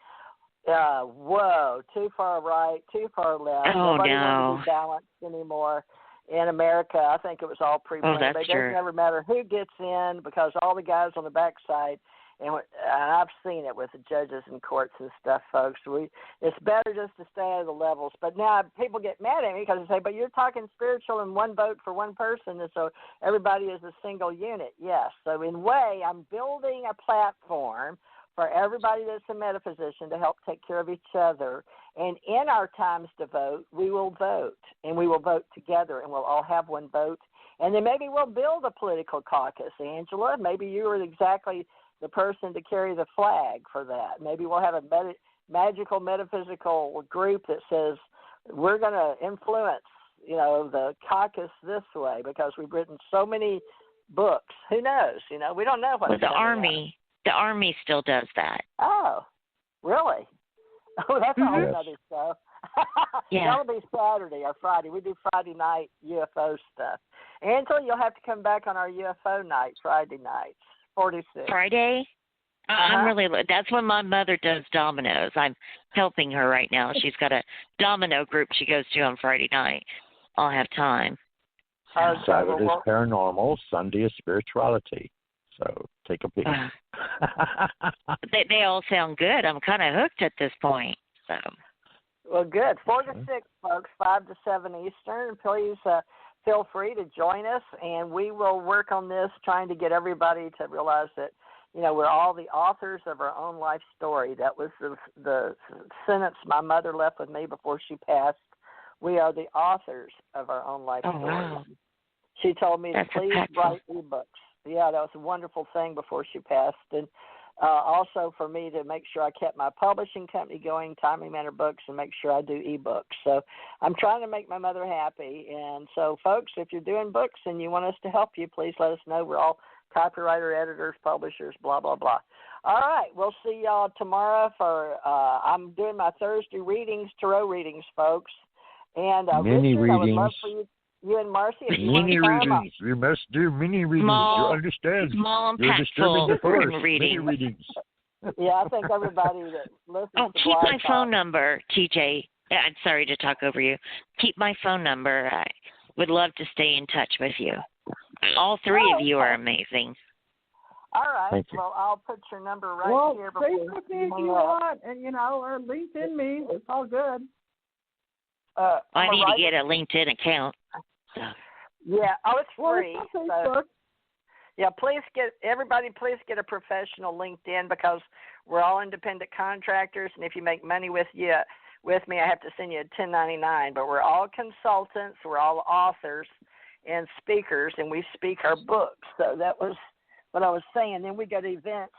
too far right, too far left. Nobody wanted to be balanced anymore. In America, I think it was all pre-planned. That's It true. doesn't ever matter who gets in because all the guys on the backside, and I've seen it with the judges and courts and stuff, folks. It's better just to stay out of the levels. But now people get mad at me because they say, but you're talking spiritual and one vote for one person, and so everybody is a single unit. Yes. So in a way, I'm building a platform for everybody that's a metaphysician to help take care of each other. And in our times to vote, we will vote, and we will vote together, and we'll all have one vote. And then maybe we'll build a political caucus, Angela. Maybe you are exactly the person to carry the flag for that. Maybe we'll have a magical metaphysical group that says we're going to influence, the caucus this way because we've written so many books. Who knows? We don't know what. Well, the Army still does that. Oh, really? Oh, that's a whole other stuff. Yeah. That'll be Saturday or Friday. We do Friday night UFO stuff. Angela, you'll have to come back on our UFO night, Friday nights. 46. Friday? That's when my mother does dominoes. I'm helping her right now. She's got a domino group she goes to on Friday night. I'll have time. Saturday is paranormal, Sunday is spirituality. So take a peek. They all sound good. I'm kind of hooked at this point. So. Well, good. 4 to 6, folks, 5 to 7 Eastern. Please feel free to join us, and we will work on this, trying to get everybody to realize that, we're all the authors of our own life story. That was the sentence my mother left with me before she passed. We are the authors of our own life story. Wow. She told me That's to please impactful. write ebooks. Yeah, that was a wonderful thing before she passed. And also for me to make sure I kept my publishing company going, Timely Manner Books, and make sure I do ebooks. So I'm trying to make my mother happy. And so, folks, if you're doing books and you want us to help you, please let us know. We're all copywriter, editors, publishers, blah, blah, blah. All right, we'll see y'all tomorrow for I'm doing my Thursday readings, tarot readings, folks. And mini Richard, readings. I would love for you and Marci, if you Mini want to come. readings. You must do mini readings. You understand? Small, You're disturbing the force. Mini readings. readings. Yeah, I think everybody that listens to keep my Blog phone Talk- number, TJ. I'm sorry to talk over you. Keep my phone number. I would love to stay in touch with you. All three of you are amazing. All right. Thank you. Well, I'll put your number right here. Facebook me if you want, and or LinkedIn me. It's all good. I need to get a LinkedIn account. So. Yeah. Oh, it's free. It's on Facebook. Yeah, please get a professional LinkedIn, because we're all independent contractors, and if you make money with me, I have to send you a 1099. But we're all consultants, we're all authors and speakers, and we speak our books. So that was what I was saying. Then we go to events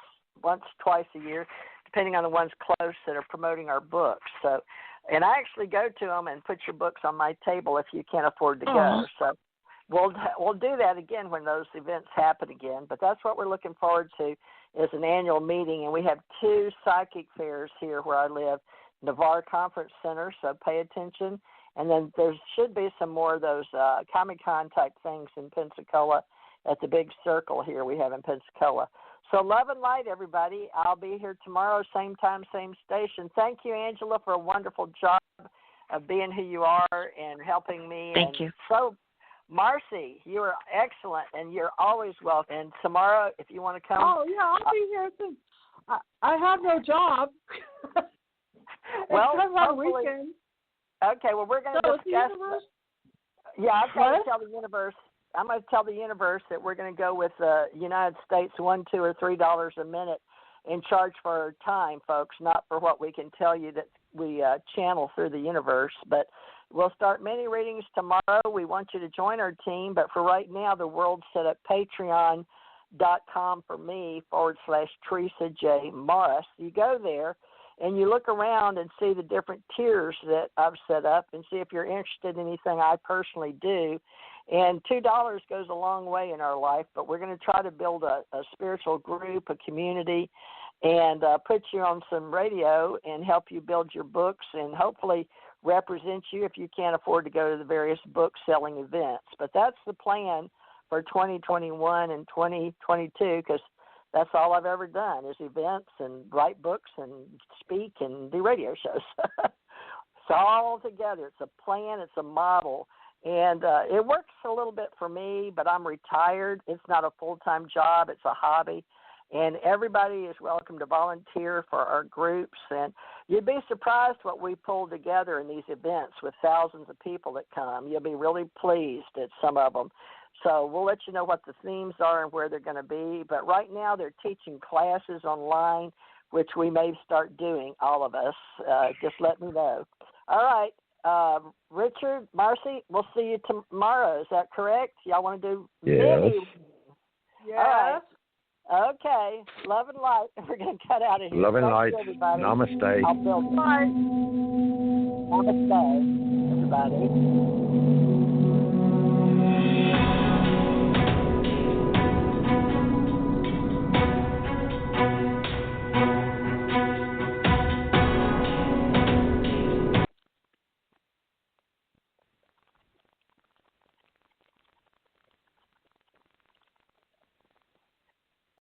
twice a year, depending on the ones close that are promoting our books. So, and I actually go to them and put your books on my table if you can't afford to go. So. We'll do that again when those events happen again, but that's what we're looking forward to, is an annual meeting, and we have 2 psychic fairs here where I live, Navarre Conference Center, so pay attention, and then there should be some more of those Comic-Con type things in Pensacola at the big circle here we have in Pensacola. So love and light, everybody. I'll be here tomorrow, same time, same station. Thank you, Angela, for a wonderful job of being who you are and helping me. Thank you. So, Marci, you are excellent, and you're always welcome. And tomorrow, if you want to come. Oh, yeah, I'll be here too. I have no job. Well, on weekend. Okay, well, we're going to discuss. Yeah, I'm going to tell the universe. I'm going to tell the universe that we're going to go with the United States $1, $2, or $3 a minute and charge for our time, folks, not for what we can tell you that we channel through the universe. But we'll start many readings tomorrow. We want you to join our team, but for right now, the world's set up patreon.com for me /Theresa J Morris. You go there and you look around and see the different tiers that I've set up and see if you're interested in anything I personally do. And $2 goes a long way in our life, but we're going to try to build a spiritual group, a community, and put you on some radio and help you build your books and hopefully represent you if you can't afford to go to the various book-selling events. But that's the plan for 2021 and 2022, because that's all I've ever done is events and write books and speak and do radio shows. It's all together. It's a plan. It's a model. And it works a little bit for me, but I'm retired. It's not a full-time job. It's a hobby. And everybody is welcome to volunteer for our groups. And you'd be surprised what we pull together in these events with thousands of people that come. You'll be really pleased at some of them. So we'll let you know what the themes are and where they're going to be. But right now they're teaching classes online, which we may start doing, all of us. Just let me know. All right. Richard, Marci, we'll see you tomorrow. Is that correct? Y'all want to do Yes. Yes. All right. Okay. Love and light. We're going to cut out of here. Love and Thank light. you, everybody. Namaste. I'll build it. Namaste, everybody.